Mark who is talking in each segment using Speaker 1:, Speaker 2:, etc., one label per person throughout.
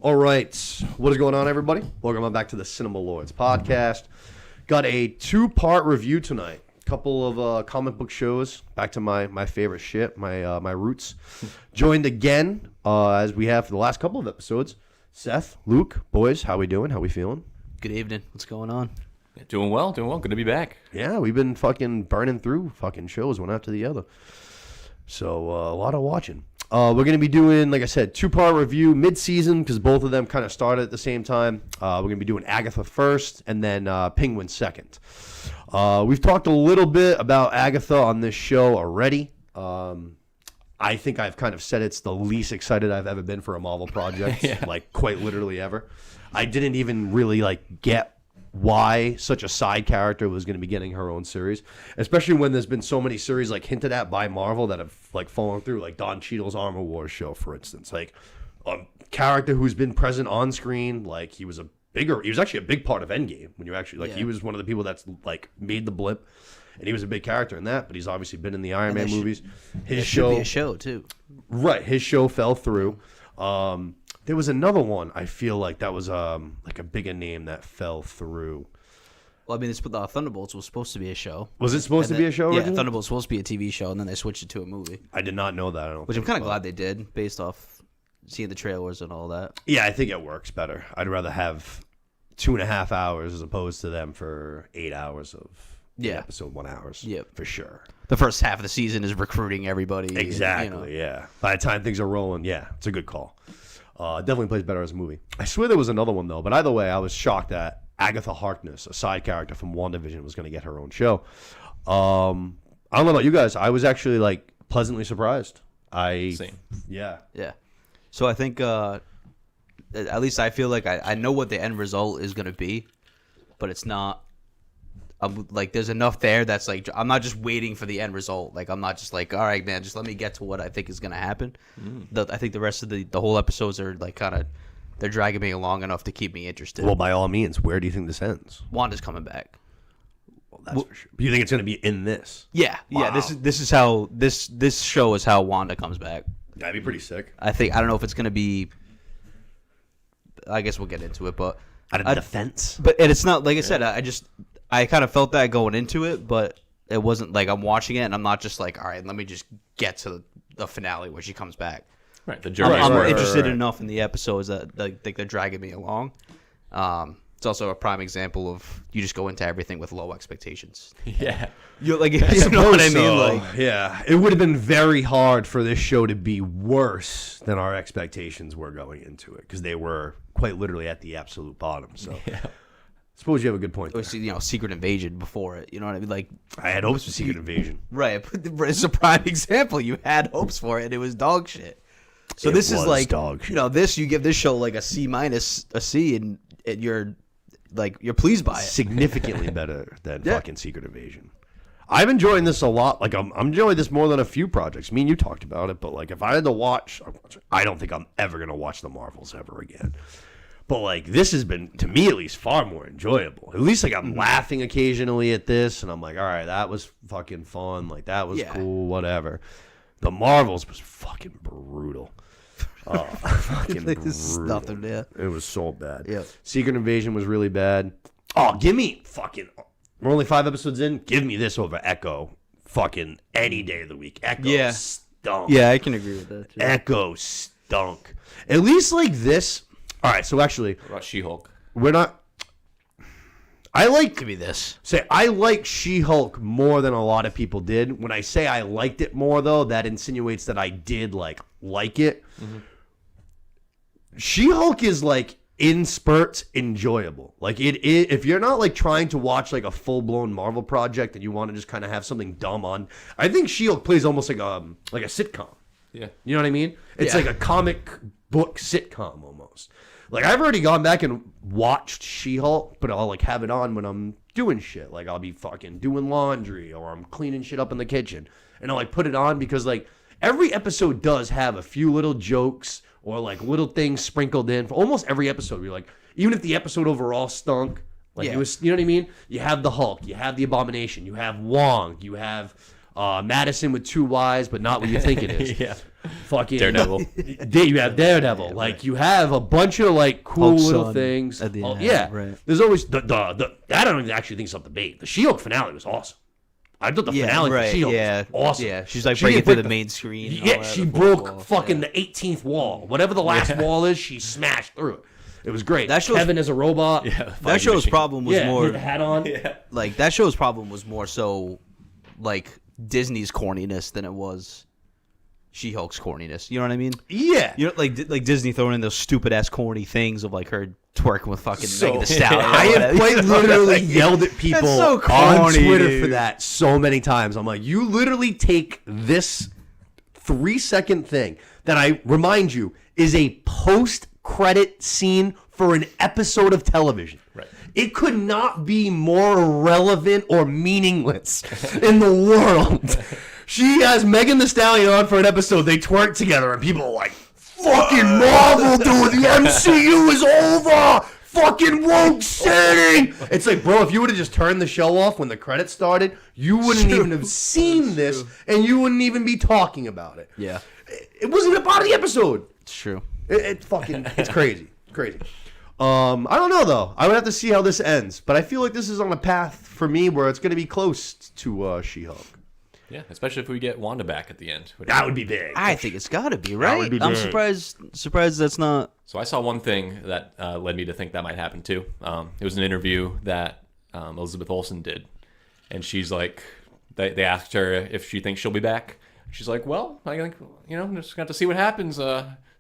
Speaker 1: All right, what is going on, everybody? Welcome back to the Cinema Lords podcast. Got a two-part review tonight. Couple of comic book shows. Back to my favorite shit, my roots. Joined again, as we have for the last couple of episodes. Seth, Luke, boys, how we doing? How we feeling?
Speaker 2: Good evening. What's going on?
Speaker 3: Doing well. Good to be back.
Speaker 1: Yeah, we've been fucking burning through fucking shows one after the other. So a lot of watching. We're going to be doing, like I said, two-part review mid-season because both of them kind of started at the same time. We're going to be doing Agatha first and then Penguin second. We've talked a little bit about Agatha on this show already. I think I've kind of said it's the least excited I've ever been for a Marvel project, like quite literally ever. I didn't even really like get why such a side character was going to be getting her own series, especially when there's been so many series like hinted at by Marvel that have like fallen through, like Don Cheadle's Armor Wars show, for instance. Like a character who's been present on screen, like he was actually a big part of Endgame when you actually he was one of the people that's like made the blip, and he was a big character in that. But he's obviously been in the Iron Man movies. His show
Speaker 2: should be a show too,
Speaker 1: right? His show fell through. There was another one, I feel like that was like a bigger name that fell through.
Speaker 2: Well, I mean, Thunderbolts was supposed to be a show.
Speaker 1: Was it supposed to be a show?
Speaker 2: Yeah,
Speaker 1: originally?
Speaker 2: Thunderbolts was supposed to be a TV show, and then they switched it to a movie.
Speaker 1: I did not know that.
Speaker 2: Which I'm kind of glad they did, based off seeing the trailers and all that.
Speaker 1: Yeah, I think it works better. I'd rather have 2.5 hours as opposed to them for 8 hours of episode 1 hours.
Speaker 2: Yep,
Speaker 1: for sure.
Speaker 2: The first half of the season is recruiting everybody.
Speaker 1: Exactly. Yeah. By the time things are rolling, it's a good call. Definitely plays better as a movie. I swear there was another one, though. But either way, I was shocked that Agatha Harkness, a side character from WandaVision, was going to get her own show. I don't know about you guys. I was actually, like, pleasantly surprised.
Speaker 3: Same.
Speaker 1: Yeah.
Speaker 2: Yeah. So I think, at least I feel like I know what the end result is going to be, but it's not. Like, there's enough there that's like, I'm not just waiting for the end result. Like, I'm not just like, all right, man, just let me get to what I think is going to happen. I think the rest of the whole episodes are like kind of, they're dragging me along enough to keep me interested.
Speaker 1: Well, by all means, where do you think this ends?
Speaker 2: Wanda's coming back.
Speaker 1: Well, that's for sure. But you think it's going to be in this?
Speaker 2: Yeah. Wow. Yeah. This is how this show is how Wanda comes back.
Speaker 1: That'd be pretty sick.
Speaker 2: I don't know if it's going to be, I guess we'll get into it, but
Speaker 1: out of defense.
Speaker 2: But and it's not, like I said, I kind of felt that going into it, but it wasn't like I'm watching it and I'm not just like, all right, let me just get to the finale where she comes back.
Speaker 3: Right, the journey.
Speaker 2: I'm interested enough in the episodes that they're dragging me along. It's also a prime example of you just go into everything with low expectations.
Speaker 3: Yeah.
Speaker 2: You're like, you know what I mean? Like,
Speaker 1: yeah, it would have been very hard for this show to be worse than our expectations were going into it because they were quite literally at the absolute bottom. So. Yeah. Suppose you have a good point there.
Speaker 2: Secret Invasion before it. You know what I mean? Like,
Speaker 1: I had hopes for Secret Invasion.
Speaker 2: Right. But it's a prime example. You had hopes for it, and it was dog shit. So this is like, dog shit. You give this show like a C-, a C, and you're pleased by it. Significantly
Speaker 1: better than fucking Secret Invasion. I'm enjoying this a lot. Like, I'm enjoying this more than a few projects. Me and you talked about it, but like, if I had to watch, I don't think I'm ever gonna watch the Marvels ever again. But, like, this has been, to me at least, far more enjoyable. At least, like, I'm laughing occasionally at this, and I'm like, all right, that was fucking fun. Like, that was cool, whatever. The Marvels was fucking brutal. Fucking brutal.
Speaker 2: Nothing there.
Speaker 1: It was so bad.
Speaker 2: Yeah.
Speaker 1: Secret Invasion was really bad. Oh, give me fucking, we're only 5 episodes in. Give me this over Echo fucking any day of the week. Echo stunk.
Speaker 2: Yeah, I can agree with that, too.
Speaker 1: Echo stunk. At least, like, this. All right, so actually,
Speaker 3: what about She-Hulk?
Speaker 1: We're not. I like
Speaker 2: to be this.
Speaker 1: I like She-Hulk more than a lot of people did. When I say I liked it more, though, that insinuates that I did like it. Mm-hmm. She-Hulk is like in spurts enjoyable. Like it is. If you're not like trying to watch like a full blown Marvel project and you want to just kind of have something dumb on, I think She-Hulk plays almost like a sitcom.
Speaker 3: Yeah,
Speaker 1: you know what I mean? It's like a comic book sitcom almost. Like, I've already gone back and watched She-Hulk, but I'll, like, have it on when I'm doing shit. Like, I'll be fucking doing laundry or I'm cleaning shit up in the kitchen. And I'll, like, put it on because, like, every episode does have a few little jokes or, like, little things sprinkled in. For almost every episode, you're like, even if the episode overall stunk, like, it was, you know what I mean? You have the Hulk, you have the Abomination, you have Wong, you have Madison with 2 Ys, but not what you think it is.
Speaker 3: Yeah.
Speaker 1: Fucking
Speaker 3: Daredevil.
Speaker 1: You have Daredevil. Like you have a bunch of like cool
Speaker 2: Hulk's
Speaker 1: little
Speaker 2: son
Speaker 1: things.
Speaker 2: at the end,
Speaker 1: Yeah,
Speaker 2: right.
Speaker 1: There's always the I don't even actually think it's up debate. The She-Hulk finale was awesome. I thought the finale for She-Hulk was awesome.
Speaker 2: Yeah, she's like
Speaker 1: She
Speaker 2: breaking
Speaker 1: didn't
Speaker 2: through
Speaker 1: break
Speaker 2: the main screen. and all
Speaker 1: Yeah,
Speaker 2: that,
Speaker 1: she
Speaker 2: the fourth
Speaker 1: broke
Speaker 2: wall.
Speaker 1: fucking the 18th wall. Whatever the last wall is, she smashed through it. It was great.
Speaker 2: That show's-
Speaker 1: Kevin as a robot.
Speaker 3: Yeah.
Speaker 2: That show's problem was
Speaker 1: Yeah,
Speaker 2: more
Speaker 1: with the hat on.
Speaker 2: like that show's problem was more so like Disney's corniness than it was She-Hulk's corniness. You know what I mean?
Speaker 1: Yeah.
Speaker 2: You know, like Disney throwing in those stupid ass corny things of like her twerking with fucking
Speaker 1: So-
Speaker 2: Megan Thee Stallion. or
Speaker 1: I have
Speaker 2: whatever.
Speaker 1: quite literally yelled at people
Speaker 2: That's so
Speaker 1: on
Speaker 2: corny,
Speaker 1: Twitter
Speaker 2: dude.
Speaker 1: for that so many times. I'm like, you literally take this 3-second thing that I remind you is a post-credit scene for an episode of television.
Speaker 3: Right.
Speaker 1: It could not be more irrelevant or meaningless in the world. She has Megan Thee Stallion on for an episode. They twerk together, and people are like, fucking Marvel, dude, the MCU is over! Fucking woke city! It's like, bro, if you would have just turned the show off when the credits started, you wouldn't even have seen this, and you wouldn't even be talking about it.
Speaker 2: Yeah,
Speaker 1: It wasn't a part of the episode.
Speaker 2: it's true.
Speaker 1: It's crazy. Crazy. I don't know, though. I would have to see how this ends, but I feel like this is on a path for me where it's going to be close to She-Hulk.
Speaker 3: Yeah, especially if we get Wanda back at the end.
Speaker 1: That would be big.
Speaker 2: I think it's got to be right.
Speaker 1: would be
Speaker 2: I'm
Speaker 1: big.
Speaker 2: surprised that's not.
Speaker 3: So I saw one thing that led me to think that might happen too. It was an interview that Elizabeth Olsen did, and she's like, they asked her if she thinks she'll be back. She's like, well, I think just got to see what happens.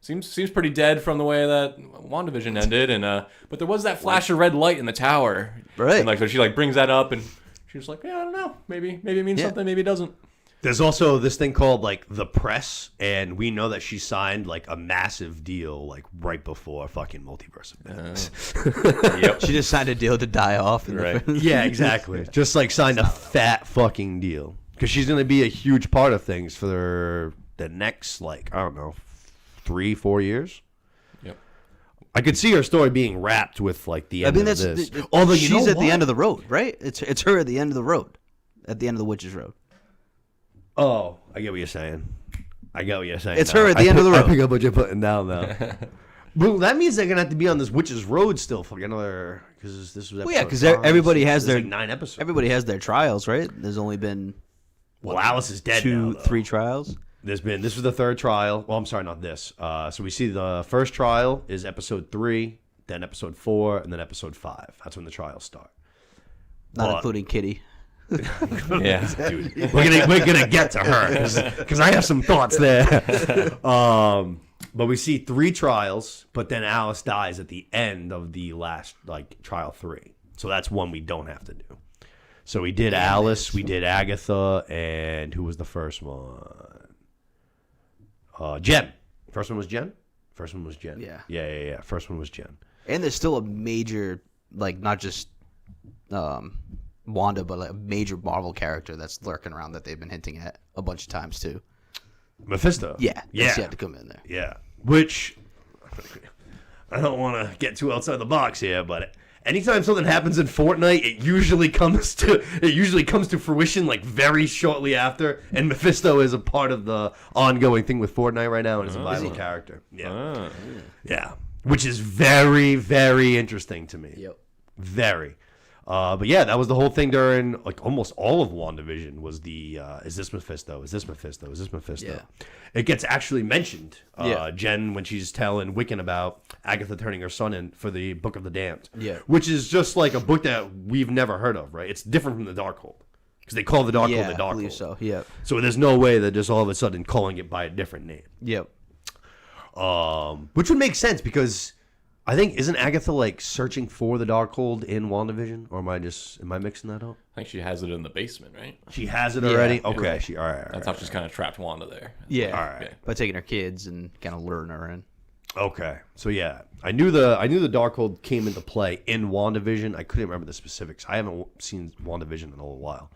Speaker 3: Seems pretty dead from the way that WandaVision ended, and but there was that flash of red light in the tower,
Speaker 2: Right.
Speaker 3: And like so she like brings that up, and she's like, yeah, I don't know, maybe it means something, maybe it doesn't.
Speaker 1: There's also this thing called like the press, and we know that she signed like a massive deal like right before fucking Multiverse of Madness.
Speaker 3: Yep.
Speaker 2: She just signed a deal to die off. In
Speaker 3: Right.
Speaker 1: Yeah, exactly. Just like signed a fat fucking deal because she's gonna be a huge part of things for the next like I don't know 3-4 years.
Speaker 3: Yep.
Speaker 1: I could see her story being wrapped with like the end of this. Although you
Speaker 2: she's
Speaker 1: know
Speaker 2: at the
Speaker 1: what?
Speaker 2: end of the road, right? It's her at the end of the road, at the end of the Witch's Road.
Speaker 1: Oh, I get what you're saying.
Speaker 2: It's her at the end of the
Speaker 1: I
Speaker 2: road.
Speaker 1: pick up what you're putting down now. Well, that means they're gonna have to be on this Witch's Road still for another because this was.
Speaker 2: Well, yeah,
Speaker 1: episode
Speaker 2: 'cause
Speaker 1: five,
Speaker 2: everybody
Speaker 1: so
Speaker 2: has
Speaker 1: there's
Speaker 2: their-
Speaker 1: like 9 episodes.
Speaker 2: Everybody has their trials, right? There's only been
Speaker 1: Well, Alice is dead now, though.
Speaker 2: 3 trials.
Speaker 1: This was the 3rd trial. Well, I'm sorry, not this. So we see the first trial is episode 3, then episode 4, and then episode 5. That's when the trials start.
Speaker 2: Not
Speaker 1: Well,
Speaker 2: including Kitty.
Speaker 3: Yeah.
Speaker 1: Dude, we're gonna get to her because I have some thoughts there. But we see 3 trials, but then Alice dies at the end of the last like trial 3. So that's one we don't have to do. So we did Alice, we did Agatha, and who was the first one? Jen. First one was Jen. Yeah. First one was Jen.
Speaker 2: And there's still a major, like, not just Wanda, but like a major Marvel character that's lurking around that they've been hinting at a bunch of times too.
Speaker 1: Mephisto.
Speaker 2: Yeah,
Speaker 1: Yeah.
Speaker 2: that's yet to come in there.
Speaker 1: Yeah, which I don't want to get too outside the box here, but anytime something happens in Fortnite, it usually comes to fruition like very shortly after. And Mephisto is a part of the ongoing thing with Fortnite right now, and it's a vital character. Yeah, yeah, which is very, very interesting to me.
Speaker 2: Yep.
Speaker 1: Very. But yeah, that was the whole thing during like almost all of WandaVision was the is this Mephisto? Is this Mephisto? Is this Mephisto?
Speaker 2: Yeah.
Speaker 1: It gets actually mentioned.
Speaker 2: Yeah.
Speaker 1: Jen when she's telling Wiccan about Agatha turning her son in for the Book of the Damned.
Speaker 2: Yeah.
Speaker 1: Which is just like a book that we've never heard of, right? It's different from the Darkhold. Because they call the Darkhold
Speaker 2: Yeah,
Speaker 1: the
Speaker 2: I
Speaker 1: Darkhold.
Speaker 2: believe so. Yeah.
Speaker 1: So there's no way that just all of a sudden calling it by a different name.
Speaker 2: Yep.
Speaker 1: Which would make sense because I think isn't Agatha like searching for the Darkhold in WandaVision, or am I mixing that up?
Speaker 3: I think she has it in the basement, right?
Speaker 1: She has it
Speaker 2: Yeah.
Speaker 1: already. Okay, all right.
Speaker 3: That's how she's kind of trapped Wanda there.
Speaker 2: Yeah.
Speaker 1: All right.
Speaker 2: By taking her kids and kind of luring her in.
Speaker 1: Okay, so yeah, I knew the Darkhold came into play in WandaVision. I couldn't remember the specifics. I haven't seen WandaVision in a little while.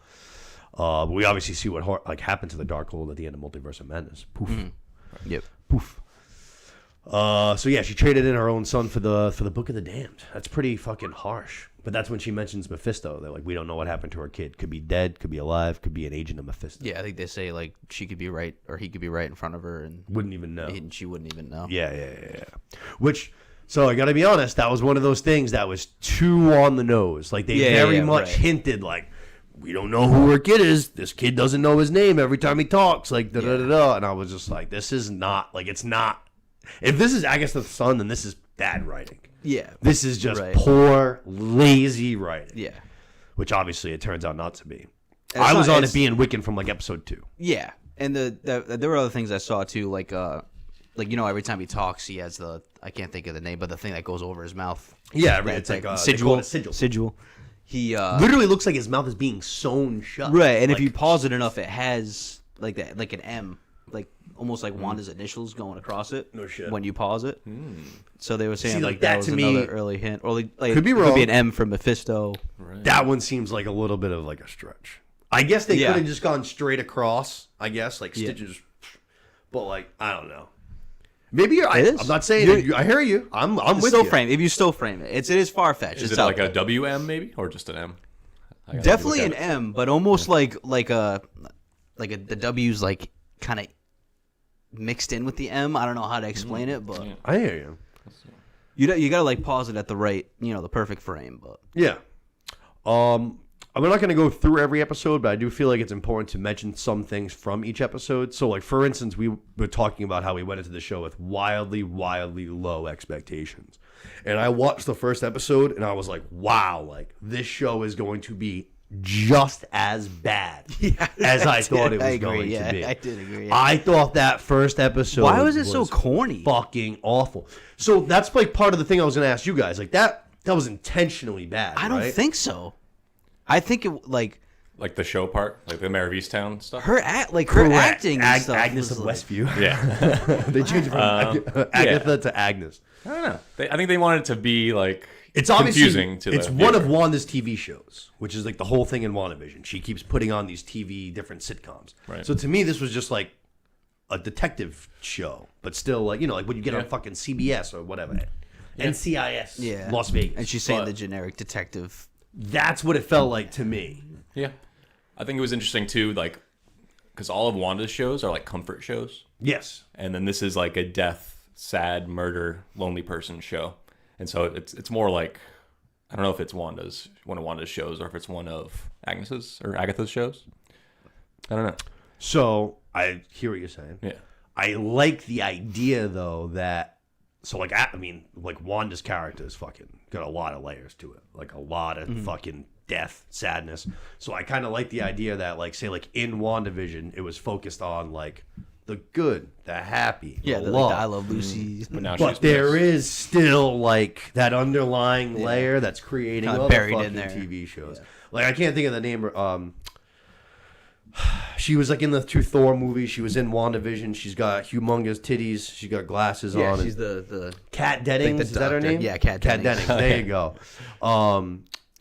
Speaker 1: But we obviously see what happened to the Darkhold at the end of Multiverse of Madness. Poof,
Speaker 2: Yep.
Speaker 1: poof. So yeah, she traded in her own son for the Book of the Damned. That's pretty fucking harsh. But that's when she mentions Mephisto. They're like, we don't know what happened to her kid. Could be dead, could be alive, could be an agent of Mephisto.
Speaker 2: Yeah, I think they say like she could be right or he could be right in front of her, and
Speaker 1: Wouldn't even know.
Speaker 2: she wouldn't even know.
Speaker 1: Yeah. Which, so I got to be honest, that was one of those things that was too on the nose. Like, they very much
Speaker 2: right.
Speaker 1: hinted, like, we don't know who her kid is. This kid doesn't know his name every time he talks. Like, da-da-da-da. And I was just like, this is not, like, it's not. If this is Agatha's son, then this is bad writing.
Speaker 2: Yeah.
Speaker 1: This is just
Speaker 2: Right.
Speaker 1: poor, lazy writing.
Speaker 2: Yeah.
Speaker 1: Which obviously it turns out not to be.
Speaker 2: It's
Speaker 1: I was
Speaker 2: not-
Speaker 1: on it
Speaker 2: it's-
Speaker 1: being Wiccan from, like, episode 2.
Speaker 2: Yeah, and there were other things I saw too, like you know, every time he talks, he has I can't think of the name, but the thing that goes over his mouth.
Speaker 1: Yeah,
Speaker 2: That-
Speaker 1: it's like
Speaker 2: that
Speaker 1: they call it
Speaker 2: sigil.
Speaker 1: a sigil.
Speaker 2: He
Speaker 1: Literally looks like his mouth is being sewn shut.
Speaker 2: right, and if
Speaker 1: Like,
Speaker 2: you pause it enough, it has like that, like an M, like almost like Wanda's initials going across it.
Speaker 1: No shit.
Speaker 2: When you pause it. So they were saying
Speaker 1: See,
Speaker 2: like
Speaker 1: like,
Speaker 2: that
Speaker 1: that
Speaker 2: was
Speaker 1: to me-
Speaker 2: another early hint, or like
Speaker 1: Could be
Speaker 2: It could
Speaker 1: wrong.
Speaker 2: be an M from Mephisto.
Speaker 1: that one seems like a little bit of like a stretch. I guess they
Speaker 2: Yeah.
Speaker 1: could have just gone straight across. I guess like
Speaker 2: Yeah.
Speaker 1: stitches, but like I don't know. Maybe you're.
Speaker 2: It is.
Speaker 1: I'm not saying
Speaker 2: You're-
Speaker 1: it. I hear you. I'm with
Speaker 2: Still
Speaker 1: you.
Speaker 2: frame if you still frame it. It is far fetched.
Speaker 3: Is
Speaker 2: It's
Speaker 3: it
Speaker 2: out
Speaker 3: like
Speaker 2: there.
Speaker 3: a WM maybe or just an M? I gotta
Speaker 2: Definitely
Speaker 3: look
Speaker 2: an
Speaker 3: at it.
Speaker 2: M, but almost like the W's like kind of mixed in with the M. I don't know how to explain it, but
Speaker 1: I hear you.
Speaker 2: you gotta like pause it at the right, the perfect frame. But
Speaker 1: Yeah. I'm not going to go through every episode, but I do feel like it's important to mention some things from each episode. So, like, for instance, we were talking about how we went into the show with wildly, wildly low expectations. And I watched the first episode, and I was like, wow, like, this show is going to be just as bad as I thought it was going to be.
Speaker 2: I did agree.
Speaker 1: I thought that first episode
Speaker 2: Why was it so corny?
Speaker 1: fucking awful. So that's like part of the thing I was going to ask you guys. Like, that was intentionally bad,
Speaker 2: I don't
Speaker 1: right?
Speaker 2: think so. I think it like
Speaker 3: Like the show part, like the Mayor of Easttown stuff.
Speaker 2: her
Speaker 1: Correct.
Speaker 2: acting and stuff.
Speaker 1: Agnes
Speaker 2: was
Speaker 1: of
Speaker 2: like-
Speaker 1: Westview.
Speaker 3: Yeah.
Speaker 1: They changed it from Agatha to Agnes.
Speaker 3: I don't know. I think they wanted it to be like
Speaker 1: It's obviously
Speaker 3: confusing to
Speaker 1: it's
Speaker 3: the
Speaker 1: one of
Speaker 3: viewer.
Speaker 1: Wanda's TV shows, which is like the whole thing in WandaVision. She keeps putting on these TV different sitcoms.
Speaker 3: Right.
Speaker 1: So to me, this was just like a detective show, but still like like when you get on fucking CBS or whatever, NCIS,
Speaker 2: Yeah,
Speaker 1: Las Vegas.
Speaker 2: and she's saying
Speaker 3: But-
Speaker 2: the generic detective.
Speaker 1: That's what it felt like to me.
Speaker 3: Yeah. I think it was interesting too, like, because all of Wanda's shows are like comfort shows.
Speaker 1: Yes.
Speaker 3: And then this is like a death, sad, murder, lonely person show. And so it's more like, I don't know if it's one of Wanda's shows or if it's one of Agnes's or Agatha's shows. I don't know.
Speaker 1: So I hear what you're saying.
Speaker 3: Yeah.
Speaker 1: I like the idea though that like Wanda's character is fucking got a lot of layers to it, like a lot of fucking death, sadness. So I kind of like the idea that like say like in WandaVision it was focused on like the good, the happy,
Speaker 2: Yeah,
Speaker 1: the
Speaker 2: the,
Speaker 1: love.
Speaker 2: like the I Love Lucy.
Speaker 3: But now
Speaker 1: But
Speaker 3: she's
Speaker 1: there
Speaker 3: pissed.
Speaker 1: is still like that underlying layer that's creating
Speaker 2: Kinda
Speaker 1: other
Speaker 2: buried
Speaker 1: fucking
Speaker 2: in there.
Speaker 1: TV shows. Like I can't think of the name. She was like in the 2 Thor movies. She was in WandaVision. She's got humongous titties. She's got glasses
Speaker 2: Yeah,
Speaker 1: on.
Speaker 2: she's the
Speaker 1: Kat Dennings.
Speaker 2: the
Speaker 1: Is that her
Speaker 2: doctor.
Speaker 1: name?
Speaker 2: Yeah, Kat Dennings.
Speaker 1: There you go.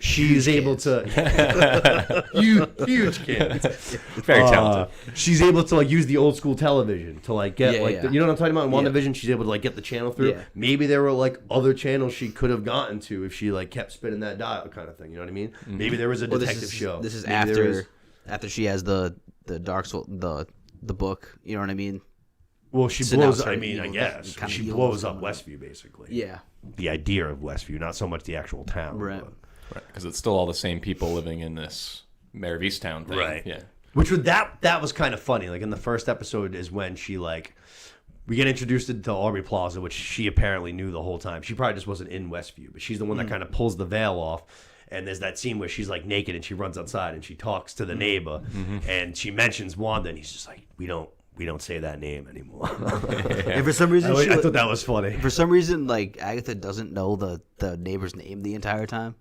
Speaker 1: She's able to huge kids.
Speaker 3: Very talented.
Speaker 1: She's able to like use the old school television to like get
Speaker 2: Yeah,
Speaker 1: like
Speaker 2: yeah.
Speaker 1: you know what I'm talking about in WandaVision. She's able to like get the channel through.
Speaker 2: Yeah.
Speaker 1: Maybe there were like other channels she could have gotten to if she like kept spinning that dial kind of thing. You know what I mean? Maybe there was a
Speaker 2: Well,
Speaker 1: detective show.
Speaker 2: This is
Speaker 1: Maybe there is-
Speaker 2: after she has the Dark Soul the book. You know what I mean?
Speaker 1: Well, she
Speaker 2: So now
Speaker 1: blows.
Speaker 2: it's her
Speaker 1: I mean, I
Speaker 2: evil-
Speaker 1: guess
Speaker 2: kinda
Speaker 1: she
Speaker 2: evil
Speaker 1: blows
Speaker 2: stuff.
Speaker 1: up Westview basically.
Speaker 2: Yeah.
Speaker 1: The idea of Westview, not so much the actual town.
Speaker 2: Right.
Speaker 1: but-
Speaker 3: Right. Because it's still all the same people living in this Mayor of Easttown thing.
Speaker 1: Right.
Speaker 3: Yeah.
Speaker 1: Which would that was kind of funny. Like in the first episode is when she like we get introduced to Aubrey Plaza, which she apparently knew the whole time. She probably just wasn't in Westview, but she's the one that kind of pulls the veil off. And there's that scene where she's like naked and she runs outside and she talks to the neighbor and she mentions Wanda and he's just like, we don't say that name anymore.
Speaker 2: And for some reason,
Speaker 1: I thought that was funny.
Speaker 2: for some reason, like Agatha doesn't know the neighbor's name the entire time.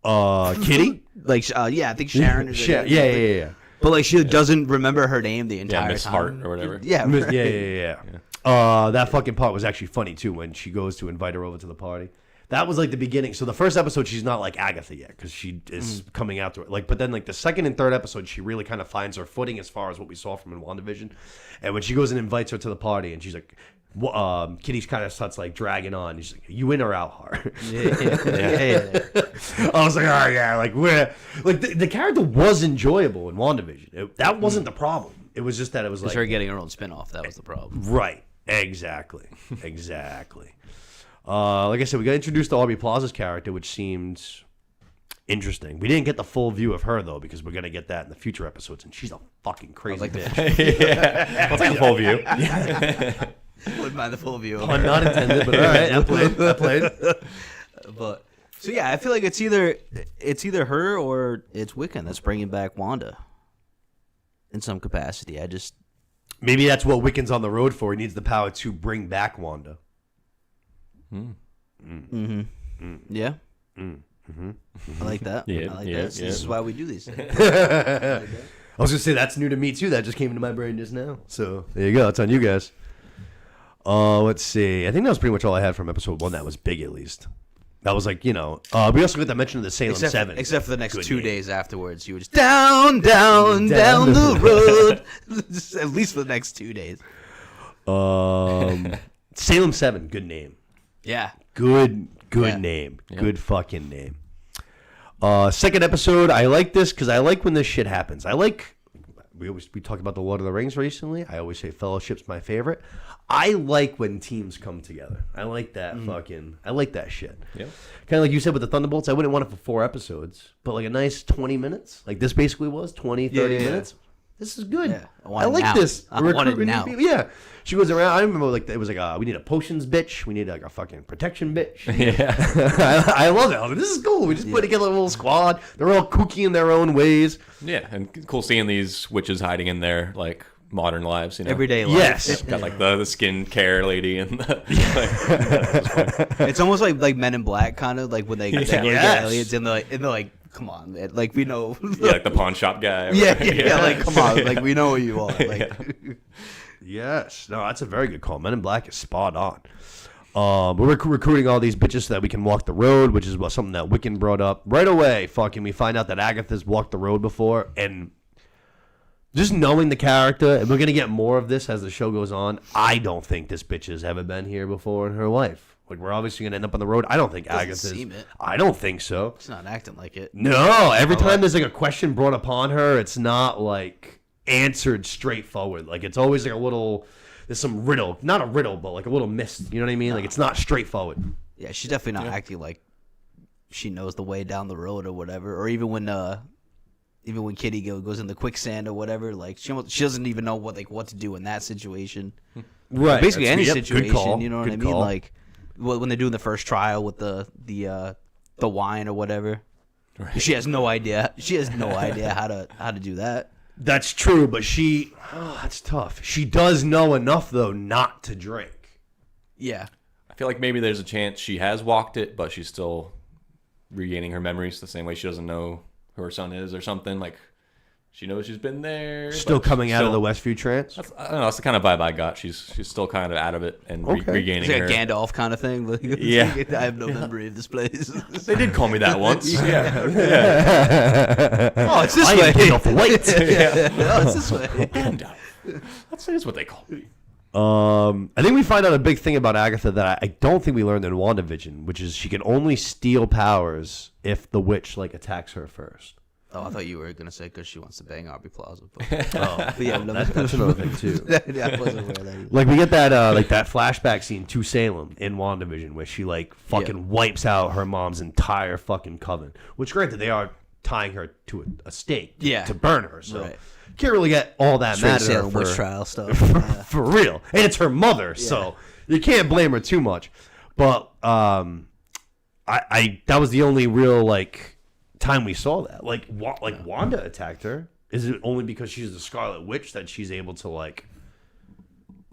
Speaker 1: Kitty?
Speaker 2: Like, yeah, I think Sharon is. her name.
Speaker 1: Yeah.
Speaker 2: But like, she doesn't remember her name the
Speaker 3: Yeah,
Speaker 2: entire
Speaker 3: Miss
Speaker 2: time.
Speaker 3: Hart or whatever.
Speaker 2: Yeah, right.
Speaker 1: Yeah. That fucking part was actually funny too when she goes to invite her over to the party. That was like the beginning. So the first episode, she's not like Agatha yet because she is coming out to it. Like, but then like the second and third episode, she really kind of finds her footing as far as what we saw from in WandaVision. And when she goes and invites her to the party, and she's like, Kitty's kind of starts like dragging on. He's like, "You in or out, Hart?"
Speaker 2: Yeah.
Speaker 1: I was like, "Oh yeah, like we're like the character was enjoyable in WandaVision. That wasn't the problem. It was just that it was
Speaker 2: It's
Speaker 1: like
Speaker 2: her getting her own spinoff. That was the problem.
Speaker 1: right, exactly. Like I said, we got introduced to Aubrey Plaza's character, which seemed interesting. We didn't get the full view of her though, because we're gonna get that in the future episodes, and she's a fucking crazy bitch.
Speaker 3: Yeah, I'll take the full view.
Speaker 2: Wouldn't mind the full view.
Speaker 1: Pun not intended, but all right, I played.
Speaker 2: But so yeah, I feel like it's either her or it's Wiccan that's bringing back Wanda in some capacity.
Speaker 1: Maybe that's what Wiccan's on the road for. He needs the power to bring back Wanda.
Speaker 2: Yeah. I like that.
Speaker 3: Yeah,
Speaker 2: I like
Speaker 3: yeah,
Speaker 2: that.
Speaker 3: yeah.
Speaker 2: This is why we do these things.
Speaker 1: I was gonna say that's new to me too. That just came into my brain just now. So there you go. It's on you guys. Let's see. I think that was pretty much all I had from episode 1. That was big, at least. That was like, we also got that mention of the Salem 7.
Speaker 2: Except for the next
Speaker 1: Good
Speaker 2: 2
Speaker 1: name.
Speaker 2: days afterwards, you were just down the road. Just at least for the next 2 days.
Speaker 1: Salem 7, good name.
Speaker 2: Yeah.
Speaker 1: Good
Speaker 2: Yeah.
Speaker 1: name. Good fucking name. Second episode, I like this because I like when this shit happens. We talked about the Lord of the Rings recently. I always say Fellowship's my favorite. I like when teams come together. I like that I like that shit.
Speaker 3: Yep.
Speaker 1: Kind of like you said with the Thunderbolts, I wouldn't want it for 4 episodes, but like a nice 20 minutes, like this basically was 20, 30
Speaker 2: Yeah.
Speaker 1: minutes. This is good.
Speaker 2: Yeah, I
Speaker 1: I,
Speaker 2: want it
Speaker 1: like
Speaker 2: now.
Speaker 1: this.
Speaker 2: I want it
Speaker 1: Recruiting new
Speaker 2: now.
Speaker 1: people. Yeah. She goes around. I remember like it was like we need a potions bitch. We need like a fucking protection bitch.
Speaker 3: Yeah.
Speaker 1: I love it. I was like, this is cool. We just put together a little squad. They're all kooky in their own ways.
Speaker 3: Yeah, and cool seeing these witches hiding in their like modern lives.
Speaker 2: Everyday life.
Speaker 1: Yes.
Speaker 3: Got like the skin care lady and
Speaker 2: It's almost like Men in Black, kind of like when they go to get
Speaker 1: Yes.
Speaker 2: aliens and they're like, come on, man. Like we know.
Speaker 3: yeah, like the pawn shop guy.
Speaker 2: yeah, like come on, like we know who you are. Like,
Speaker 1: Yes. No, that's a very good call. Men in Black is spot on. We're recruiting all these bitches so that we can walk the road, which is something that Wiccan brought up. Right away, fucking, we find out that Agatha's walked the road before, and just knowing the character, and we're going to get more of this as the show goes on, I don't think this bitch has ever been here before in her life. Like, we're obviously going to end up on the road. I don't think Agatha's...
Speaker 2: seem it.
Speaker 1: I don't think so.
Speaker 2: she's not acting like it.
Speaker 1: No, every time there's like a question brought upon her, it's not like answered straightforward. Like it's always like there's some riddle, not a riddle, but like a little mist. You know what I mean? Like it's not straightforward.
Speaker 2: Yeah, she's definitely not acting like she knows the way down the road or whatever. Or even when Kitty goes in the quicksand or whatever, like she doesn't even know what to do in that situation.
Speaker 1: Right.
Speaker 2: Basically any
Speaker 1: Good
Speaker 2: situation,
Speaker 1: call.
Speaker 2: you know what
Speaker 1: Good
Speaker 2: I mean?
Speaker 1: call.
Speaker 2: Like when they're doing the first trial with the wine or whatever. Right. She has no idea. She has no idea how to do that.
Speaker 1: That's true, but that's tough. She does know enough though not to drink.
Speaker 2: Yeah.
Speaker 3: I feel like maybe there's a chance she has walked it, but she's still regaining her memories the same way she doesn't know who her son is or something. Like she knows she's been there.
Speaker 1: Still
Speaker 3: but
Speaker 1: coming out of
Speaker 3: still-
Speaker 1: the Westview trance.
Speaker 3: I don't know. That's the kind of vibe I got. She's still kind of out of it and
Speaker 1: Okay.
Speaker 3: regaining
Speaker 2: It's like
Speaker 3: her.
Speaker 2: a Gandalf kind of thing. Like,
Speaker 3: Yeah.
Speaker 2: I have no memory of this place.
Speaker 3: They did call me that once. Yeah.
Speaker 2: Oh, it's this
Speaker 1: I
Speaker 2: way.
Speaker 1: am Gandalf White.
Speaker 2: No, it's this way.
Speaker 3: Gandalf. That's what they call me.
Speaker 1: I think we find out a big thing about Agatha that I don't think we learned in WandaVision, which is she can only steal powers if the witch like attacks her first.
Speaker 2: Oh, I thought you were gonna say because she wants to bang Aubrey Plaza. But,
Speaker 1: Oh,
Speaker 2: but yeah, no,
Speaker 1: that's another thing too.
Speaker 2: yeah, I wasn't aware of that either.
Speaker 1: Like we get that like that flashback scene to Salem in WandaVision where she like fucking wipes out her mom's entire fucking coven. Which granted they are tying her to a stake to burn her, so
Speaker 2: Right.
Speaker 1: can't really get all that
Speaker 2: Straight
Speaker 1: mad at her
Speaker 2: Salem witch
Speaker 1: for,
Speaker 2: trial stuff.
Speaker 1: for real. And it's her mother, so you can't blame her too much. But I that was the only real like time we saw that. Like Wanda attacked her. Is it only because she's the Scarlet Witch that she's able to like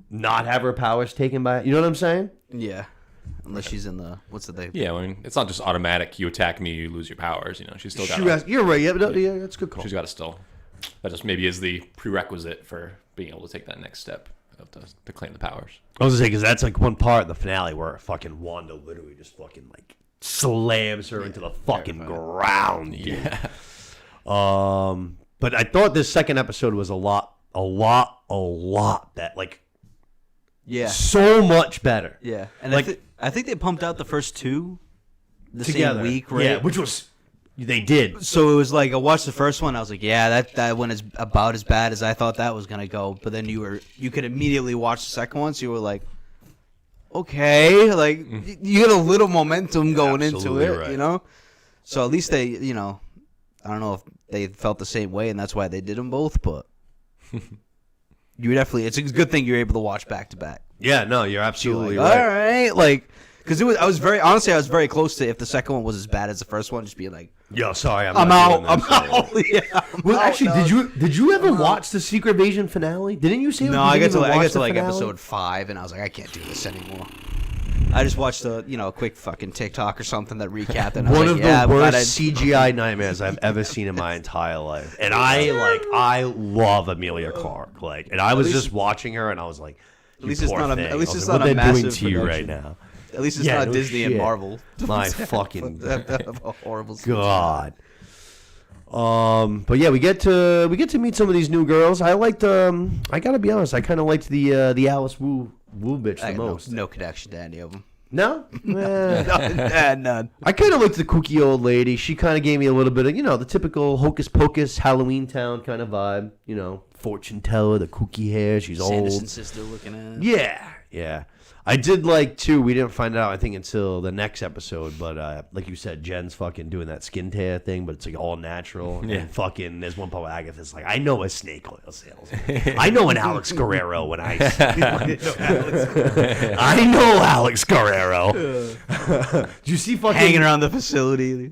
Speaker 1: not have her powers taken by? You know what I'm saying?
Speaker 2: Yeah, unless she's in the what's the thing?
Speaker 3: Yeah, I mean, it's not just automatic. You attack me, you lose your powers. You know, she's still got.
Speaker 1: You're right. Yeah, that's a good call.
Speaker 3: She's got to still. That just maybe is the prerequisite for being able to take that next step to claim the powers.
Speaker 1: I was gonna say because that's like one part of the finale where fucking Wanda literally just fucking like slams her into the fucking ground. Dude.
Speaker 3: Yeah.
Speaker 1: But I thought this second episode was a lot that like
Speaker 2: Yeah.
Speaker 1: So much better.
Speaker 2: Yeah. And
Speaker 1: Like-
Speaker 2: I think they pumped out the first 2 the
Speaker 1: Together.
Speaker 2: same week, right?
Speaker 1: Yeah, which was they did.
Speaker 2: So it was like I watched the first one. I was like, yeah, that one is about as bad as I thought that was gonna go. But then you could immediately watch the second one, so you were like, okay, like you get a little momentum going into
Speaker 1: Absolutely
Speaker 2: it,
Speaker 1: right.
Speaker 2: you know. So at least they, I don't know if they felt the same way, and that's why they did them both. But you definitely, it's a good thing you're able to watch back to back.
Speaker 1: Yeah, no, you're absolutely
Speaker 2: Like,
Speaker 1: right.
Speaker 2: all right, like. Because I was very close to if the second one was as bad as the first one, just being like,
Speaker 1: Yo, sorry,
Speaker 2: I'm
Speaker 1: not
Speaker 2: out,
Speaker 1: doing
Speaker 2: I'm
Speaker 1: this.
Speaker 2: out. Yeah, I'm
Speaker 1: Well,
Speaker 2: out,
Speaker 1: actually,
Speaker 2: dog.
Speaker 1: did you ever watch the Secret Invasion finale? Didn't you say?
Speaker 2: No,
Speaker 1: you
Speaker 2: I
Speaker 1: didn't
Speaker 2: got to
Speaker 1: even watch the
Speaker 2: like
Speaker 1: finale?
Speaker 2: episode 5, and I was like, I can't do this anymore. I just watched a quick fucking TikTok or something that recapped, and I was
Speaker 1: One
Speaker 2: like,
Speaker 1: of
Speaker 2: yeah,
Speaker 1: the
Speaker 2: I'm glad
Speaker 1: worst CGI nightmares I've ever seen in my entire life, and I love Amelia Clark, and I was just watching her, and I I
Speaker 2: least it's not a- at least it's not
Speaker 1: what
Speaker 2: a
Speaker 1: they're doing
Speaker 2: massive
Speaker 1: to you right
Speaker 2: production.
Speaker 1: now.
Speaker 2: At least it's
Speaker 1: Yeah,
Speaker 2: not
Speaker 1: no
Speaker 2: Disney and
Speaker 1: shit.
Speaker 2: Marvel.
Speaker 1: My fucking
Speaker 2: A horrible.
Speaker 1: God. But yeah, we get to meet some of these new girls. I liked. I gotta be honest. I kind of liked the Alice Wu bitch
Speaker 2: I
Speaker 1: the
Speaker 2: got
Speaker 1: most.
Speaker 2: no connection to any of them.
Speaker 1: No.
Speaker 2: None.
Speaker 1: I kind of liked the kooky old lady. She kind of gave me a little bit of the typical Hocus Pocus Halloween Town kind of vibe. Fortune teller, the kooky hair. She's
Speaker 2: Sanderson
Speaker 1: old.
Speaker 2: sister looking at.
Speaker 1: Yeah. I did like too. We didn't find out I think until the next episode, but like you said, Jen's fucking doing that skin tear thing, but it's like all natural.
Speaker 3: Yeah.
Speaker 1: And fucking there's one part where Agatha's like, I know a snake oil salesman. I know an Alex Guerrero when I I know Alex Guerrero. Did you see fucking
Speaker 2: Hanging around the facility.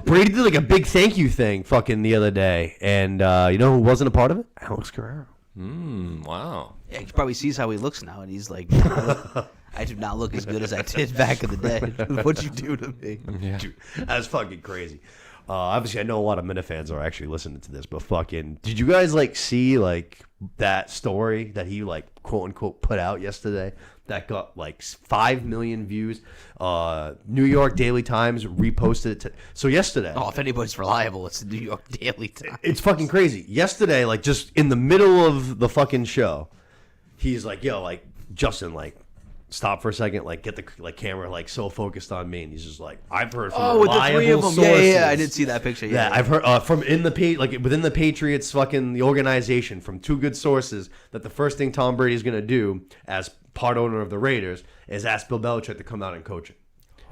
Speaker 1: Brady did like a big thank you thing fucking the other day, and you know who wasn't a part of it? Alex Guerrero.
Speaker 3: Wow.
Speaker 2: Yeah, he probably sees how he looks now, and he's like, I do not look as good as I did back in the day. What'd you do to me?
Speaker 3: Yeah.
Speaker 1: Dude, that's fucking crazy. Obviously, I know a lot of Minute fans are actually listening to this, but fucking, did you guys see that story that he quote unquote put out yesterday that got 5 million views? New York Daily Times reposted it. So yesterday,
Speaker 2: Oh, if anybody's reliable, it's the New York Daily Times.
Speaker 1: it's fucking crazy. Yesterday, just in the middle of the fucking show, he's like, yo, Justin, stop for a second, get the camera so focused on me, and he's just like, I've heard from
Speaker 2: with the
Speaker 1: reliable
Speaker 2: 3 of them.
Speaker 1: sources.
Speaker 2: Yeah, I did see that picture.
Speaker 1: Yeah, I've heard from within the Patriots fucking the organization from 2 good sources that the first thing Tom Brady's gonna do as part owner of the Raiders is ask Bill Belichick to come out and coach him.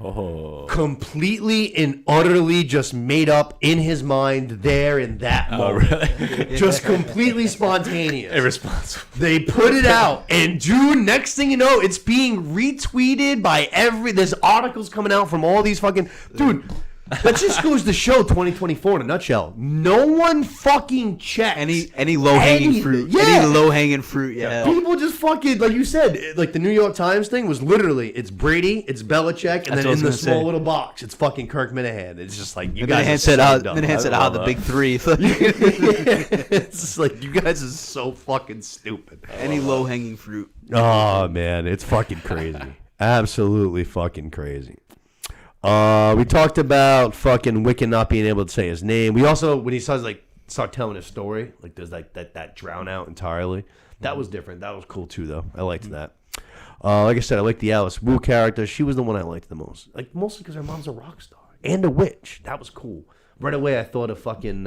Speaker 3: Oh.
Speaker 1: Completely and utterly just made up in his mind there in that moment.
Speaker 3: Really?
Speaker 1: Just completely spontaneous.
Speaker 3: Irresponsible.
Speaker 1: They put it out, and dude, next thing you know, it's being retweeted by there's articles coming out from all these fucking dude. That just goes to show 2024 in a nutshell. No one fucking checks
Speaker 2: Any low hanging
Speaker 1: anything.
Speaker 2: fruit.
Speaker 1: Yeah.
Speaker 2: Any low hanging fruit. Yeah.
Speaker 1: People just fucking, like you said, the New York Times thing was literally, it's Brady, it's Belichick, and
Speaker 2: That's what I
Speaker 1: then
Speaker 2: was
Speaker 1: in the
Speaker 2: gonna
Speaker 1: small
Speaker 2: say.
Speaker 1: little box, it's fucking Kirk Minahan. It's just like, you
Speaker 2: And
Speaker 1: guys
Speaker 2: then
Speaker 1: are
Speaker 2: said
Speaker 1: so
Speaker 2: out.
Speaker 1: dumb.
Speaker 2: Then said
Speaker 3: I
Speaker 2: out
Speaker 3: love
Speaker 2: the
Speaker 3: that.
Speaker 2: big 3.
Speaker 1: It's just like, you guys are so fucking stupid.
Speaker 2: Any low hanging fruit.
Speaker 1: Oh, man, it's fucking crazy. Absolutely fucking crazy. We talked about fucking Wiccan not being able to say his name. We also, when he starts start telling his story, there's that drown out entirely. That was different. That was cool too, though. I liked that. Like I said, I liked the Alice Wu character. She was the one I liked the most. Mostly because her mom's a rock star and a witch. That was cool. Right away, I thought of fucking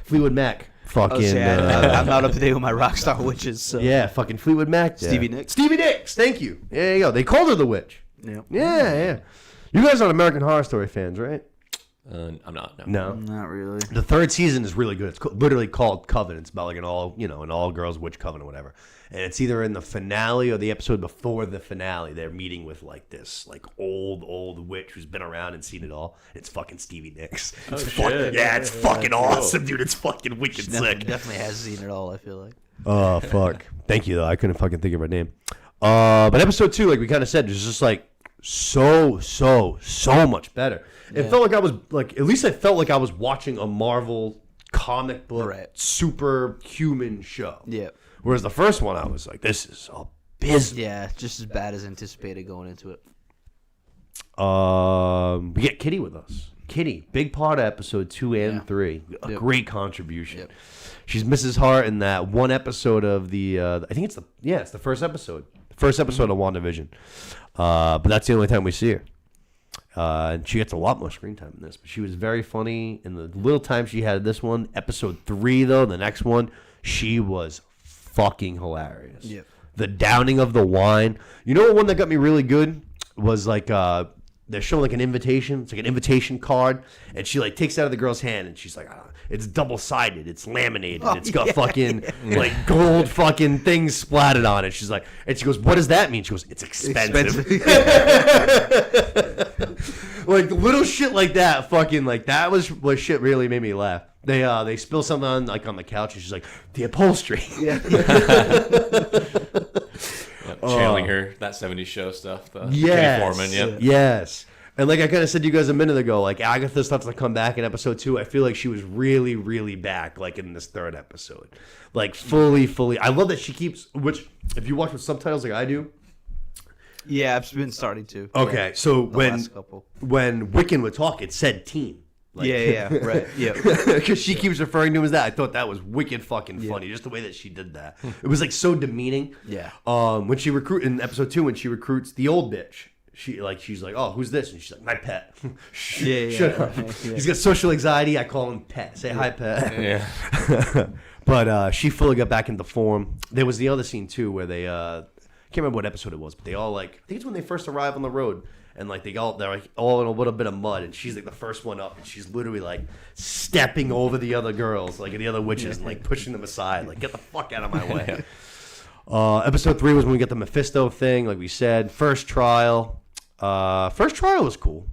Speaker 1: Fleetwood Mac. Fucking
Speaker 2: I'm not up to date with my Rockstar Witches. So.
Speaker 1: yeah, fucking Fleetwood Mac. Yeah.
Speaker 2: Stevie Nicks.
Speaker 1: Stevie Nicks. Thank you. There you go. They called her the witch.
Speaker 2: Yep.
Speaker 1: Yeah. You guys are American Horror Story fans, right?
Speaker 3: I'm not. No.
Speaker 1: No.
Speaker 2: Not really.
Speaker 1: The 3rd season is really good. It's literally called Coven. It's about an all girls witch coven or whatever. And it's either in the finale or the episode before the finale. They're meeting with this old witch who's been around and seen it all. It's fucking Stevie Nicks. It's
Speaker 3: shit.
Speaker 1: it's fucking awesome, dude. It's fucking wicked sick.
Speaker 2: Definitely has seen it all. I feel like.
Speaker 1: Oh fuck! Thank you though. I couldn't fucking think of her name. But episode 2, like we kind of said, was just so much better. It felt like I was at least I felt like I was watching a Marvel comic book superhuman show.
Speaker 2: Yeah.
Speaker 1: Whereas the first one, I was like, this is abysmal.
Speaker 2: Yeah, just as bad as anticipated going into it.
Speaker 1: We get Kitty with us. Kitty, big part of episode 2 and
Speaker 2: Yeah.
Speaker 1: 3. A
Speaker 2: Yep.
Speaker 1: great contribution.
Speaker 2: Yep.
Speaker 1: She's Mrs. Hart in that one episode of the. I think it's the first episode. The first episode of WandaVision. But that's the only time we see her. And she gets a lot more screen time in this. But she was very funny in the little time she had in this one. Episode 3, though, the next one, she was fucking hilarious.
Speaker 2: Yep.
Speaker 1: The downing of the wine. You know what one that got me really good was like they're showing like an invitation. It's like an invitation card, and she like takes it out of the girl's hand, and she's like, "It's double sided. It's laminated. It's got fucking like gold fucking things splattered on it." She's like, and she goes, "What does that mean?" She goes, "It's expensive." Like little shit like that. Fucking like that was what shit really made me laugh. They spill something on like on the couch, and she's like, "The upholstery."
Speaker 2: Yeah.
Speaker 3: Channeling her, that 70s show stuff. The
Speaker 1: Yes.
Speaker 3: Kenny Foreman, yep.
Speaker 1: Yes. And like I kind of said to you guys a minute ago, like Agatha starts to come back in episode 2. I feel like she was really, really back, like in this third episode. Like fully. I love that she keeps, which if you watch with subtitles like I do.
Speaker 2: Yeah, I've been starting to.
Speaker 1: Okay, so
Speaker 2: The last couple.
Speaker 1: when Wiccan would talk, it said team. Like,
Speaker 2: Yeah, right. Yeah.
Speaker 1: Because she keeps referring to him as that. I thought that was wicked fucking funny, just the way that she did that. It was like so demeaning.
Speaker 2: Yeah.
Speaker 1: When she in episode 2, when she recruits the old bitch, she's like, "Oh, who's this?" And she's like, "My pet." Shut up.
Speaker 2: Yeah.
Speaker 1: He's got social anxiety. I call him Pet. Say hi, Pet.
Speaker 3: Yeah.
Speaker 1: But she fully got back into form. There was the other scene too where they I can't remember what episode it was, but they all like I think it's when they first arrive on the road. And like they're like all in a little bit of mud, and she's like the first one up, and she's literally like stepping over the other girls, like the other witches, and like pushing them aside, like get the fuck out of my way. Episode 3 was when we get the Mephisto thing, like we said. First trial was cool.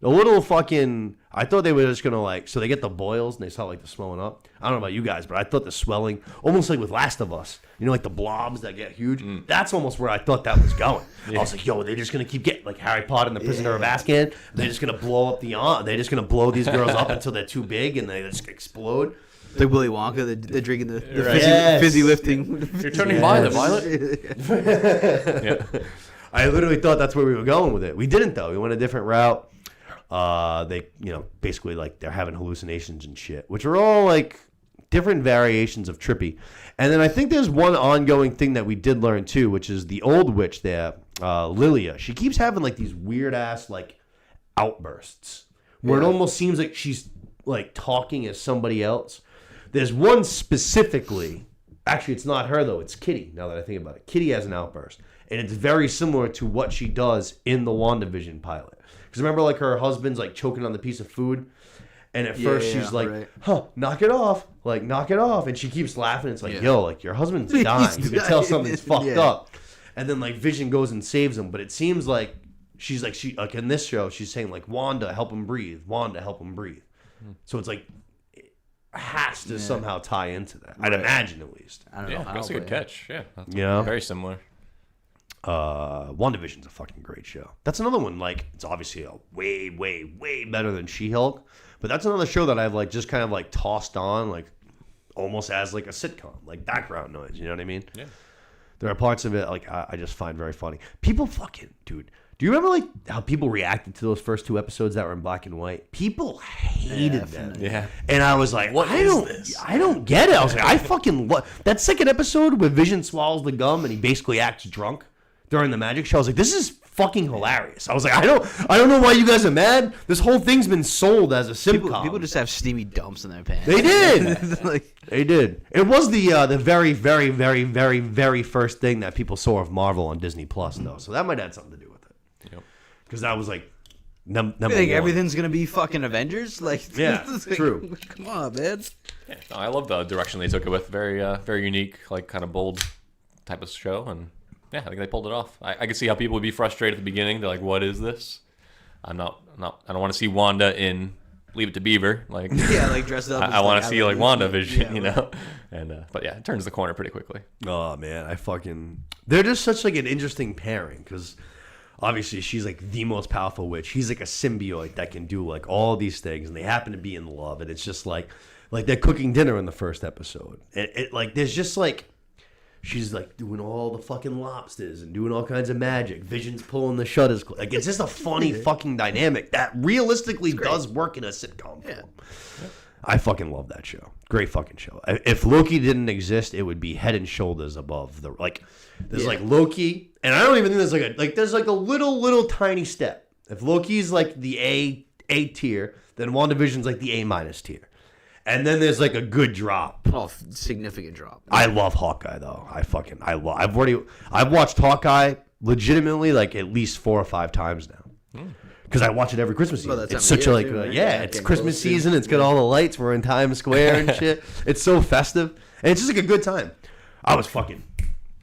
Speaker 1: A little fucking. I thought they were just gonna like. So they get the boils and they saw like the swelling up. I don't know about you guys, but I thought the swelling, almost like with Last of Us, you know, like the blobs that get huge. That's almost where I thought that was going. I was like, yo, they're just gonna keep getting like Harry Potter and the Prisoner of Azkaban. They're just gonna blow up they're just gonna blow these girls up until they're too big and they just explode.
Speaker 2: Like Willy Wonka, they're drinking the
Speaker 3: Right.
Speaker 2: fizzy lifting.
Speaker 3: You're turning violet, Violet. Yeah.
Speaker 1: I literally thought that's where we were going with it. We didn't though. We went a different route. They, basically like they're having hallucinations and shit, which are all like different variations of trippy. And then I think there's one ongoing thing that we did learn too, which is the old witch there, Lilia. She keeps having like these weird ass like outbursts where it almost seems like she's like talking as somebody else. There's one specifically, actually it's not her though, it's Kitty, now that I think about it. Kitty has an outburst. And it's very similar to what she does in the WandaVision pilot. Because remember, like, her husband's, like, choking on the piece of food? And at first she's like,
Speaker 2: right.
Speaker 1: knock it off. Like, knock it off. And she keeps laughing. It's like,
Speaker 2: Yeah.
Speaker 1: yo, like, your husband's dying. You can tell something's fucked
Speaker 2: Yeah.
Speaker 1: up. And then, like, Vision goes and saves him. But it seems like she's, like, in this show, she's saying, like, Wanda, help him breathe. Wanda, help him breathe. So it's like, it has to somehow tie into that. I'd imagine, at least.
Speaker 2: I don't know
Speaker 3: Yeah,
Speaker 2: how,
Speaker 3: that's a good
Speaker 2: but-
Speaker 3: catch. Yeah. That's
Speaker 1: Yeah.
Speaker 3: very similar.
Speaker 1: WandaVision's a fucking great show. That's another one, like, it's obviously a way, way, way better than She-Hulk. But that's another show that I've, like, just kind of, like, tossed on, like, almost as, like, a sitcom. Like, background noise, you know what I mean?
Speaker 3: Yeah.
Speaker 1: There are parts of it, like, I just find very funny. People fucking, dude, do you remember, like, how people reacted to those first 2 episodes that were in black and white? People hated them.
Speaker 3: Yeah.
Speaker 1: And I was like, I don't get it. I was like, I fucking love that second episode where Vision swallows the gum and he basically acts drunk during the magic show. I was like, this is fucking hilarious. I was like, I don't know why you guys are mad. This whole thing's been sold as a sitcom.
Speaker 2: People just have steamy dumps in their pants.
Speaker 1: They did.
Speaker 2: Like,
Speaker 1: They did. It was the very, very, very, very, very first thing that people saw of Marvel on Disney Plus, though. So that might have something to do with it.
Speaker 3: Yep.
Speaker 1: Because that was like number
Speaker 2: you think
Speaker 1: one.
Speaker 2: everything's gonna be fucking Avengers? Like,
Speaker 1: Yeah,
Speaker 2: it's like,
Speaker 1: true.
Speaker 2: Come on, man.
Speaker 3: Yeah, no, I love the direction they took it with. Very, very unique, like kind of bold type of show, and yeah, I think they pulled it off. I could see how people would be frustrated at the beginning. They're like, "What is this?" I don't want to see Wanda in Leave It to Beaver. Like,
Speaker 2: Yeah, like dressed up.
Speaker 3: I want to see like WandaVision,
Speaker 2: Yeah,
Speaker 3: you know. And but yeah, it turns the corner pretty quickly.
Speaker 1: Oh man, they're just such like an interesting pairing because obviously she's like the most powerful witch. He's like a symbiote that can do like all these things, and they happen to be in love, and it's just like they're cooking dinner in the first episode. It like there's just like she's like doing all the fucking lobsters and doing all kinds of magic. Vision's pulling the shutters. Like it's just a funny fucking dynamic that realistically does work in a sitcom.
Speaker 4: Yeah.
Speaker 1: I fucking love that show. Great fucking show. If Loki didn't exist, it would be head and shoulders above the like. There's like Loki, and I don't even think there's like a little tiny step. If Loki's like the A tier, then WandaVision's like the A- tier. And then there's like a good drop.
Speaker 4: Oh, significant drop.
Speaker 1: I love Hawkeye though. I've watched Hawkeye legitimately like at least 4 or 5 times now. Because I watch it every Christmas season.
Speaker 4: that
Speaker 1: It's
Speaker 4: time of
Speaker 1: such a
Speaker 4: year
Speaker 1: like
Speaker 4: too, right?
Speaker 1: yeah,
Speaker 4: Yeah,
Speaker 1: it's
Speaker 4: getting
Speaker 1: Christmas
Speaker 4: close to-
Speaker 1: season. It's got all the lights. We're in Times Square and shit. It's so festive. And it's just like a good time. I was fucking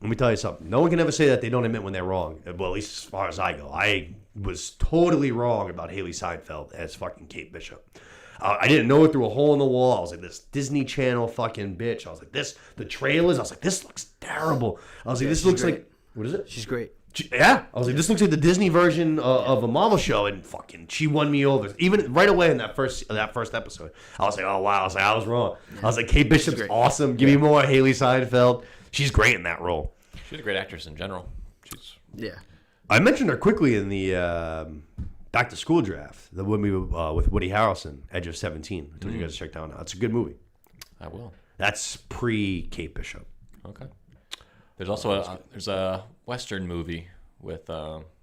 Speaker 1: let me tell you something. No one can ever say that they don't admit when they're wrong. Well, at least as far as I go. I was totally wrong about Haley Seinfeld as fucking Kate Bishop. I didn't know it through a hole in the wall. I was like, this Disney Channel fucking bitch. I was like, the trailers. I was like, this looks terrible. I was like, this looks
Speaker 4: great.
Speaker 1: like, what is it?
Speaker 4: She's great.
Speaker 1: Yeah. I was like, this looks like the Disney version of a Marvel show. And fucking, she won me over. Even right away in that first episode. I was like, oh, wow. I was like, I was wrong. I was like, Kate Bishop's awesome. Give me more Haley Seinfeld. She's great in that role.
Speaker 3: She's a great actress in general. She's
Speaker 4: Yeah.
Speaker 1: I mentioned her quickly in the Back to School draft, the one we with Woody Harrelson, Edge of 17. I told you guys to check that one out. It's a good movie.
Speaker 3: I will.
Speaker 1: That's pre Kate Bishop.
Speaker 3: Okay. There's also a Western movie with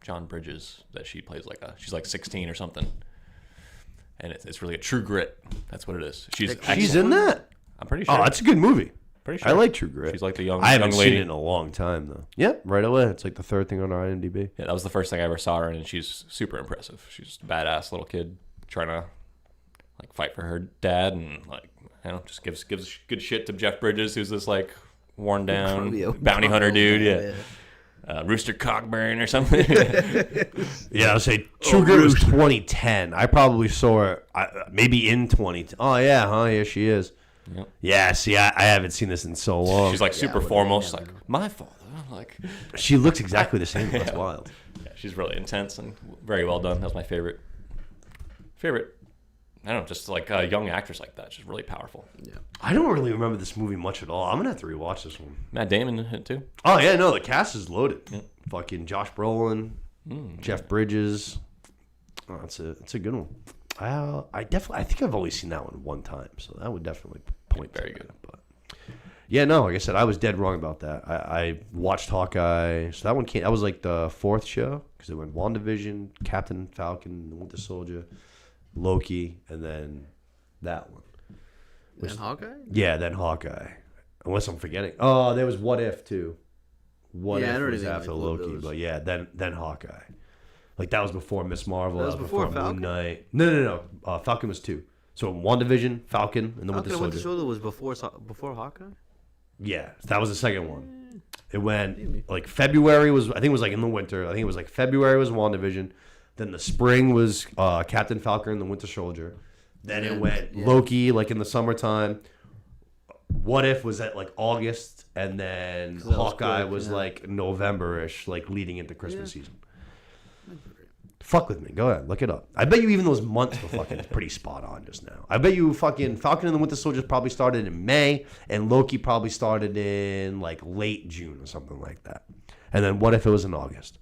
Speaker 3: John Bridges that she plays she's like 16 or something, and it's really a True Grit. That's what it is.
Speaker 1: She's in that.
Speaker 3: I'm pretty sure.
Speaker 1: Oh, that's a good movie.
Speaker 3: Pretty sure.
Speaker 1: I like True Grit.
Speaker 3: She's like the young
Speaker 1: I haven't
Speaker 3: young lady.
Speaker 1: seen it in a long time though. Yeah, right away. It's like the third thing on our IMDb.
Speaker 3: Yeah, that was the first thing I ever saw her in, and she's super impressive. She's just a badass little kid trying to like fight for her dad, and like just gives good shit to Jeff Bridges, who's this like worn down bounty hunter dude. Yeah. Rooster Cogburn or something.
Speaker 1: Yeah, I would say True Grit was 2010. I probably saw her maybe in 2010. Oh yeah, huh? Here she is.
Speaker 3: Yep.
Speaker 1: Yeah, see, I haven't seen this in so long.
Speaker 3: She's like super formal. She's like, my father. Like,
Speaker 1: she looks exactly the same. That's wild.
Speaker 3: yeah, she's really intense and very well done. That was my favorite. I don't know, just like a young actress like that. She's really powerful.
Speaker 4: Yeah.
Speaker 1: I don't really remember this movie much at all. I'm gonna have to rewatch this one.
Speaker 3: Matt Damon in it too.
Speaker 1: Oh yeah, no, the cast is loaded.
Speaker 3: Yep.
Speaker 1: Fucking Josh Brolin, Jeff Bridges. Oh, it's a good one. I think I've only seen that one time, so that would definitely point
Speaker 3: Very
Speaker 1: to
Speaker 3: good.
Speaker 1: that, but yeah, no, like I said, I was dead wrong about that. I watched Hawkeye, so that one came. That was like the 4th show because it went WandaVision, Captain Falcon, The Winter Soldier, Loki, and then that one.
Speaker 4: And Hawkeye?
Speaker 1: Yeah, then Hawkeye. Unless I'm forgetting. Oh, there was What If too. What
Speaker 4: Yeah, I
Speaker 1: If
Speaker 4: don't
Speaker 1: was
Speaker 4: even
Speaker 1: after
Speaker 4: like what
Speaker 1: Loki,
Speaker 4: those-
Speaker 1: but yeah, then Hawkeye. Like that was before Miss Marvel.
Speaker 4: That was before
Speaker 1: Moon
Speaker 4: Falcon?
Speaker 1: Knight. No. Falcon was 2. So WandaVision, Falcon, and the Winter
Speaker 4: Falcon and Winter
Speaker 1: Soldier.
Speaker 4: Soldier was before Hawkeye?
Speaker 1: Yeah, that was the second one. It went like February was. I think it was like in the winter. I think it was like February was WandaVision. Then the spring was Captain Falcon and the Winter Soldier. Then it went Loki like in the summertime. What If was at like August, and then
Speaker 4: was
Speaker 1: Hawkeye
Speaker 4: quick,
Speaker 1: was
Speaker 4: yeah.
Speaker 1: like November-ish, like leading into Christmas season. Fuck with me. Go ahead. Look it up. I bet you even those months were fucking pretty spot on just now. I bet you fucking Falcon and the Winter Soldier probably started in May, and Loki probably started in like late June or something like that. And then What If it was in August?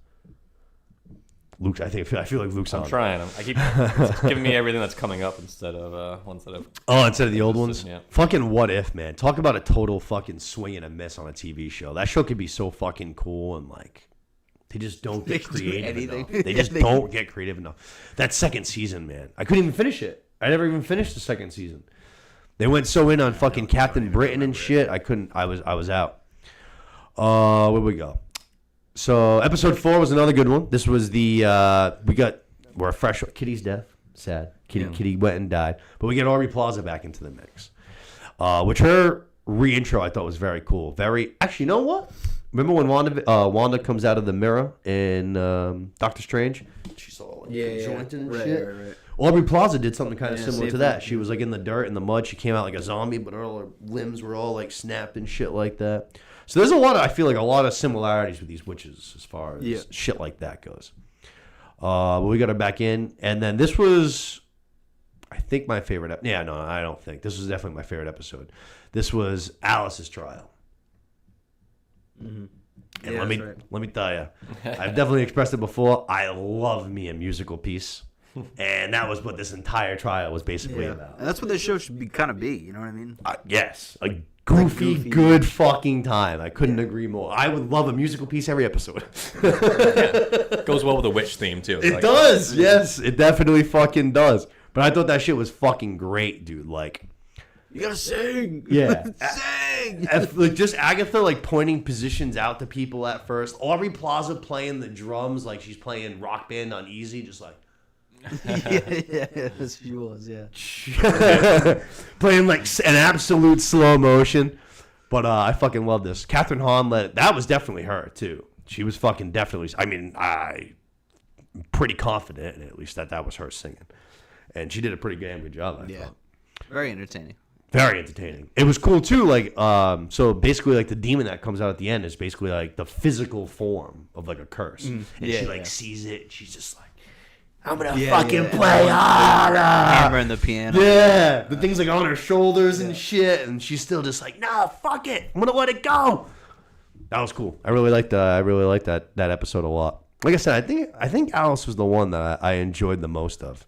Speaker 1: Luke, I feel like Luke's on.
Speaker 3: I'm trying. I keep it's giving me everything that's coming up instead of ones that have.
Speaker 1: Oh, instead of the old ones?
Speaker 3: Yeah.
Speaker 1: Fucking What If, man. Talk about a total fucking swing and a miss on a TV show. That show could be so fucking cool and like they just don't get
Speaker 4: can do
Speaker 1: creative
Speaker 4: anything.
Speaker 1: enough. They just don't get creative enough. That second season, man. I couldn't even finish it. I never even finished the second season. They went so in on fucking Captain Britain and shit. I couldn't. I was out. Where we go? So episode 4 was another good one. This was the we're fresh. Kitty's death. Sad. Kitty went and died. But we get Aubrey Plaza back into the mix. Which her reintro I thought was very cool. Very actually, you know what? Remember when Wanda comes out of the mirror in Doctor Strange? She's all like jointed and shit.
Speaker 4: Right.
Speaker 1: Aubrey Plaza did something kind of
Speaker 4: Yeah,
Speaker 1: similar
Speaker 4: same
Speaker 1: to that.
Speaker 4: thing.
Speaker 1: She was like in the dirt and the mud. She came out like a zombie, but all her limbs were all like snapped and shit like that. So there's I feel like a lot of similarities with these witches as far as shit like that goes. But we got her back in, and then this was, I think, my favorite. I don't think this was definitely my favorite episode. This was Alice's trial. And
Speaker 4: Yeah,
Speaker 1: let me
Speaker 4: that's right.
Speaker 1: let me tell you, I've definitely expressed it before. I love me a musical piece, and that was what this entire trial was basically about.
Speaker 4: And that's what this show should be kind of be. You know what I mean?
Speaker 1: Yes, a goofy,
Speaker 4: goofy.
Speaker 1: good fucking time. I couldn't agree more. I would love a musical piece every episode.
Speaker 3: Goes well with the witch theme too.
Speaker 1: It does. Yes, it definitely fucking does. But I thought that shit was fucking great, dude. Like,
Speaker 4: You gotta sing.
Speaker 1: yeah.
Speaker 4: Sing.
Speaker 1: Like just Agatha like pointing positions out to people at first. Aubrey Plaza playing the drums like she's playing Rock Band on Easy, just like
Speaker 4: yeah, she was. Yeah.
Speaker 1: playing like an absolute slow motion. But I fucking love this. Catherine Hahn that was definitely her too. She was fucking definitely. I mean, I'm pretty confident in it, at least that was her singing, and she did a pretty damn good job. I thought.
Speaker 2: Very entertaining.
Speaker 1: Very entertaining. It was cool too. Like, so basically, like the demon that comes out at the end is basically like the physical form of like a curse, and
Speaker 2: Yeah,
Speaker 1: she like
Speaker 2: yeah.
Speaker 1: sees it. And she's just like, "I'm gonna
Speaker 2: Yeah,
Speaker 1: fucking
Speaker 2: yeah.
Speaker 1: play harder."
Speaker 2: Hammering the piano.
Speaker 1: Yeah, the thing's like on her shoulders and shit, and she's still just like, "Nah, fuck it, I'm gonna let it go." That was cool. I really liked. I really liked that episode a lot. Like I said, I think Alice was the one that I enjoyed the most of.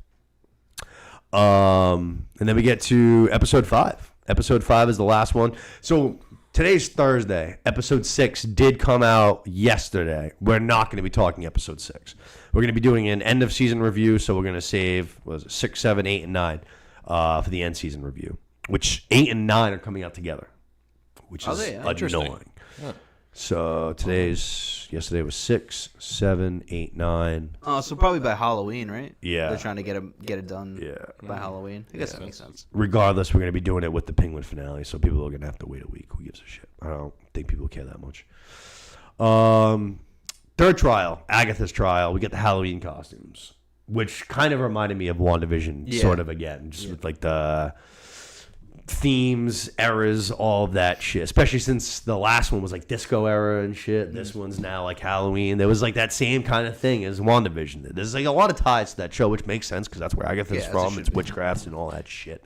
Speaker 1: And then we get to episode 5. Episode 5 is the last one. So today's Thursday. Episode 6 did come out yesterday. We're not going to be talking episode 6. We're going to be doing an end of season review. So we're going to save 6, 7, 8, and 9 for the end season review. Which 8 and 9 are coming out together, which
Speaker 2: Are
Speaker 1: is
Speaker 2: they?
Speaker 3: Interesting.
Speaker 1: annoying. So yesterday was 6, 7, 8, 9.
Speaker 2: Oh, so probably by Halloween, right?
Speaker 1: Yeah.
Speaker 2: They're trying to get it done.
Speaker 1: Yeah.
Speaker 2: By Halloween. I guess that makes sense.
Speaker 1: Regardless, we're going to be doing it with the Penguin finale, so people are going to have to wait a week. Who gives a shit? I don't think people care that much. Third trial, Agatha's trial. We get the Halloween costumes, which kind of reminded me of WandaVision,
Speaker 2: Yeah.
Speaker 1: sort of again, just with like the themes, eras, all of that shit. Especially since the last one was like disco era and shit. This one's now like Halloween. There was like that same kind of thing as WandaVision. There's like a lot of ties to that show, which makes sense because that's where Agatha's
Speaker 2: Yeah, as it
Speaker 1: from.
Speaker 2: should
Speaker 1: It's
Speaker 2: be.
Speaker 1: witchcraft and all that shit.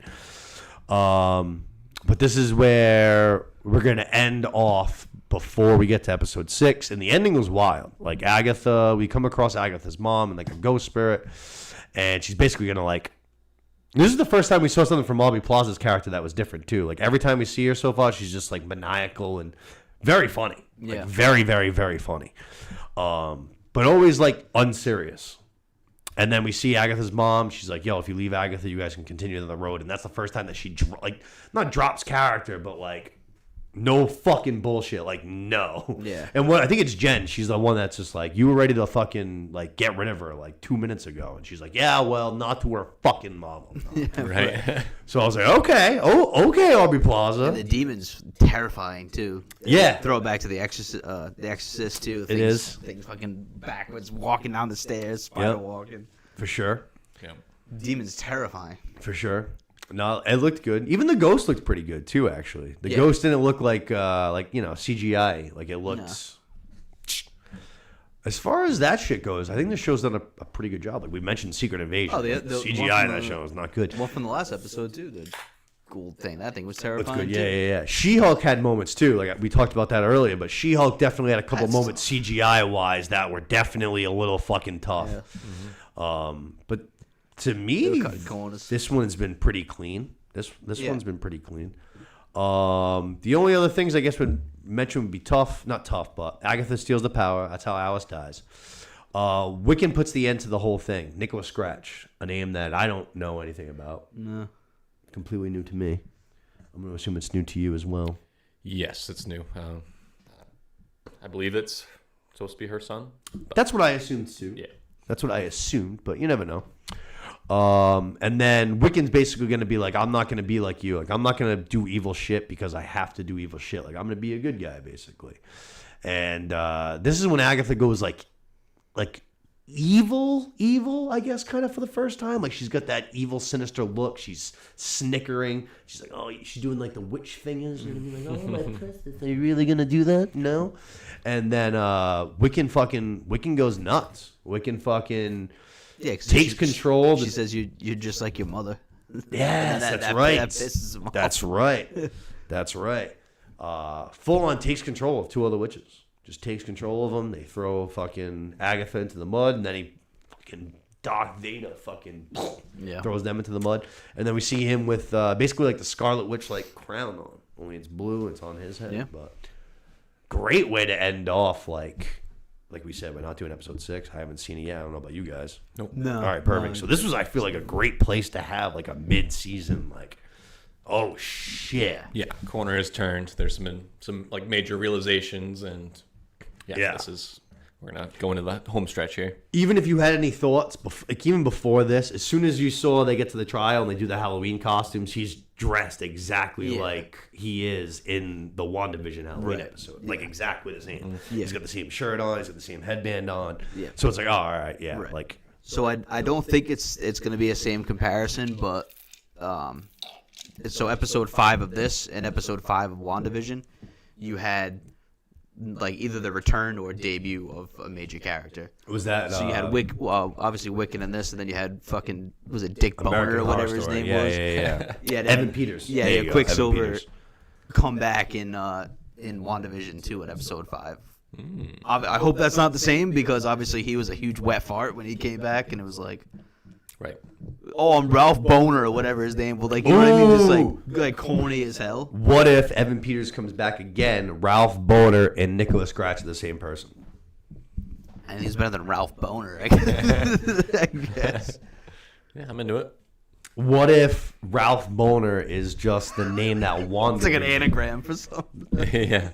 Speaker 1: But this is where we're gonna end off before we get to episode 6, and the ending was wild. Like Agatha, we come across Agatha's mom and like a ghost spirit, and she's basically gonna like. This is the first time we saw something from Aubrey Plaza's character that was different too. Like every time we see her so far, she's just like maniacal and very funny. Like
Speaker 2: Yeah.
Speaker 1: very, very, very funny. But always like unserious. And then we see Agatha's mom. She's like, "Yo, if you leave Agatha, you guys can continue on the road." And that's the first time that she not drops character, but like no fucking bullshit. Like no.
Speaker 2: Yeah.
Speaker 1: And what I think it's Jen. She's the one that's just like, "You were ready to fucking like get rid of her like 2 minutes ago," and she's like, "Yeah, well, not to her fucking mom."
Speaker 3: Right.
Speaker 1: So I was like, "Okay, okay, Aubrey Plaza."
Speaker 2: The demon's terrifying too.
Speaker 1: Yeah.
Speaker 2: Throw it back to the Exorcist too.
Speaker 1: It is.
Speaker 2: Things fucking backwards, walking down the stairs, spider
Speaker 1: Yep.
Speaker 2: walking.
Speaker 1: For sure.
Speaker 3: Yeah.
Speaker 2: Demon's terrifying.
Speaker 1: For sure. No, it looked good. Even the ghost looked pretty good too. Actually, the
Speaker 2: Yeah.
Speaker 1: ghost didn't look like CGI. Like it looked. As far as that shit goes, I think the show's done a pretty good job. Like we mentioned, Secret Invasion.
Speaker 2: Oh, the
Speaker 1: CGI in
Speaker 2: one
Speaker 1: that
Speaker 2: from
Speaker 1: show is not good.
Speaker 2: Well, from the last episode too, the Gould thing. That thing was
Speaker 1: That's
Speaker 2: terrifying.
Speaker 1: good.
Speaker 2: too.
Speaker 1: Yeah. She-Hulk had moments too. Like we talked about that earlier, but She-Hulk definitely had a couple
Speaker 2: That's
Speaker 1: moments CGI wise that were definitely a little fucking tough.
Speaker 2: Yeah.
Speaker 1: But to me,
Speaker 2: They were cutting corners.
Speaker 1: this one's been pretty clean. This
Speaker 2: Yeah.
Speaker 1: one's been pretty clean. The only other things I guess would mention would be tough. Not tough, but Agatha steals the power. That's how Alice dies. Wiccan puts the end to the whole thing. Nicholas Scratch, a name that I don't know anything about.
Speaker 2: No.
Speaker 1: Completely new to me. I'm going to assume it's new to you as well.
Speaker 3: Yes, it's new. I believe it's supposed to be her son.
Speaker 1: That's what I assumed too.
Speaker 3: Yeah.
Speaker 1: That's what I assumed, but you never know. And then Wiccan's basically going to be like, I'm not going to be like you. Like, I'm not going to do evil shit because I have to do evil shit. Like, I'm going to be a good guy, basically. And this is when Agatha goes like evil, I guess, kind of for the first time. Like, she's got that evil, sinister look. She's snickering. She's like, oh, she's doing like the witch fingers. You know what I mean? Like, oh, my princess, are you really going to do that? No. And then Wiccan goes nuts. Wiccan fucking...
Speaker 2: Yeah, 'cause
Speaker 1: takes control.
Speaker 2: She says you're just like your mother.
Speaker 1: Yes,
Speaker 2: That
Speaker 1: that's right.
Speaker 2: That pisses him off.
Speaker 1: That's right. That's right. full on takes control of 2 other witches. Just takes control of them. They throw fucking Agatha into the mud, and then he fucking Darth Vader fucking throws them into the mud. And then we see him with basically like the Scarlet Witch like crown on. Only it's blue, it's on his head.
Speaker 2: Yeah.
Speaker 1: But great way to end off, like we said, we're not doing episode 6. I haven't seen it yet. I don't know about you guys.
Speaker 3: Nope.
Speaker 4: No.
Speaker 1: All right, perfect. So this was, I feel like, a great place to have like a mid-season, like, oh shit.
Speaker 3: Yeah, corner has turned. There's been some like major realizations, and
Speaker 1: Yeah.
Speaker 3: we're gonna go into the home stretch here.
Speaker 1: Even if you had any thoughts, like even before this, as soon as you saw they get to the trial and they do the Halloween costumes, he's dressed exactly like he is in the WandaVision Halloween episode. Like exactly the same. He's got the same shirt on, he's got the same headband on.
Speaker 2: Yeah.
Speaker 1: So it's like, oh, all right, yeah.
Speaker 2: Right.
Speaker 1: Like,
Speaker 2: So I don't think it's going to be a same comparison, but so episode 5 of this and episode 5 of WandaVision, you had like either the return or debut of a major character.
Speaker 1: was that?
Speaker 2: So you had obviously Wiccan in this, and then you had fucking, was it Dick Boner
Speaker 1: American
Speaker 2: or
Speaker 1: Horror
Speaker 2: whatever his
Speaker 1: Story.
Speaker 2: name
Speaker 1: Yeah,
Speaker 2: was?
Speaker 1: yeah.
Speaker 2: Yeah,
Speaker 1: Evan Peters.
Speaker 2: Yeah,
Speaker 1: There you
Speaker 2: yeah.
Speaker 1: go,
Speaker 2: Quicksilver
Speaker 1: Evan Peters.
Speaker 2: come back in WandaVision 2 in episode 5. I hope that's not the same, because obviously he was a huge wet fart when he came back, and it was like,
Speaker 3: Right.
Speaker 2: oh, I'm Ralph Boner or whatever his name was. Like, you know what I mean? Just like corny as hell.
Speaker 1: What if Evan Peters comes back again, Ralph Boner and Nicholas Scratch are the same person?
Speaker 2: And he's better than Ralph Boner, I guess.
Speaker 3: Yeah, I'm into it.
Speaker 1: What if Ralph Boner is just the name that Wanda?
Speaker 2: It's like an anagram for something.
Speaker 3: Yeah.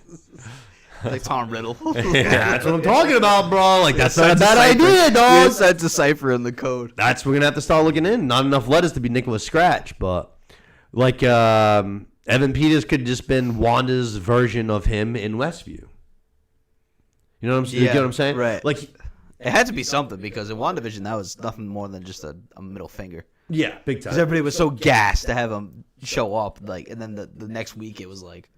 Speaker 2: Like Tom Riddle.
Speaker 1: That's what I'm talking about, bro. Like that's not a
Speaker 2: That's
Speaker 1: bad
Speaker 2: cipher.
Speaker 1: idea, dog.
Speaker 2: Yes, that's a cipher in the code.
Speaker 1: That's we're gonna have to start looking in. Not enough letters to be Nicholas Scratch, but like Evan Peters could just been Wanda's version of him in Westview. You know what I'm saying? You get what I'm saying?
Speaker 2: right.
Speaker 1: Like,
Speaker 2: It had to be something, because in WandaVision that was nothing more than just a middle finger.
Speaker 1: yeah, big
Speaker 2: Because
Speaker 1: time.
Speaker 2: everybody was so gassed to have him show up, like, and then the next week it was like,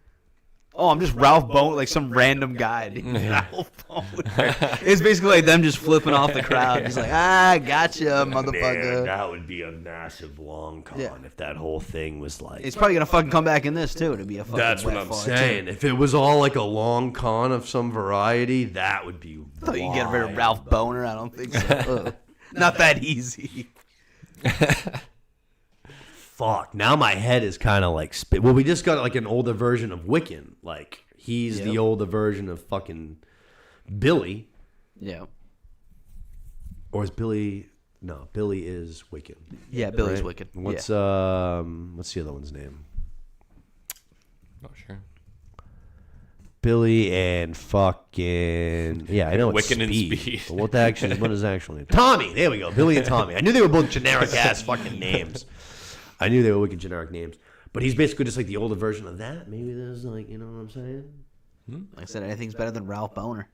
Speaker 2: oh, I'm just Ralph Boner, like some random guy named Ralph Boner. It's basically like them just flipping off the crowd, just like, gotcha, motherfucker.
Speaker 1: Man, that would be a massive long con
Speaker 2: Yeah.
Speaker 1: if that whole thing was like.
Speaker 2: It's probably gonna fucking come back in this too. To be a fucking.
Speaker 1: That's what
Speaker 2: wet
Speaker 1: I'm
Speaker 2: fart,
Speaker 1: saying.
Speaker 2: too.
Speaker 1: If it was all like a long con of some variety, that would be.
Speaker 2: I thought you could get rid of
Speaker 1: wild.
Speaker 2: Ralph Boner. I don't think so. Ugh. Not that easy.
Speaker 1: Fuck. Now my head is kind of like spit. Well, we just got like an older version of Wiccan. Like he's the older version of fucking Billy.
Speaker 2: Yeah.
Speaker 1: Or is Billy? No, Billy is Wiccan.
Speaker 2: Yeah, Billy's
Speaker 1: right?
Speaker 2: wicked.
Speaker 1: What's
Speaker 2: yeah.
Speaker 1: what's the other one's name?
Speaker 3: Not sure.
Speaker 1: Billy and fucking I know it's
Speaker 3: Wiccan and
Speaker 1: Speed.
Speaker 3: Speed.
Speaker 1: But what is actually name? Tommy? There we go. Billy and Tommy. I knew they were both generic ass fucking names. I knew they were wicked generic names. But he's basically just like the older version of that. Maybe there's like, you know what I'm saying?
Speaker 2: Like I said, anything's better than Ralph Boner.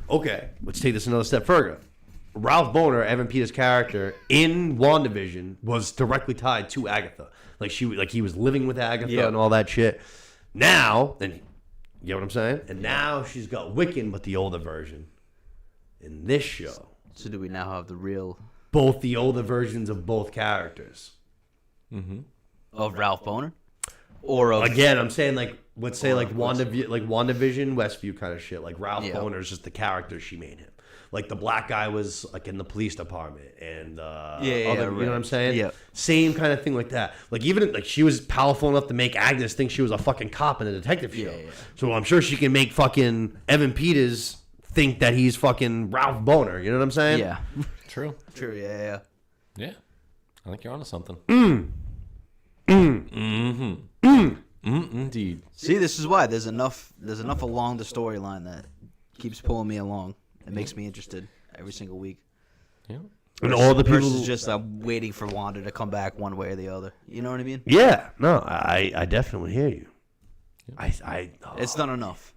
Speaker 1: Okay, let's take this another step further. Ralph Boner, Evan Peters' character in WandaVision, was directly tied to Agatha. Like he was living with Agatha and all that shit. Now, and you get what I'm saying? And now she's got Wiccan, but the older version. In this show,
Speaker 2: So do we now have the real
Speaker 1: both the older versions of both characters.
Speaker 2: of Ralph Boner, or of
Speaker 1: Again, I'm saying like let's say like WandaVision, Westview kind of shit. Like Ralph Boner is just the character she made him. Like the black guy was like in the police department, and you know what I'm saying?
Speaker 2: Yeah.
Speaker 1: Same kind of thing like that. Like even like she was powerful enough to make Agnes think she was a fucking cop in a detective show.
Speaker 2: Yeah.
Speaker 1: So I'm sure she can make fucking Evan Peters think that he's fucking Ralph Boner. You know what I'm saying?
Speaker 2: yeah,
Speaker 3: True.
Speaker 2: true, yeah.
Speaker 3: Yeah. I think you're onto something. Indeed.
Speaker 2: See, this is why there's enough along the storyline that keeps pulling me along. It makes me interested every single week.
Speaker 3: Yeah.
Speaker 1: And all the people.
Speaker 2: Versus just waiting for Wanda to come back one way or the other. You know what I mean?
Speaker 1: Yeah. No, I definitely hear you.
Speaker 2: It's not enough.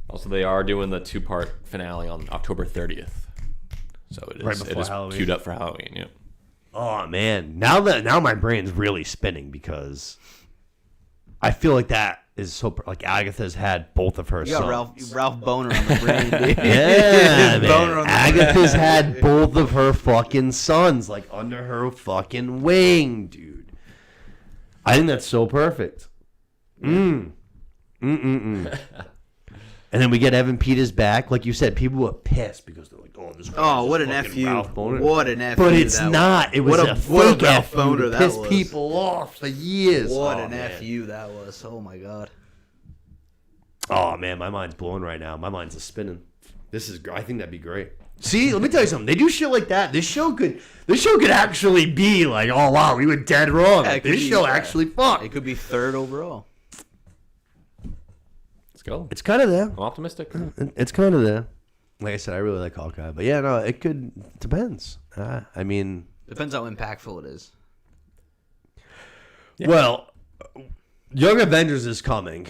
Speaker 3: Also, they are doing the 2-part finale on October 30th. So it
Speaker 1: Right
Speaker 3: is,
Speaker 1: before
Speaker 3: it is
Speaker 1: Halloween.
Speaker 3: queued up for Halloween. Yeah.
Speaker 1: Oh man, now my brain's really spinning because I feel like that is so like Agatha's had both of her
Speaker 2: You got
Speaker 1: sons.
Speaker 2: Ralph Boner on the brain, dude.
Speaker 1: Yeah,
Speaker 2: Boner
Speaker 1: man.
Speaker 2: on the
Speaker 1: Agatha's had both of her fucking sons like under her fucking wing, dude. I think that's so perfect. And then we get Evan Peters back. Like you said, people were pissed because they're like, "Oh, this."
Speaker 4: Oh, what an
Speaker 1: fucking
Speaker 4: fu!
Speaker 1: Ralph Boner.
Speaker 4: What an fu!
Speaker 1: But it's
Speaker 4: that
Speaker 1: not. It was
Speaker 4: What
Speaker 1: a
Speaker 4: what
Speaker 1: fake
Speaker 4: Ralph
Speaker 1: fu
Speaker 4: Boner
Speaker 1: to
Speaker 4: that
Speaker 1: piss
Speaker 4: was.
Speaker 1: people off for years.
Speaker 4: What
Speaker 1: Oh,
Speaker 4: an
Speaker 1: man.
Speaker 4: fu that was. Oh my god.
Speaker 1: Oh man, my mind's blown right now. My mind's just spinning. This is. I think that'd be great. See, let me tell you something. They do shit like that. This show could actually be like, oh wow, we were dead wrong.
Speaker 4: Yeah, it
Speaker 1: Like,
Speaker 4: could
Speaker 1: this
Speaker 4: be,
Speaker 1: show
Speaker 4: yeah.
Speaker 1: actually fucked.
Speaker 4: It could be third overall.
Speaker 3: Let's go.
Speaker 1: It's kind of there.
Speaker 3: I'm optimistic.
Speaker 1: It's kind of there. Like I said, I really like Hawkeye, but yeah, no, it could. Depends. I mean,
Speaker 4: Depends how impactful it is.
Speaker 1: well, Young Avengers is coming,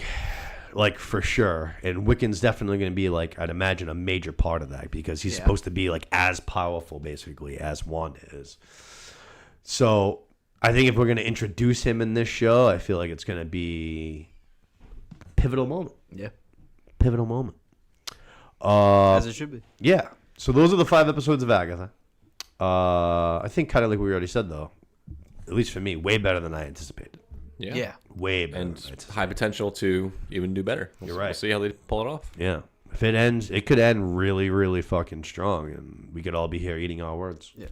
Speaker 1: like for sure, and Wiccan's definitely going to be like, I'd imagine, a major part of that because he's
Speaker 4: Yeah.
Speaker 1: supposed to be like as powerful basically as Wanda is. So I think if we're going to introduce him in this show, I feel like it's going to be a pivotal moment.
Speaker 4: Yeah.
Speaker 1: Pivotal moment.
Speaker 4: As it should be.
Speaker 1: Yeah. So those are the 5 episodes of Agatha. I think kind of like we already said though, at least for me, way better than I anticipated.
Speaker 4: Yeah.
Speaker 1: Way better.
Speaker 3: And
Speaker 1: than I anticipated.
Speaker 3: high potential to even do better.
Speaker 1: You're right.
Speaker 3: We'll see how they pull it off.
Speaker 1: Yeah. If it ends, it could end really, really fucking strong, and we could all be here eating our words.
Speaker 4: Yeah.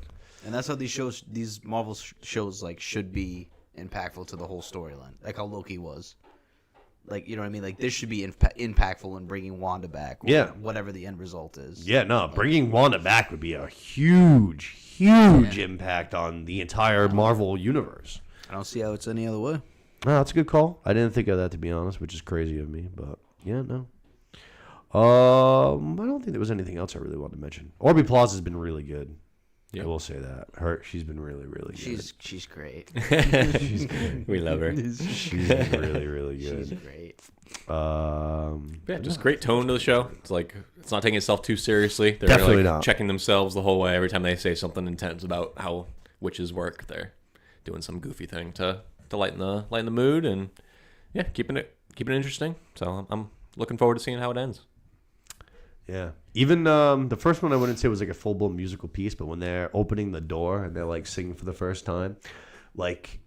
Speaker 4: And that's how these Marvel shows, like, should be impactful to the whole storyline. Like how Loki was. Like, you know what I mean? Like, this should be impactful in bringing Wanda back. Or
Speaker 1: Yeah.
Speaker 4: whatever the end result is.
Speaker 1: Yeah, no, bringing Wanda back would be a huge, huge impact on the entire Marvel universe.
Speaker 4: I don't see how it's any other way.
Speaker 1: No, that's a good call. I didn't think of that, to be honest, which is crazy of me, but yeah, no. I don't think there was anything else I really wanted to mention. Aubrey Plaza's been really good.
Speaker 3: Yeah.
Speaker 1: I will say that. She's been really, really good.
Speaker 4: She's great.
Speaker 3: We love her.
Speaker 1: She's been really, really
Speaker 4: She's
Speaker 1: good.
Speaker 4: great.
Speaker 3: Yeah, just great tone to the show. It's like it's not taking itself too seriously. They're
Speaker 1: Definitely
Speaker 3: like
Speaker 1: not.
Speaker 3: checking themselves the whole way. Every time they say something intense about how witches work, they're doing some goofy thing to lighten the mood and yeah, keeping it interesting. So I'm looking forward to seeing how it ends.
Speaker 1: Yeah. Even the first one I wouldn't say was like a full blown musical piece, but when they're opening the door and they're like singing for the first time, like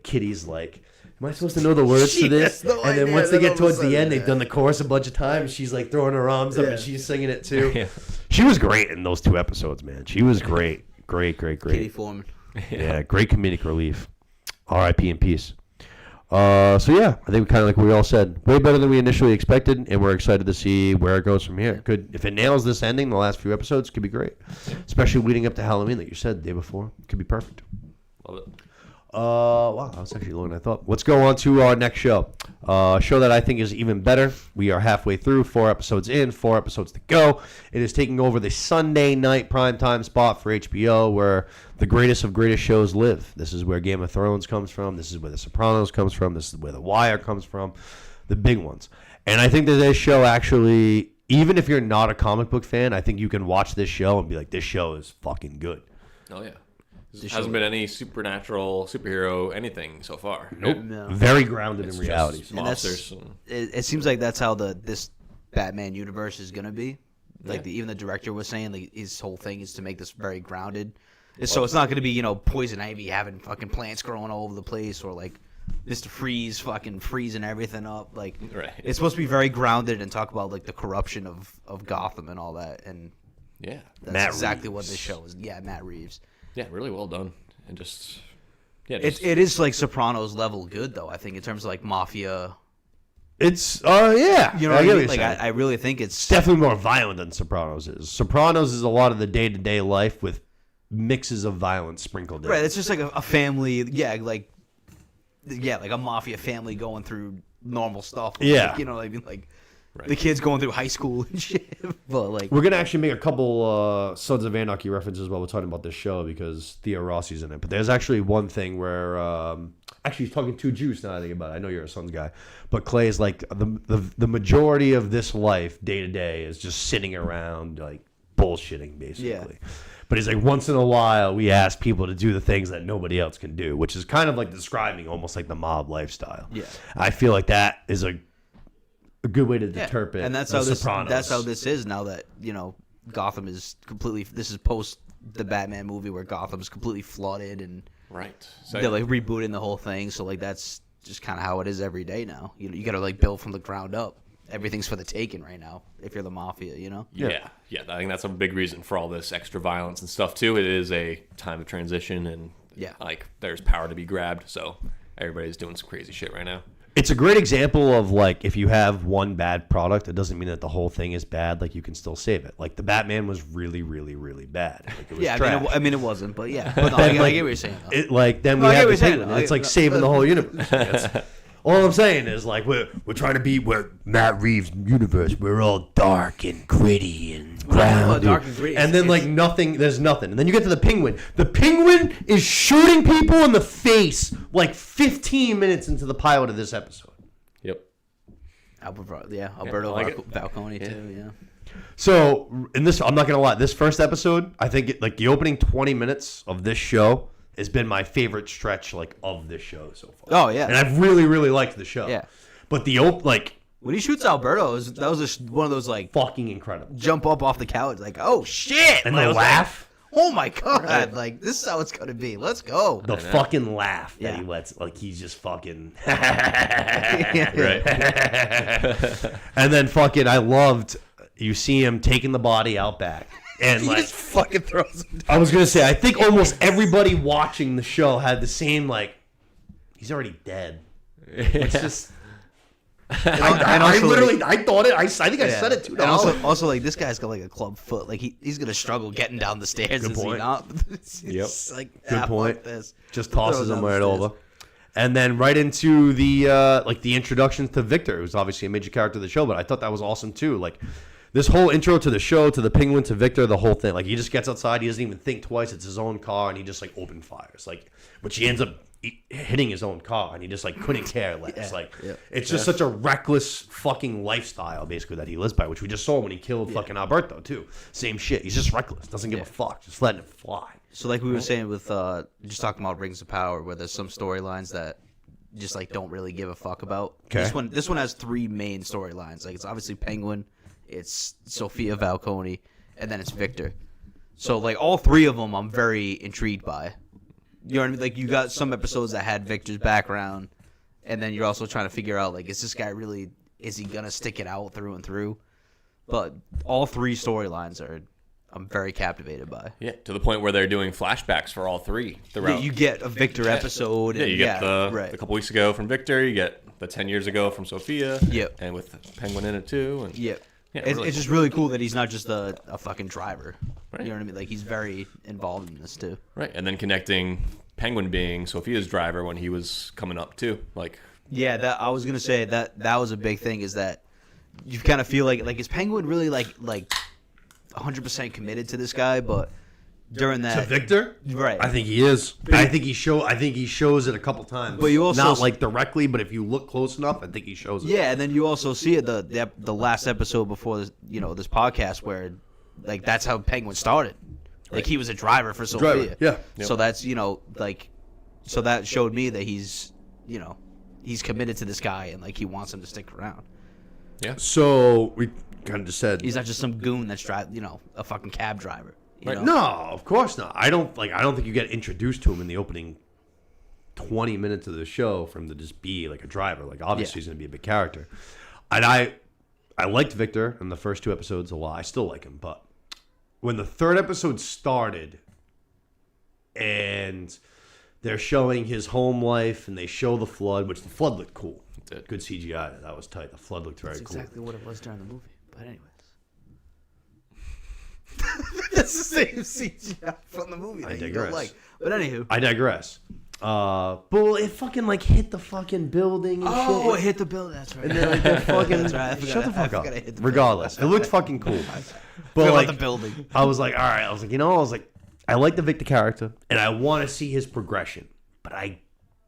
Speaker 1: Kitty's like, am I supposed to know the words to this?
Speaker 4: no
Speaker 1: And then
Speaker 4: idea.
Speaker 1: once they
Speaker 4: Then
Speaker 1: get
Speaker 4: all of a
Speaker 1: towards the
Speaker 4: sudden,
Speaker 1: end, they've
Speaker 4: yeah.
Speaker 1: done the chorus a bunch of times. She's like throwing her arms up
Speaker 4: Yeah.
Speaker 1: and she's singing it too.
Speaker 3: Yeah.
Speaker 1: She was great in those 2 episodes, man. She was great. Great.
Speaker 4: Katie Foreman.
Speaker 1: Yeah, great comedic relief. R.I.P. in peace. So yeah, I think kind of like we all said, way better than we initially expected, and we're excited to see where it goes from here. Could if it nails this ending, the last few episodes could be great, especially leading up to Halloween, like you said the day before, could be perfect.
Speaker 3: Love it.
Speaker 1: Wow, that was actually longer than I thought. Let's go on to our next show. A show that I think is even better. We are halfway through, 4 episodes in, 4 episodes to go. It is taking over the Sunday night primetime spot for HBO, where the greatest of greatest shows live. This is where Game of Thrones comes from. This is where The Sopranos comes from. This is where The Wire comes from. The big ones. And I think that this show actually, even if you're not a comic book fan, I think you can watch this show and be like, this show is fucking good.
Speaker 3: Oh yeah. There hasn't been any supernatural, superhero, anything so far.
Speaker 1: Nope.
Speaker 4: No.
Speaker 1: Very grounded
Speaker 3: It's
Speaker 1: in reality.
Speaker 3: just
Speaker 4: And that's-
Speaker 3: monsters. And,
Speaker 4: It seems like that's how this Batman universe is gonna be. Like even the director was saying, like his whole thing is to make this very grounded. So it's not gonna be Poison Ivy having fucking plants growing all over the place or like Mr. Freeze fucking freezing everything up. Like
Speaker 3: Right.
Speaker 4: it's supposed to be very grounded and talk about like the corruption of Gotham and all that. And
Speaker 3: yeah.
Speaker 4: that's
Speaker 1: Matt
Speaker 4: exactly what
Speaker 1: Reeves.
Speaker 4: this show is. Yeah, Matt Reeves.
Speaker 3: Yeah, really well done. And just yeah,
Speaker 4: It is like Sopranos level good though. I think in terms of like mafia.
Speaker 1: It's yeah.
Speaker 4: You know
Speaker 1: I
Speaker 4: what I
Speaker 1: get
Speaker 4: mean?
Speaker 1: what you're
Speaker 4: Like
Speaker 1: saying.
Speaker 4: I really think it's
Speaker 1: It's definitely more violent than Sopranos is. Sopranos is a lot of the day-to-day life with mixes of violence sprinkled in.
Speaker 4: right. It's just like a family. Like a mafia family going through normal stuff.
Speaker 1: Yeah.
Speaker 4: Like, you know what I mean? Like
Speaker 3: Right.
Speaker 4: the kids going through high school and shit. But like
Speaker 1: We're gonna actually make a couple Sons of Anarchy references while we're talking about this show because Thea Rossi's in it. But there's actually one thing where actually he's talking to Juice now that I think about it. I know you're a Sons guy, but Clay is like the majority of this life day to day is just sitting around like bullshitting basically.
Speaker 4: Yeah.
Speaker 1: But he's like once in a while we ask people to do the things that nobody else can do, which is kind of like describing almost like the mob lifestyle.
Speaker 4: Yeah.
Speaker 1: I feel like that is a good way to
Speaker 4: yeah.
Speaker 1: interpret.
Speaker 4: And that's
Speaker 1: the
Speaker 4: how this.
Speaker 1: Sopranos.
Speaker 4: That's how this is now that Gotham is completely. This is post the Batman movie where Gotham's completely flooded and
Speaker 3: right. So
Speaker 4: they're like rebooting the whole thing. So like that's just kind of how it is every day now. You got to like build from the ground up. Everything's for the taking right now. If you're the mafia,
Speaker 3: Yeah. I think that's a big reason for all this extra violence and stuff too. It is a time of transition, and like there's power to be grabbed. So everybody's doing some crazy shit right now.
Speaker 1: It's a great example of like if you have one bad product, it doesn't mean that the whole thing is bad. Like you can still save it. Like the Batman was really, really, really bad. Like, it was trash.
Speaker 4: I mean, it wasn't, but yeah. But no, I get what you're saying. Though.
Speaker 1: It like then we
Speaker 4: I get
Speaker 1: have
Speaker 4: what
Speaker 1: the
Speaker 4: you're saying,
Speaker 1: Penguin.
Speaker 4: though.
Speaker 1: It's like saving the whole universe. That's- all I'm saying is like we're trying to be Matt Reeves' universe. We're all dark and gritty and grounded.
Speaker 4: Dark and gritty.
Speaker 1: And then like nothing. There's nothing. And then you get to the Penguin. The Penguin is shooting people in the face like 15 minutes into the pilot of this episode.
Speaker 3: Yep.
Speaker 4: Alberto
Speaker 3: I like it.
Speaker 4: Falcone too. Yeah.
Speaker 1: So in this, I'm not gonna lie. This first episode, I think like the opening 20 minutes of this show has been my favorite stretch like of this show so far.
Speaker 4: Oh yeah.
Speaker 1: And I've really, really liked the show.
Speaker 4: Yeah.
Speaker 1: But the like
Speaker 4: When he shoots Alberto, that was just one of those like
Speaker 1: fucking incredible.
Speaker 4: jump up off the couch, like oh shit,
Speaker 1: And
Speaker 4: like, I
Speaker 1: the
Speaker 4: was
Speaker 1: laugh.
Speaker 4: like, oh my god, like this is how it's gonna be. Let's go.
Speaker 1: The fucking laugh that
Speaker 4: Yeah.
Speaker 1: he lets, like he's just fucking.
Speaker 3: Right.
Speaker 1: And then fucking, I loved. You see him taking the body out back, and
Speaker 4: He
Speaker 1: like
Speaker 4: just fucking throws him.
Speaker 1: I was gonna say, I think almost everybody watching the show had the same like. He's already dead. It's just.
Speaker 4: And
Speaker 1: I
Speaker 4: also,
Speaker 1: literally,
Speaker 4: like,
Speaker 1: I thought it. I think I said it too.
Speaker 4: And also, like this guy's got like a club foot. Like he's gonna struggle getting down the stairs.
Speaker 1: Good
Speaker 4: Is he
Speaker 1: point.
Speaker 4: not? It's like,
Speaker 1: Good point.
Speaker 4: Fuck this.
Speaker 1: Just
Speaker 4: Throw
Speaker 1: tosses
Speaker 4: down
Speaker 1: him
Speaker 4: the
Speaker 1: right
Speaker 4: stairs.
Speaker 1: over. And then right into the like the introductions to Victor, who's obviously a major character of the show, but I thought that was awesome too. Like this whole intro to the show, to the Penguin, to Victor, the whole thing. Like he just gets outside, he doesn't even think twice. It's his own car, and he just like open fires. Like, which he ends up hitting his own car, and he just like couldn't care less. It's just such a reckless fucking lifestyle basically that he lives by, which we just saw when he killed fucking Alberto too. Same shit. He's just reckless, doesn't give a fuck, just letting it fly.
Speaker 4: So like we were saying with just talking about Rings of Power, where there's some storylines that just like don't really give a fuck about.
Speaker 1: Okay.
Speaker 4: This one has three main storylines. Like it's obviously Penguin, it's Sophia Falcone, and then it's Victor. So like all three of them, I'm very intrigued by. You know what I mean? Like you got some episodes that had Victor's background, and then you're also trying to figure out like, is this guy really? Is he gonna stick it out through and through? But all three storylines I'm very captivated by.
Speaker 3: Yeah, to the point where they're doing flashbacks for all three
Speaker 4: Yeah,
Speaker 3: throughout.
Speaker 4: you get a Victor episode.
Speaker 3: Yeah,
Speaker 4: And,
Speaker 3: you get the
Speaker 4: right.
Speaker 3: couple weeks ago from Victor. You get the 10 years ago from Sophia.
Speaker 4: Yep.
Speaker 3: And with Penguin in it too. And
Speaker 4: Yeah.
Speaker 3: Yeah,
Speaker 4: it's,
Speaker 3: really
Speaker 4: it's just really cool that he's not just a fucking driver.
Speaker 3: Right.
Speaker 4: You know what I mean? Like he's very involved in this too.
Speaker 3: Right, and then connecting Penguin being Sophia's driver when he was coming up too. Like,
Speaker 4: Yeah, that I was gonna say that was a big thing, is that you kind of feel like is Penguin really like 100% committed to this guy, but during
Speaker 1: To
Speaker 4: that
Speaker 1: Victor?
Speaker 4: right.
Speaker 1: I think he is. I think he shows it a couple times.
Speaker 4: But you also
Speaker 1: not like directly, but if you look close enough, I think he shows it.
Speaker 4: Yeah, and then you also see it the last episode before this, this podcast, where like that's how Penguin started. Like he was a driver for Sophia.
Speaker 1: Yeah.
Speaker 4: So that's so that showed me that he's he's committed to this guy, and like he wants him to stick around.
Speaker 1: So we kind of just said
Speaker 4: He's not just some goon that's a fucking cab driver. You know?
Speaker 1: no, of course not. I don't think you get introduced to him in the opening 20 minutes of the show for him to just be like a driver. Like obviously he's going to be a big character. And I liked Victor in the first two episodes a lot. I still like him, but when the third episode started and they're showing his home life and they show the flood, which the flood looked cool.
Speaker 3: did.
Speaker 1: Good CGI. That was tight. The flood looked very
Speaker 4: That's
Speaker 1: cool.
Speaker 4: exactly what it was during the movie. But anyways. That's the same CGI from the movie that you don't
Speaker 1: digress.
Speaker 4: like. But anywho.
Speaker 1: I digress. But it fucking like hit the fucking building and
Speaker 4: Oh,
Speaker 1: shit.
Speaker 4: it hit the bill. That's right.
Speaker 1: And then like that fucking
Speaker 4: That's right. I
Speaker 1: shut the
Speaker 4: forgot- I
Speaker 1: fuck up.
Speaker 4: forgot I hit the
Speaker 1: Regardless, it looked fucking cool.
Speaker 4: But
Speaker 1: But like
Speaker 4: the building.
Speaker 1: I was like, all right. I was like, I like the Victor character, and I want to see his progression. But I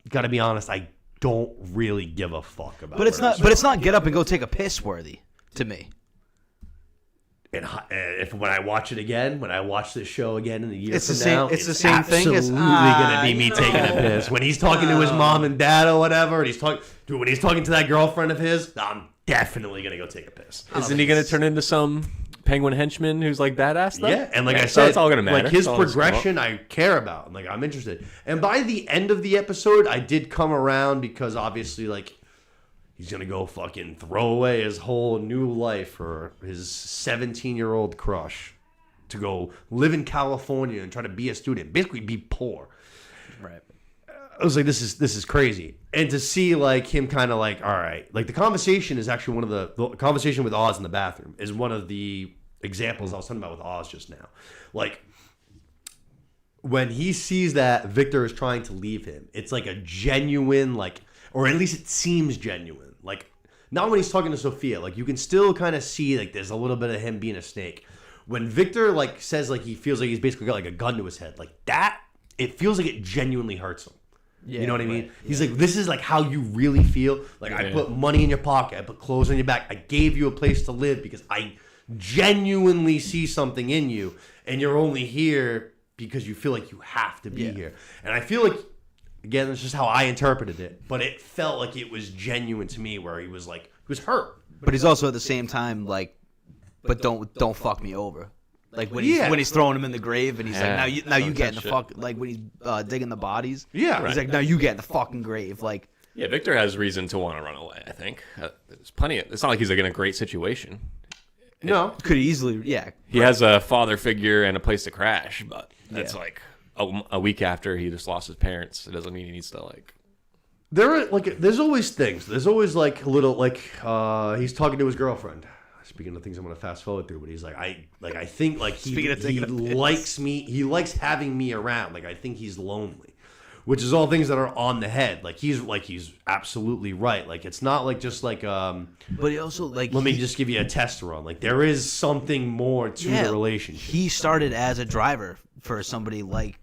Speaker 1: gotta be honest, I don't really give a fuck about.
Speaker 4: But it's
Speaker 1: where
Speaker 4: not. But it's not get up and go take a piss worthy to me.
Speaker 1: And if when I watch it again, when I watch this show again in a year
Speaker 4: It's
Speaker 1: from
Speaker 4: the same-
Speaker 1: now,
Speaker 4: it's the same thing as,
Speaker 1: absolutely gonna be
Speaker 4: you
Speaker 1: me
Speaker 4: know.
Speaker 1: taking a piss when he's talking to his mom and dad or whatever, and he's talking. Dude, when he's talking to that girlfriend of his, I'm definitely gonna go take a piss.
Speaker 3: isn't he going to turn into some Penguin henchman who's like badass though?
Speaker 1: Yeah, and like I
Speaker 3: So
Speaker 1: said,
Speaker 3: it's all gonna matter.
Speaker 1: like his
Speaker 3: It's all gonna come up.
Speaker 1: progression, I care about. And, like I'm interested. And by the end of the episode, I did come around because obviously, like, he's gonna go fucking throw away his whole new life for his 17-year-old crush to go live in California and try to be a student, basically be poor.
Speaker 2: Right.
Speaker 1: I was like, this is crazy. And to see like him kind of like, all right, like the conversation is actually one of the conversation with Oz in the bathroom is one of the examples I was talking about with Oz just now. Like when he sees that Victor is trying to leave him, it's like a genuine, like, or at least it seems genuine. Like not when he's talking to Sophia, like you can still kind of see like there's a little bit of him being a snake. When Victor like says like he feels like he's basically got like a gun to his head, like that, it feels like it genuinely hurts him.
Speaker 2: Yeah,
Speaker 1: you know what I mean?
Speaker 2: right.
Speaker 1: He's like, this is like how you really feel. Like I
Speaker 3: Yeah.
Speaker 1: put money in your pocket, I put clothes on your back, I gave you a place to live because I genuinely see something in you, and you're only here because you feel like you have to be
Speaker 2: Yeah.
Speaker 1: here. And I feel like, again, that's just how I interpreted it, but it felt like it was genuine to me, where he was like, he was hurt.
Speaker 2: But he's also at the same time like, but don't fuck me over. Like when he's
Speaker 1: Yeah.
Speaker 2: when he's throwing him in the grave and he's
Speaker 3: Yeah.
Speaker 2: like, now you
Speaker 3: Don't
Speaker 2: get in the
Speaker 3: touch it.
Speaker 2: fuck, like when he's digging the bodies.
Speaker 1: Yeah.
Speaker 2: He's like, now you get in the fucking grave. Like,
Speaker 3: Yeah, Victor has reason to want to run away. I think there's plenty. It's not like he's like in a great situation.
Speaker 1: No.
Speaker 2: could easily, yeah.
Speaker 3: He has a father figure and a place to crash, but that's
Speaker 2: Yeah.
Speaker 3: like a week after he just lost his parents. It doesn't mean he needs to like.
Speaker 1: There are like, there's always things. There's always like a little like he's talking to his girlfriend. Speaking of things I'm gonna fast forward through, but he's like I think like he
Speaker 2: Speaking of taking a piss.
Speaker 1: likes me. He likes having me around. Like I think he's lonely, which is all things that are on the head. Like he's absolutely right. Like it's not like just like
Speaker 2: But he also like
Speaker 1: let me just give you a test run. Like there is something more to the relationship.
Speaker 2: He started as a driver for somebody like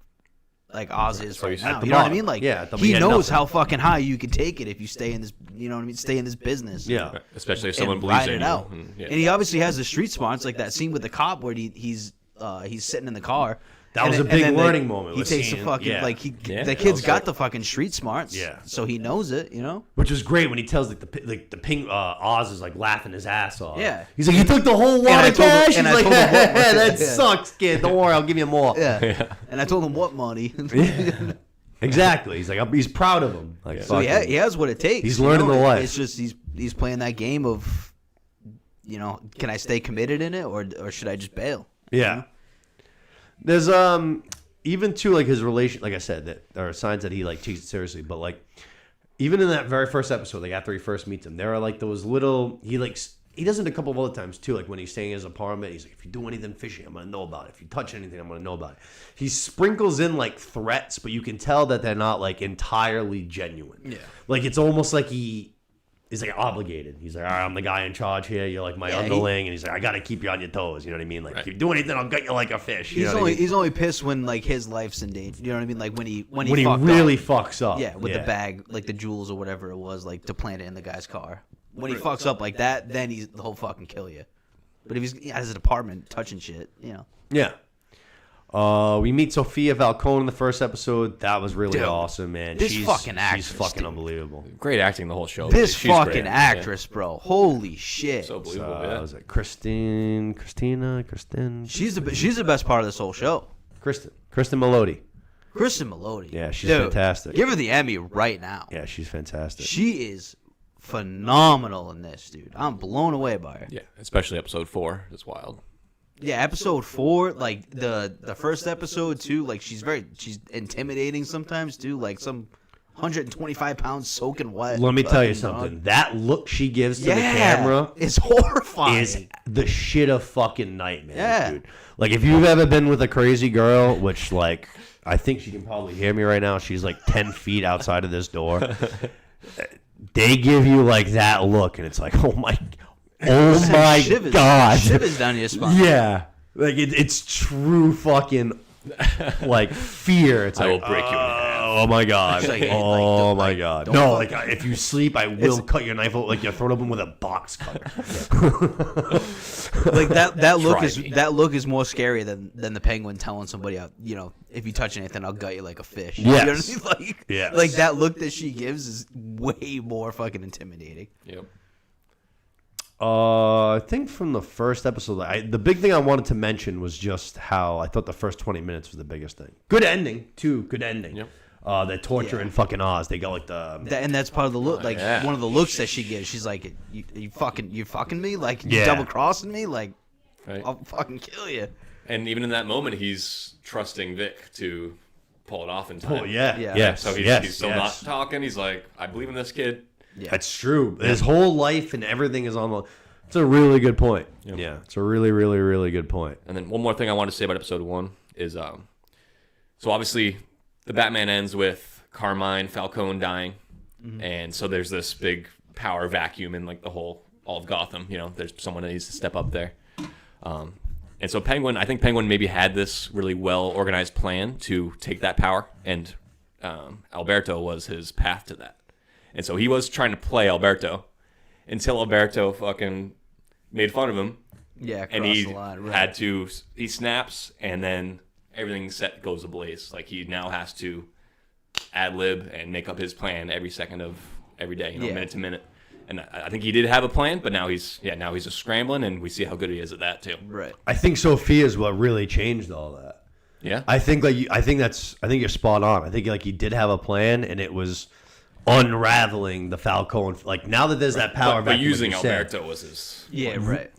Speaker 2: Oz is right
Speaker 3: he's
Speaker 2: now.
Speaker 1: at the
Speaker 2: You know what I
Speaker 1: bottom.
Speaker 2: mean? Like
Speaker 1: Yeah, at the-
Speaker 2: he
Speaker 1: he had
Speaker 2: knows
Speaker 1: nothing.
Speaker 2: how fucking high you can take it if you stay in this. You know what I mean? Stay in this business.
Speaker 1: Yeah.
Speaker 3: Especially if someone
Speaker 2: And
Speaker 3: believes
Speaker 2: ride
Speaker 3: in
Speaker 2: it
Speaker 3: you.
Speaker 2: out.
Speaker 3: And, yeah.
Speaker 2: And he obviously has the street smarts, like that scene with the cop where he's sitting in the car.
Speaker 1: That
Speaker 2: And
Speaker 1: was a
Speaker 2: then-
Speaker 1: big
Speaker 2: and then
Speaker 1: learning moment.
Speaker 2: He
Speaker 1: with
Speaker 2: takes the
Speaker 1: seeing-
Speaker 2: fucking
Speaker 1: yeah.
Speaker 2: like
Speaker 3: Yeah,
Speaker 2: the
Speaker 3: that
Speaker 2: kid's
Speaker 3: was
Speaker 2: got
Speaker 3: sick.
Speaker 2: the fucking street smarts.
Speaker 1: Yeah.
Speaker 2: So he knows it. You know.
Speaker 1: Which is great when he tells like the ping Oz is like laughing his ass off.
Speaker 2: Yeah.
Speaker 1: He's like, you took the whole
Speaker 2: I
Speaker 1: lot of
Speaker 2: told him-
Speaker 1: cash. He's
Speaker 2: and I
Speaker 1: like,
Speaker 2: told him what-
Speaker 1: that
Speaker 2: Yeah.
Speaker 1: sucks, kid. Don't worry, I'll give you more.
Speaker 2: Yeah. And I told him what money.
Speaker 1: Exactly. He's like, he's proud of him. Like,
Speaker 2: So he has what it takes.
Speaker 1: He's
Speaker 2: you
Speaker 1: learning
Speaker 2: know?
Speaker 1: the life.
Speaker 2: It's just he's playing that game of, you know, can I stay committed in it or should I just bail?
Speaker 1: Yeah. There's even to like his relation, like I said, that there are signs that he like takes it seriously. But like even in that very first episode, like after he first meets him, there are like those little he does it a couple of other times too. Like when he's staying in his apartment, he's like, if you do anything fishy, I'm gonna know about it. If you touch anything, I'm gonna know about it. He sprinkles in like threats, but you can tell that they're not like entirely genuine.
Speaker 2: Yeah.
Speaker 1: Like it's almost like he is like obligated. He's like, all right, I'm the guy in charge here. You're like my
Speaker 2: Yeah,
Speaker 1: underling, and he's like, I gotta keep you on your toes. You know what I mean? Like if you do anything, I'll gut you like a fish. You know what I mean?
Speaker 2: He's only pissed when like his life's in danger. You know what I mean? Like when he
Speaker 1: when he
Speaker 2: fucked
Speaker 1: really
Speaker 2: up.
Speaker 1: fucks up.
Speaker 2: Yeah, with the bag, like the jewels or whatever it was, like to plant it in the guy's car. When he fucks up like that, then he'll fucking kill you. But if he's at his apartment touching shit, you know.
Speaker 1: Yeah. We meet Sophia Falcone in the first episode. That was really
Speaker 2: Dude,
Speaker 1: awesome, man.
Speaker 2: this
Speaker 1: she's
Speaker 2: fucking
Speaker 1: she's
Speaker 2: actress,
Speaker 1: fucking
Speaker 2: dude.
Speaker 1: unbelievable.
Speaker 3: Great acting the whole show.
Speaker 2: This
Speaker 3: She's
Speaker 2: fucking
Speaker 3: great.
Speaker 2: actress, bro. Holy shit.
Speaker 3: So believable. Yeah.
Speaker 1: Was it Kristen? Kristen?
Speaker 2: She's the best part of this whole show.
Speaker 1: Kristen Melody.
Speaker 2: Kristen Melody.
Speaker 1: Yeah, she's
Speaker 2: Dude,
Speaker 1: fantastic.
Speaker 2: Give her the Emmy right now.
Speaker 1: Yeah, she's fantastic.
Speaker 2: She is phenomenal in this, dude. I'm blown away by her.
Speaker 3: Yeah, especially episode 4 is wild.
Speaker 2: Yeah, episode 4, like the first episode too, like she's intimidating sometimes too, like some 125 pounds soaking wet.
Speaker 1: Let me tell you
Speaker 2: fucking
Speaker 1: something.
Speaker 2: dog.
Speaker 1: That look she gives to the
Speaker 2: Yeah,
Speaker 1: camera
Speaker 2: it's horrifying.
Speaker 1: is the shit of fucking nightmares,
Speaker 2: Yeah.
Speaker 1: dude. Like if you've ever been with a crazy girl, which like I think she can probably hear me right now. She's like 10 feet outside of this door. They give you like that look, and it's like, oh my
Speaker 2: Shivers-
Speaker 1: god,
Speaker 2: shivers down your spine.
Speaker 1: Yeah, like it's true fucking like fear. It's
Speaker 3: I
Speaker 1: like,
Speaker 3: will break you in half.
Speaker 1: Oh my god!
Speaker 2: It's like,
Speaker 1: oh
Speaker 2: like,
Speaker 1: my
Speaker 2: like,
Speaker 1: god!
Speaker 2: don't
Speaker 1: No,
Speaker 2: fuck-
Speaker 1: like if you sleep, I will cut your knife like your throat open with a box cutter.
Speaker 2: Like that look
Speaker 3: Try
Speaker 2: is
Speaker 3: me.
Speaker 2: that look is more scary than the penguin telling somebody, you know, if you touch anything, I'll gut you like a fish. You know what I
Speaker 1: Yes.
Speaker 2: mean? Like,
Speaker 1: Yes.
Speaker 2: like that look that she gives is way more fucking intimidating.
Speaker 3: Yep.
Speaker 1: I think from the first episode, the big thing I wanted to mention was just how I thought the first 20 minutes was the biggest thing. Good ending, too. Good ending.
Speaker 3: Yep.
Speaker 1: The torture in fucking Oz. They got like
Speaker 4: And that's part of the look. Like
Speaker 3: yeah.
Speaker 4: one of the looks that she gives. She's like, "You fucking me? Like you
Speaker 1: Yeah.
Speaker 4: double crossing me? Like
Speaker 3: Right.
Speaker 4: I'll fucking kill you."
Speaker 3: And even in that moment, he's trusting Vic to pull it off in time.
Speaker 1: Oh yeah,
Speaker 4: Yeah.
Speaker 1: yes,
Speaker 3: So he's,
Speaker 1: yes,
Speaker 3: he's still
Speaker 1: yes.
Speaker 3: not talking. He's like, I believe in this kid.
Speaker 4: Yeah.
Speaker 1: That's true. His whole life and everything is on the. It's a really good point.
Speaker 3: Yep.
Speaker 1: Yeah, it's a really, really, really good point.
Speaker 3: And then one more thing I want to say about episode 1 is, so obviously the Batman ends with Carmine Falcone dying, and so there's this big power vacuum in like all of Gotham. You know, there's someone that needs to step up there. And so I think Penguin maybe had this really well organized plan to take that power, and Alberto was his path to that. And so he was trying to play Alberto until Alberto fucking made fun of him.
Speaker 4: Yeah,
Speaker 3: And
Speaker 4: cross
Speaker 3: he
Speaker 4: the line. Right.
Speaker 3: had to, he snaps, and then everything goes ablaze. Like he now has to ad lib and make up his plan every second of every day,
Speaker 4: Yeah.
Speaker 3: minute to minute. And I think he did have a plan, but now he's just scrambling, and we see how good he is at that too.
Speaker 4: Right.
Speaker 1: I think Sophia is what really changed all that.
Speaker 3: Yeah,
Speaker 1: I think I think you're spot on. I think like he did have a plan, and it was unraveling the Falcone. Like now that there's that power,
Speaker 3: but
Speaker 1: vacuum, like
Speaker 3: using
Speaker 1: you said,
Speaker 3: Alberto was his.
Speaker 4: Yeah. Right.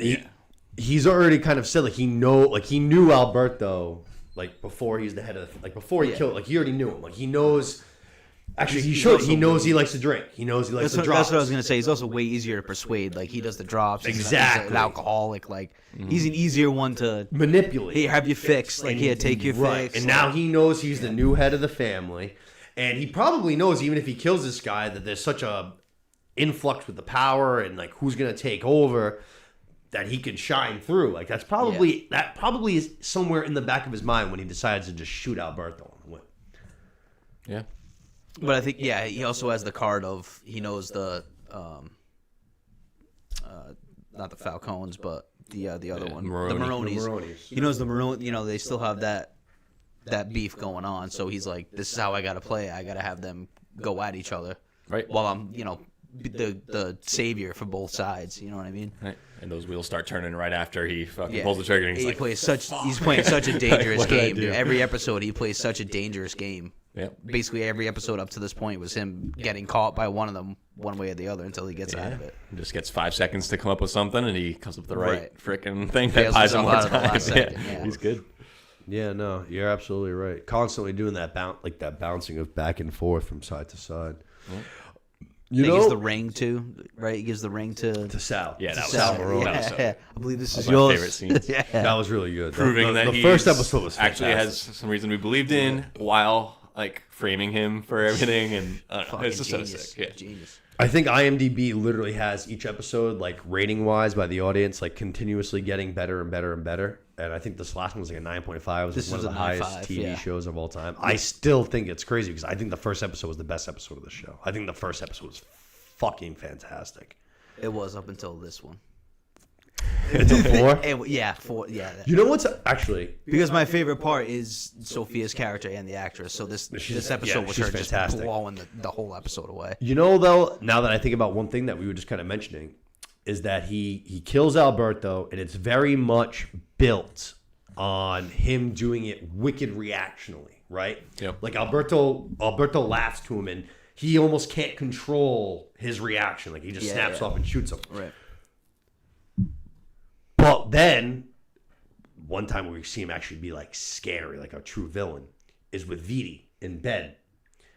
Speaker 1: he's already kind of said like he knew Alberto like before he's the head of before he killed, like he already knew him, like he knows. Actually, he knows he likes to drink. He knows he likes to drop.
Speaker 4: That's what I was gonna say. He's also way easier to persuade. Like he does the drops.
Speaker 1: Exactly.
Speaker 4: He's an alcoholic. Like he's an easier one to.
Speaker 1: Manipulate.
Speaker 4: Here, have you fixed? Like here, take your
Speaker 1: Right.
Speaker 4: fix.
Speaker 1: And now he knows he's the new head of the family. And he probably knows, even if he kills this guy, that there's such a influx with the power and like who's gonna take over, that he could shine through. Like that probably is somewhere in the back of his mind when he decides to just shoot Alberto and win.
Speaker 3: Yeah.
Speaker 4: But I think he also has the card of he knows the not the Falcones, but the other one,
Speaker 3: Maroni.
Speaker 4: the Maronis.
Speaker 1: The Maronis.
Speaker 4: He knows the Maronis. You know, they still have that beef going on. So he's like, this is how I gotta play. I gotta have them go at each other,
Speaker 3: Right.
Speaker 4: While I'm, the savior for both sides. You know what I mean?
Speaker 3: Right. And those wheels start turning right after he fucking
Speaker 4: Yeah.
Speaker 3: pulls the trigger. And he's
Speaker 4: He
Speaker 3: like,
Speaker 4: plays he's playing such a dangerous
Speaker 3: What did I
Speaker 4: game.
Speaker 3: do?
Speaker 4: Dude. Every episode, he plays such a dangerous game.
Speaker 3: Yep.
Speaker 4: Basically, every episode up to this point was him getting caught by one of them, one way or the other, until he gets out of it.
Speaker 3: Just gets 5 seconds to come up with something, and he comes up with the right
Speaker 4: Right.
Speaker 3: freaking thing that
Speaker 4: Fails
Speaker 3: buys him
Speaker 4: himself
Speaker 3: more
Speaker 4: out of the
Speaker 3: time.
Speaker 4: last second, yeah.
Speaker 3: He's good.
Speaker 1: Yeah, no, you're absolutely right. Constantly doing that that bouncing of back and forth from side to side. You
Speaker 4: He
Speaker 1: know,
Speaker 4: gives the ring to, right? He gives the ring to
Speaker 1: to Sal.
Speaker 3: Yeah, that was
Speaker 1: Sal
Speaker 3: so-
Speaker 1: Marone.
Speaker 3: that was so-
Speaker 4: Yeah. I believe this is
Speaker 3: my
Speaker 4: yours.
Speaker 3: favorite scenes.
Speaker 4: Yeah.
Speaker 1: That was really good.
Speaker 3: Proving that
Speaker 1: the
Speaker 3: he
Speaker 1: first episode was
Speaker 3: actually
Speaker 1: fantastic.
Speaker 3: has some reason to be believed in, while like framing him for everything, and I don't know,
Speaker 4: Fucking
Speaker 3: it's just
Speaker 4: genius.
Speaker 3: so sick. Yeah.
Speaker 4: Genius.
Speaker 1: I think IMDb literally has each episode, like rating wise by the audience, like continuously getting better and better and better. And I think this last one was like a 9.5. It was
Speaker 4: This
Speaker 1: like one
Speaker 4: was
Speaker 1: of the
Speaker 4: a
Speaker 1: highest
Speaker 4: 9.5,
Speaker 1: TV
Speaker 4: yeah.
Speaker 1: shows of all time. I still think it's crazy because I think the first episode was the best episode of the show. I think the first episode was fucking fantastic.
Speaker 4: It was up until this one.
Speaker 1: Until 4?
Speaker 4: Yeah, 4. Yeah.
Speaker 1: You know what's actually
Speaker 4: Because my favorite part is Sophia's character and the actress. So this episode was
Speaker 1: she's
Speaker 4: her just
Speaker 1: fantastic.
Speaker 4: blowing the whole episode away.
Speaker 1: You know, though, now that I think about one thing that we were just kind of mentioning, is that he kills Alberto, and it's very much built on him doing it wicked reactionally, right?
Speaker 3: Yep.
Speaker 1: Like Alberto laughs to him, and he almost can't control his reaction. Like he just snaps off and shoots him.
Speaker 4: Right.
Speaker 1: But then, one time where we see him actually be like scary, like a true villain, is with Vidi in bed.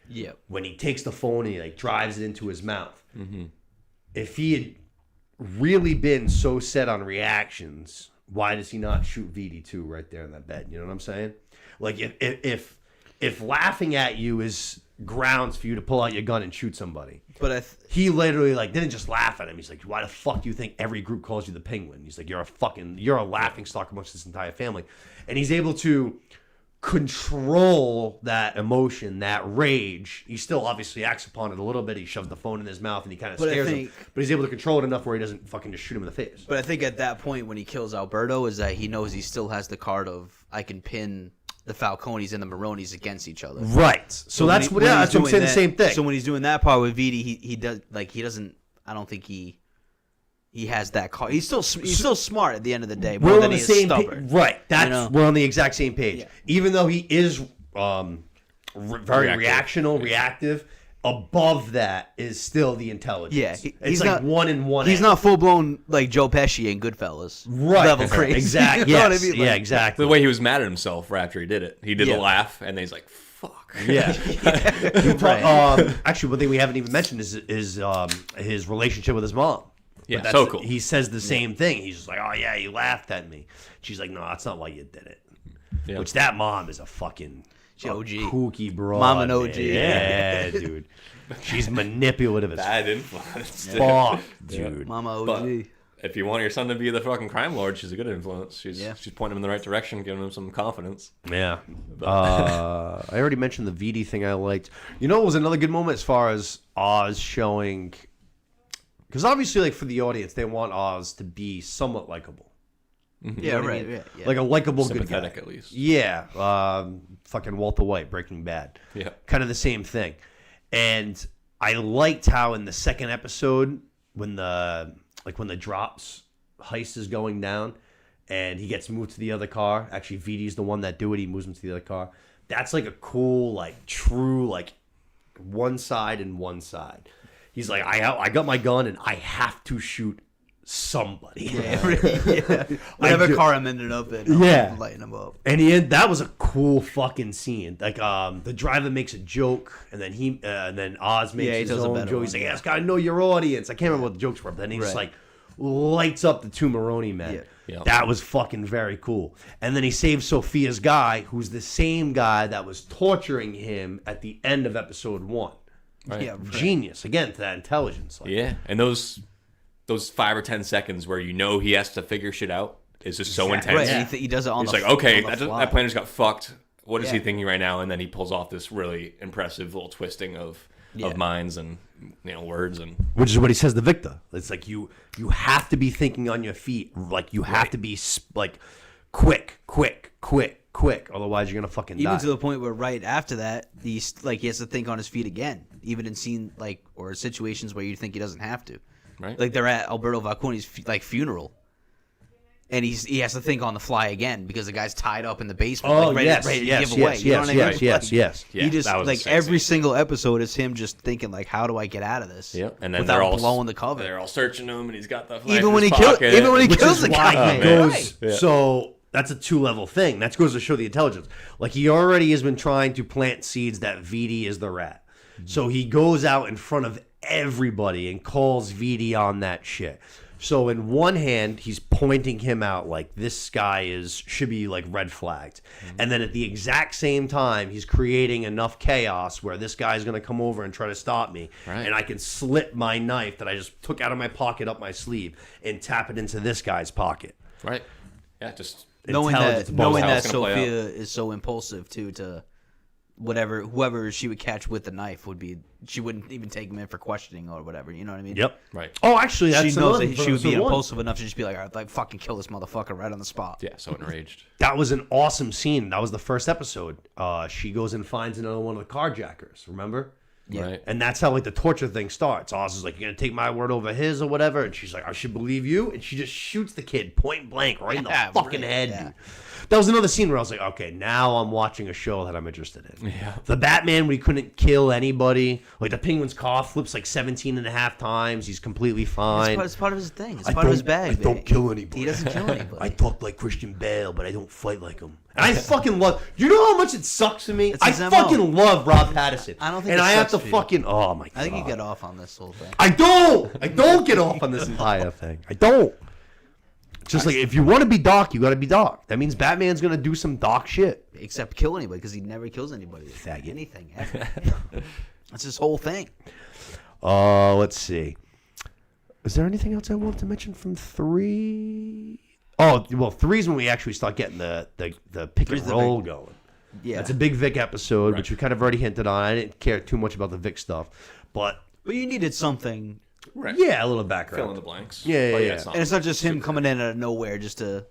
Speaker 4: Yeah.
Speaker 1: When he takes the phone and he like drives it into his mouth. If he had really been so set on reactions, why does he not shoot Vidi too right there in that bed? You know what I'm saying? Like if laughing at you is grounds for you to pull out your gun and shoot somebody,
Speaker 4: But
Speaker 1: he literally like didn't just laugh at him. He's like, why the fuck do you think every group calls you the Penguin? He's like, you're a laughing stock amongst this entire family. And he's able to control that emotion, that rage. He still obviously acts upon it a little bit. He shoves the phone in his mouth and he kind of
Speaker 4: But I
Speaker 1: scares him.
Speaker 4: think-
Speaker 1: But he's able to control it enough where he doesn't fucking just shoot him in the face.
Speaker 4: But I think at that point when he kills Alberto is that he knows he still has the card of I can pin the Falcones and the Maronis against each other.
Speaker 1: Right. So that's
Speaker 4: when
Speaker 1: what
Speaker 4: he's
Speaker 1: that's what I'm
Speaker 4: doing
Speaker 1: saying. The
Speaker 4: that-
Speaker 1: same thing.
Speaker 4: So when he's doing that part with Vidi, he does like he doesn't. I don't think he he has that car. He's still smart at the end of the day.
Speaker 1: We're
Speaker 4: More
Speaker 1: on
Speaker 4: than
Speaker 1: the
Speaker 4: he is
Speaker 1: same
Speaker 4: stubborn.
Speaker 1: right. That's
Speaker 4: know?
Speaker 1: we're on the exact same page.
Speaker 4: Yeah.
Speaker 1: Even though he is very
Speaker 3: Reactive.
Speaker 1: reactive. Above that is still the intelligence.
Speaker 4: Yeah,
Speaker 1: it's
Speaker 4: he's
Speaker 1: like
Speaker 4: not,
Speaker 1: 1 and 1.
Speaker 4: He's not full blown like Joe Pesci in Goodfellas.
Speaker 1: right
Speaker 4: Level crazy.
Speaker 1: Exactly.
Speaker 4: You know
Speaker 1: Yes.
Speaker 4: what I mean?
Speaker 1: Yeah,
Speaker 4: Like,
Speaker 1: exactly.
Speaker 3: The way he was mad at himself after he did it. He did
Speaker 1: Yeah.
Speaker 3: a laugh, and then he's like, fuck.
Speaker 1: Yeah.
Speaker 4: Right.
Speaker 1: Actually, one thing we haven't even mentioned is his relationship with his mom.
Speaker 3: Yeah,
Speaker 1: But that's-
Speaker 3: so cool.
Speaker 1: He says the same thing. He's just like, "Oh yeah, you laughed at me." She's like, "No, that's not why you did it."
Speaker 3: Yeah.
Speaker 1: Which that mom is a fucking
Speaker 4: She OG.
Speaker 1: kooky broad.
Speaker 4: Mama
Speaker 1: man.
Speaker 4: OG.
Speaker 1: Yeah, dude. She's manipulative as
Speaker 3: Bad influence. dude.
Speaker 1: fuck,
Speaker 3: Yeah.
Speaker 1: dude.
Speaker 4: Mama OG.
Speaker 3: But if you want your son to be the fucking crime lord, she's a good influence. She's
Speaker 4: Yeah.
Speaker 3: she's pointing him in the right direction, giving him some confidence.
Speaker 1: Yeah. I already mentioned the VD thing I liked. You know, it was another good moment as far as Oz showing, because obviously, like for the audience, they want Oz to be somewhat likable.
Speaker 4: Yeah,
Speaker 1: what I
Speaker 4: right.
Speaker 1: mean?
Speaker 4: Yeah.
Speaker 1: Like a likable good guy.
Speaker 3: Sympathetic, at least.
Speaker 1: Yeah, fucking Walter White, Breaking Bad.
Speaker 3: Yeah.
Speaker 1: Kind of the same thing. And I liked how in the second episode, when the drops heist is going down, and he gets moved to the other car. Actually, VD's the one that do it. He moves him to the other car. That's like a cool, like true, like one side and one side. He's like, I got my gun and I have to shoot somebody.
Speaker 4: Yeah. Whatever
Speaker 1: do-
Speaker 4: car I'm ended up in,
Speaker 1: Yeah.
Speaker 4: I'm lighting him up.
Speaker 1: And that was a cool fucking scene. Like, the driver makes a joke, and then Oz makes
Speaker 4: Yeah, he
Speaker 1: his
Speaker 4: does a
Speaker 1: own
Speaker 4: better
Speaker 1: joke.
Speaker 4: one,
Speaker 1: He's like,
Speaker 4: yeah.
Speaker 1: "I just gotta know your audience." I can't remember what the jokes were, but then he just
Speaker 4: Right.
Speaker 1: like lights up the two Maroney men.
Speaker 4: Yeah.
Speaker 3: Yeah.
Speaker 1: That was fucking very cool. And then he saves Sophia's guy, who's the same guy that was torturing him at the end of episode 1.
Speaker 3: Right.
Speaker 4: Yeah, right.
Speaker 1: Genius again to that intelligence. Like,
Speaker 3: Yeah, and those 5 or 10 seconds where you know he has to figure shit out is just so
Speaker 1: Exactly.
Speaker 3: intense.
Speaker 4: Right,
Speaker 1: Yeah.
Speaker 4: and he does it on
Speaker 3: He's
Speaker 4: the
Speaker 3: like, okay,
Speaker 4: on the
Speaker 3: that
Speaker 4: fly.
Speaker 3: plan just got fucked. What is he
Speaker 4: Yeah.
Speaker 3: thinking right now? And then he pulls off this really impressive little twisting of
Speaker 4: Yeah.
Speaker 3: minds and words and
Speaker 1: which is what he says to Victor. It's like you have to be thinking on your feet. Like you have to be like quick. Otherwise, you're gonna fucking
Speaker 4: Even
Speaker 1: die.
Speaker 4: to the point where right after that, he has to think on his feet again. Even in scene or situations where you think he doesn't have to.
Speaker 3: right.
Speaker 4: Like they're at Alberto Valconi's funeral, and he has to think on the fly again because the guy's tied up in the basement,
Speaker 1: Oh,
Speaker 4: like ready,
Speaker 1: yes,
Speaker 4: ready to
Speaker 1: yes,
Speaker 4: give away.
Speaker 1: yes,
Speaker 4: You know
Speaker 1: yes,
Speaker 4: what I mean?
Speaker 1: yes, yes, yes.
Speaker 3: Yeah,
Speaker 4: He just
Speaker 3: that was a
Speaker 4: like
Speaker 3: sick
Speaker 4: every
Speaker 3: scene.
Speaker 4: single episode is him just thinking like, how do I get out of this?
Speaker 3: Yeah, and then
Speaker 4: without
Speaker 3: they're all
Speaker 4: blowing the cover.
Speaker 3: They're all searching him, and he's got the
Speaker 4: Even
Speaker 3: knife
Speaker 4: when
Speaker 3: in
Speaker 4: he
Speaker 3: his
Speaker 4: kills,
Speaker 3: pocket.
Speaker 4: even when he
Speaker 1: Which
Speaker 4: kills
Speaker 1: is
Speaker 4: the
Speaker 1: why
Speaker 4: guy,
Speaker 1: he
Speaker 3: man.
Speaker 1: goes.
Speaker 4: Right.
Speaker 3: Yeah.
Speaker 1: So that's a 2-level thing. That goes to show the intelligence. Like he already has been trying to plant seeds that VD is the rat. So he goes out in front of everybody and calls VD on that shit. So in one hand, he's pointing him out like this guy should be like red flagged. And then at the exact same time, he's creating enough chaos where this guy's going to come over and try to stop me.
Speaker 3: Right.
Speaker 1: And I can slip my knife that I just took out of my pocket up my sleeve and tap it into this guy's pocket.
Speaker 3: Right. Yeah, just
Speaker 4: knowing
Speaker 1: Intelligence
Speaker 4: that
Speaker 1: bonus.
Speaker 3: How
Speaker 4: Sophia
Speaker 3: it's gonna play
Speaker 4: is so impulsive too to whoever she would catch with the knife she wouldn't even take him in for questioning or whatever. You know what I mean?
Speaker 1: Yep.
Speaker 3: right.
Speaker 1: Oh, actually, that's
Speaker 4: She knows
Speaker 1: another
Speaker 4: that
Speaker 1: thing
Speaker 4: she would
Speaker 1: from
Speaker 4: be
Speaker 1: episode 1.
Speaker 4: impulsive enough to just be like, all right, like fucking kill this motherfucker right on the spot.
Speaker 3: Yeah, so enraged.
Speaker 1: That was an awesome scene. That was the first episode. She goes and finds another one of the carjackers. Remember?
Speaker 3: Right.
Speaker 1: And that's how like the torture thing starts. Oz is like, "You're gonna take my word over his or whatever," and she's like, "I should believe you," and she just shoots the kid point blank right in the
Speaker 4: Yeah,
Speaker 1: fucking
Speaker 4: right,
Speaker 1: head.
Speaker 4: yeah.
Speaker 1: Dude. That was another scene where I was like, "Okay, now I'm watching a show that I'm interested in."
Speaker 3: Yeah.
Speaker 1: The Batman, when he couldn't kill anybody, like the Penguin's car flips like 17 and a half times. He's completely fine.
Speaker 4: It's part of his thing. It's
Speaker 1: I
Speaker 4: part of his
Speaker 1: don't-
Speaker 4: bag.
Speaker 1: I don't
Speaker 4: man.
Speaker 1: kill anybody.
Speaker 4: He doesn't kill anybody.
Speaker 1: I talk like Christian Bale, but I don't fight like him. And I fucking love. You know how much it sucks to me?
Speaker 4: It's
Speaker 1: I
Speaker 4: his MO.
Speaker 1: fucking love Rob Pattinson.
Speaker 4: I don't think
Speaker 1: And
Speaker 4: it
Speaker 1: I have
Speaker 4: sucks
Speaker 1: to
Speaker 4: for you.
Speaker 1: fucking. Oh my god.
Speaker 4: I think you get off on this whole thing.
Speaker 1: I don't get off on this entire thing. I don't. Just like if you want to be dark, you got to be dark. That means Batman's gonna do some dark shit.
Speaker 4: Except kill anybody because he never kills anybody.
Speaker 1: Faggot.
Speaker 4: Anything. Ever. That's his whole thing.
Speaker 1: Let's see. Is there anything else I wanted to mention from 3? Oh, well, 3 is when we actually start getting the pick and
Speaker 4: Three's the
Speaker 1: roll
Speaker 4: big-
Speaker 1: going.
Speaker 4: Yeah.
Speaker 1: That's a big Vic episode, which
Speaker 3: Right.
Speaker 1: we kind of already hinted on. I didn't care too much about the Vic stuff, but
Speaker 4: But you needed something.
Speaker 3: Right.
Speaker 1: yeah, a little
Speaker 3: Fill in
Speaker 1: background.
Speaker 3: the blanks.
Speaker 1: Yeah,
Speaker 3: But
Speaker 1: yeah.
Speaker 3: it's
Speaker 4: And it's not just him coming in out of nowhere just to,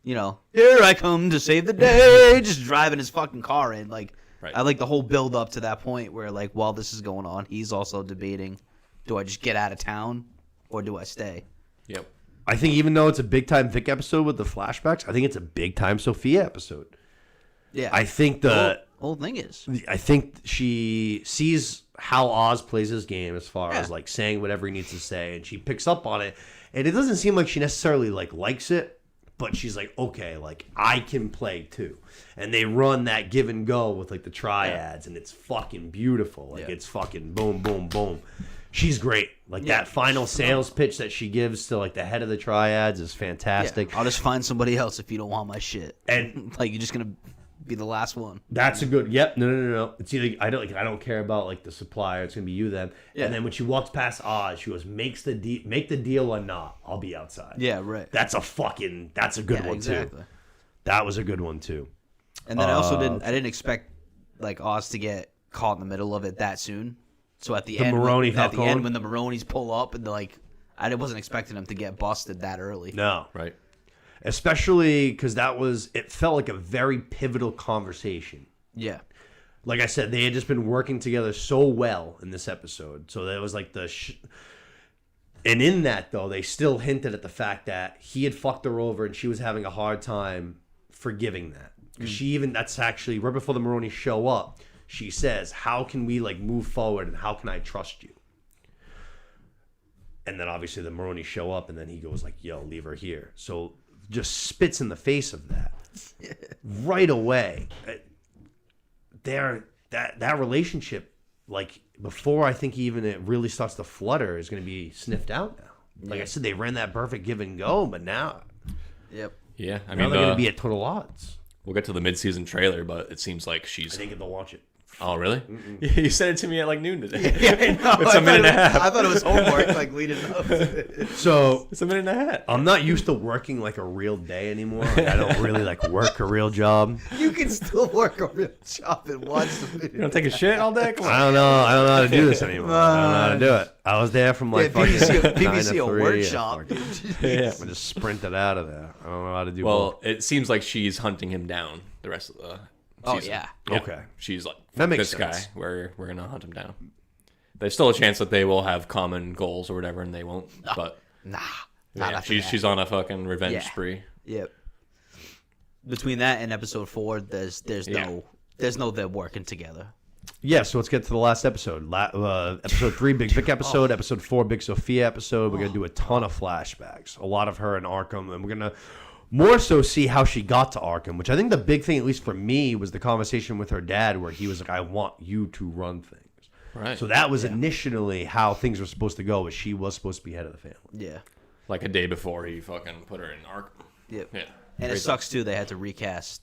Speaker 4: here I come to save the day, just driving his fucking car in. Like,
Speaker 3: Right.
Speaker 4: I like the whole build up to that point where, like, while this is going on, he's also debating, do I just get out of town or do I stay?
Speaker 3: Yep.
Speaker 1: I think even though it's a big time Vic episode with the flashbacks, I think it's a big time Sophia episode.
Speaker 4: Yeah.
Speaker 1: I think
Speaker 4: whole thing is.
Speaker 1: I think she sees how Oz plays his game as far as like saying whatever he needs to say, and she picks up on it. And it doesn't seem like she necessarily like likes it, but she's like, okay, like I can play too. And they run that give and go with like the triads, and it's fucking beautiful. Like it's fucking boom, boom, boom. She's great. Like that final sales pitch that she gives to like the head of the triads is fantastic.
Speaker 4: I'll just find somebody else if you don't want my shit.
Speaker 1: And
Speaker 4: like you're just gonna be the last one.
Speaker 1: that's a good. Yep. No. It's either I don't care about like the supplier. It's gonna be you then.
Speaker 4: Yeah.
Speaker 1: And then when she walks past Oz, she goes, make the deal or not. I'll be outside.
Speaker 4: Yeah, right.
Speaker 1: That's a good one
Speaker 4: exactly.
Speaker 1: too. That was a good one too.
Speaker 4: And then I also didn't expect like Oz to get caught in the middle of it that soon. So at the end,
Speaker 1: Maroni
Speaker 4: at the
Speaker 1: Falcone?
Speaker 4: end when the Maronis pull up and I wasn't expecting them to get busted that early.
Speaker 1: No.
Speaker 3: Right.
Speaker 1: Especially because it felt like a very pivotal conversation.
Speaker 4: Yeah.
Speaker 1: Like I said, they had just been working together so well in this episode. So that was like and in that, though, they still hinted at the fact that he had fucked her over and she was having a hard time forgiving that. Because that's actually, right before the Maronis show up, she says, how can we like move forward and how can I trust you? And then obviously the Maronis show up and then he goes like, yo, leave her here. So just spits in the face of that right away. That relationship, like before I think even it really starts to flutter, is going to be sniffed out now. Like I said, they ran that perfect give and go, but now
Speaker 4: Yep.
Speaker 3: Yeah. I
Speaker 1: now
Speaker 3: mean,
Speaker 1: they're going to be at total odds.
Speaker 3: we'll get to the mid-season trailer, but it seems like
Speaker 1: I
Speaker 3: she's.
Speaker 1: think they'll watch it.
Speaker 3: Oh, really? You sent it to me at like noon today.
Speaker 4: Yeah,
Speaker 3: It's a minute and a half.
Speaker 4: I thought it was homework, like leading up.
Speaker 1: So
Speaker 3: It's a minute and a half.
Speaker 1: I'm not used to working like a real day anymore. Like, I don't really like work a real job.
Speaker 4: You can still work a real job and watch the
Speaker 3: You
Speaker 4: video.
Speaker 3: don't take a shit all day? Come on.
Speaker 1: I don't know how to do this anymore. I don't know how to do it. I was there from like fucking
Speaker 4: PVC
Speaker 1: 9
Speaker 4: a
Speaker 1: to 3.
Speaker 4: workshop.
Speaker 3: Yeah.
Speaker 1: I just sprinted out of there. I don't know how to do
Speaker 3: Well, it seems like she's hunting him down the rest of the
Speaker 4: Oh,
Speaker 3: season.
Speaker 4: yeah.
Speaker 1: both. Okay.
Speaker 3: She's like,
Speaker 1: That makes
Speaker 3: this
Speaker 1: sense.
Speaker 3: guy, we're going to hunt him down. There's still a chance that they will have common goals or whatever, and they won't. But
Speaker 4: Nah.
Speaker 3: yeah,
Speaker 4: Not after that.
Speaker 3: she's on a fucking revenge
Speaker 4: Yeah.
Speaker 3: spree.
Speaker 4: Yep. Between that and episode 4, there's no they're working together.
Speaker 1: Yeah, so let's get to the last episode. Episode 3, Big Vic episode. Episode 4, Big Sophia episode. We're going to do a ton of flashbacks. A lot of her in Arkham. And we're going to more so see how she got to Arkham, which I think the big thing, at least for me, was the conversation with her dad where he was like, I want you to run things.
Speaker 3: Right.
Speaker 1: So that was initially how things were supposed to go, was she was supposed to be head of the family.
Speaker 4: Yeah.
Speaker 3: Like a day before he fucking put her in Arkham.
Speaker 4: Yep.
Speaker 3: Yeah.
Speaker 4: And it
Speaker 3: Crazy.
Speaker 4: sucks too. They had to recast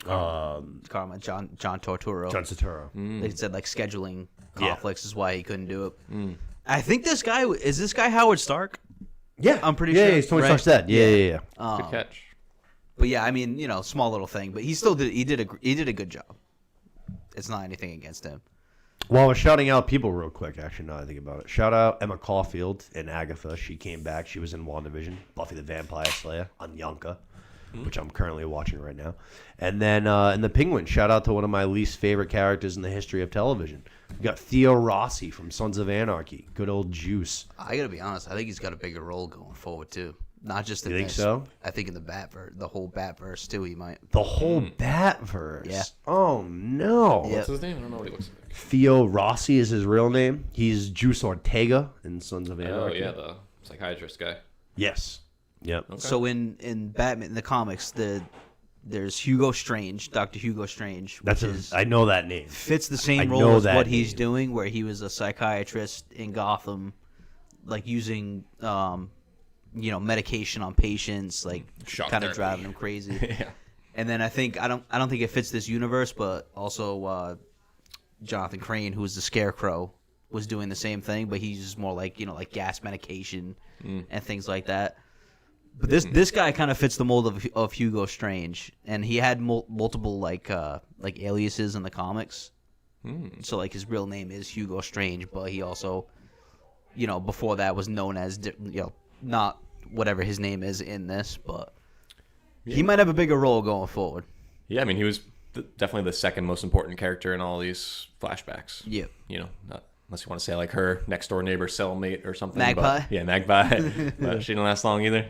Speaker 4: Karma, John Torturo.
Speaker 1: John Turturro.
Speaker 4: They said like scheduling
Speaker 1: Yeah.
Speaker 4: conflicts is why he couldn't do it. I think this guy is Howard Stark.
Speaker 1: Yeah.
Speaker 4: I'm pretty
Speaker 1: yeah,
Speaker 4: sure,
Speaker 1: he's Tony
Speaker 4: right?
Speaker 1: Stark's dad. Yeah.
Speaker 3: Good catch.
Speaker 4: But yeah, I mean, small little thing, but he still did. He did a good job. It's not anything against him.
Speaker 1: While we're shouting out people real quick, actually, now that I think about it. Shout out Emma Caulfield and Agatha. She came back. She was in WandaVision, Buffy the Vampire Slayer, Anyanka, which I'm currently watching right now. And then in The Penguin, shout out to one of my least favorite characters in the history of television. We got Theo Rossi from Sons of Anarchy. Good old Juice.
Speaker 4: I gotta be honest. I think he's got a bigger role going forward too. Not just in
Speaker 1: You think
Speaker 4: this.
Speaker 1: so?
Speaker 4: I think in the the whole Batverse too. He might.
Speaker 1: The whole Batverse.
Speaker 4: Yeah.
Speaker 1: Oh, no.
Speaker 4: Yeah.
Speaker 3: What's his name? I don't know what he looks like.
Speaker 1: Theo Rossi is his real name. He's Juice Ortega in Sons of
Speaker 3: Oh,
Speaker 1: Anarchy.
Speaker 3: yeah, the psychiatrist guy.
Speaker 1: Yes. Yep.
Speaker 4: So in Batman in the comics, there's Hugo Strange, Dr. Hugo Strange, which
Speaker 1: I know that name.
Speaker 4: fits the same
Speaker 1: I
Speaker 4: role
Speaker 1: know
Speaker 4: as
Speaker 1: that
Speaker 4: what he's
Speaker 1: name.
Speaker 4: doing, where he was a psychiatrist in Gotham, like using medication on patients, like
Speaker 3: Shock
Speaker 4: kind of
Speaker 3: therapy.
Speaker 4: driving them crazy.
Speaker 3: Yeah.
Speaker 4: And then I don't think it fits this universe, but also Jonathan Crane, who was the Scarecrow, was doing the same thing, but he uses more like gas medication and things like that. But this guy kind of fits the mold of Hugo Strange, and he had multiple like aliases in the comics. So like his real name is Hugo Strange, but he also, before that was known as not whatever his name is in this, but he might have a bigger role going forward.
Speaker 3: Yeah, I mean, he was definitely the second most important character in all these flashbacks.
Speaker 4: Yep.
Speaker 3: unless you want to say like her next door neighbor cellmate or something.
Speaker 4: Magpie?
Speaker 3: But, yeah, Magpie. But she didn't last long either.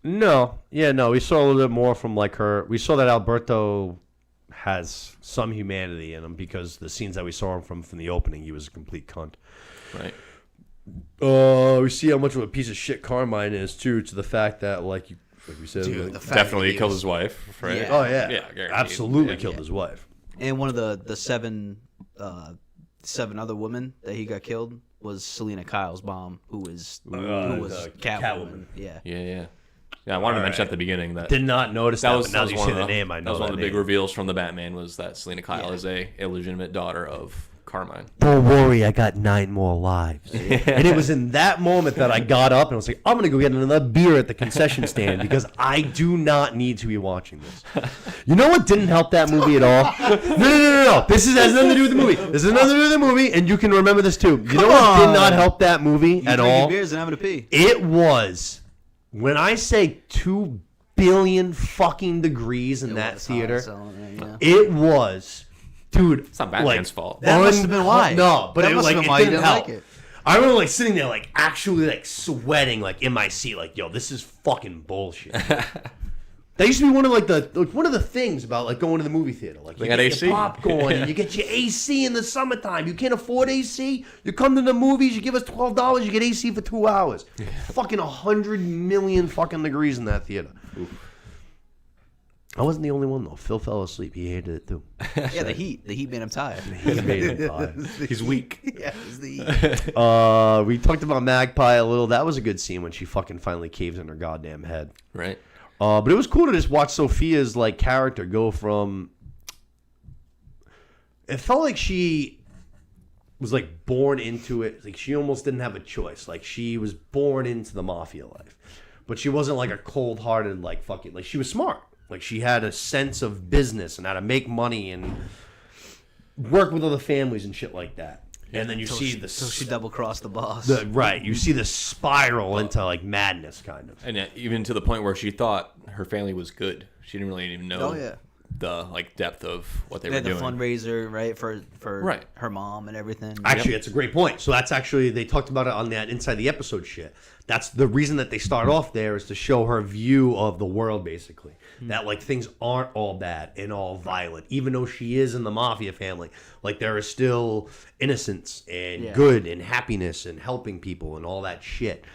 Speaker 1: No. Yeah, no. We saw a little bit more from like her. We saw that Alberto has some humanity in him because the scenes that we saw him from the opening, he was a complete cunt.
Speaker 3: Right.
Speaker 1: We see how much of a piece of shit Carmine is too, to the fact that like we said,
Speaker 4: Dude,
Speaker 1: like-
Speaker 4: the fact
Speaker 3: Definitely
Speaker 4: that he
Speaker 3: killed
Speaker 4: was-
Speaker 3: his wife, right?
Speaker 4: Yeah.
Speaker 1: oh yeah,
Speaker 3: Yeah, guaranteed.
Speaker 1: absolutely
Speaker 3: Yeah.
Speaker 1: killed his wife.
Speaker 4: And one of the seven other women that he got killed was Selena Kyle's mom, who was
Speaker 1: the
Speaker 4: Catwoman.
Speaker 1: Catwoman.
Speaker 4: Yeah.
Speaker 3: Yeah. I wanted to mention
Speaker 1: right.
Speaker 3: at the beginning that
Speaker 1: Did not notice that,
Speaker 3: was
Speaker 1: but now that you
Speaker 3: one
Speaker 1: say
Speaker 3: of
Speaker 1: the name, I know
Speaker 3: that was one of the big
Speaker 1: name.
Speaker 3: reveals from the Batman was that Selena Kyle
Speaker 4: Yeah.
Speaker 3: is a illegitimate daughter of Carmine.
Speaker 1: Don't worry, I got 9 more lives. And it was in that moment that I got up and I was like, I'm going to go get another beer at the concession stand because I do not need to be watching this. You know what didn't help that movie at all? No. This has nothing to do with the movie. This has nothing to do with the movie, and you can remember this too. You know what did not help that movie
Speaker 4: You
Speaker 1: at
Speaker 4: drinking
Speaker 1: all?
Speaker 4: beers and having to pee.
Speaker 1: It was, when I say 2 billion fucking degrees in
Speaker 4: It
Speaker 1: that
Speaker 4: was hot
Speaker 1: theater,
Speaker 4: as hell in there, yeah.
Speaker 1: it was, dude.
Speaker 3: It's not Batman's fault.
Speaker 4: That must have been why.
Speaker 1: No, but
Speaker 4: That
Speaker 1: it
Speaker 4: must
Speaker 1: like
Speaker 4: have
Speaker 1: it
Speaker 4: been why you
Speaker 1: didn't
Speaker 4: didn't
Speaker 1: help.
Speaker 4: like it.
Speaker 1: I remember like sitting there like actually like sweating like in my seat like, yo, this is fucking bullshit. That used to be one of the things about like going to the movie theater. Like
Speaker 3: They
Speaker 1: you
Speaker 3: got
Speaker 1: get
Speaker 3: AC.
Speaker 1: your popcorn and you get your AC in the summertime. You can't afford AC. You come to the movies. You give us $12. You get AC for 2 hours. Fucking 100 million fucking degrees in that theater. I wasn't the only one though. Phil fell asleep. He hated it too.
Speaker 4: Yeah, the heat made him tired.
Speaker 1: He made it tired.
Speaker 3: He's weak.
Speaker 4: Yeah, it was the heat.
Speaker 1: We talked about Magpie a little. That was a good scene when she fucking finally caves in her goddamn head.
Speaker 3: Right.
Speaker 1: But it was cool to just watch Sophia's like character go from. It felt like she was like born into it. Like she almost didn't have a choice. Like she was born into the mafia life, but she wasn't like a cold-hearted like fucking. Like she was smart. Like she had a sense of business and how to make money and work with other families and shit like that. And then you see
Speaker 4: So she double crossed the boss.
Speaker 1: right. You see the spiral into like madness, kind of.
Speaker 3: And even to the point where she thought her family was good. She didn't really even know
Speaker 4: Oh, yeah.
Speaker 3: the like depth of what they
Speaker 4: They
Speaker 3: were
Speaker 4: had the
Speaker 3: doing.
Speaker 4: fundraiser, right, for
Speaker 3: Right.
Speaker 4: her mom and everything.
Speaker 1: Actually, it's a great point. So that's actually, they talked about it on that Inside the Episode shit. That's the reason that they start off there is to show her view of the world, basically. That, like, things aren't all bad and all violent. Even though she is in the mafia family, like, there is still innocence and
Speaker 4: Yeah.
Speaker 1: good and happiness and helping people and all that shit.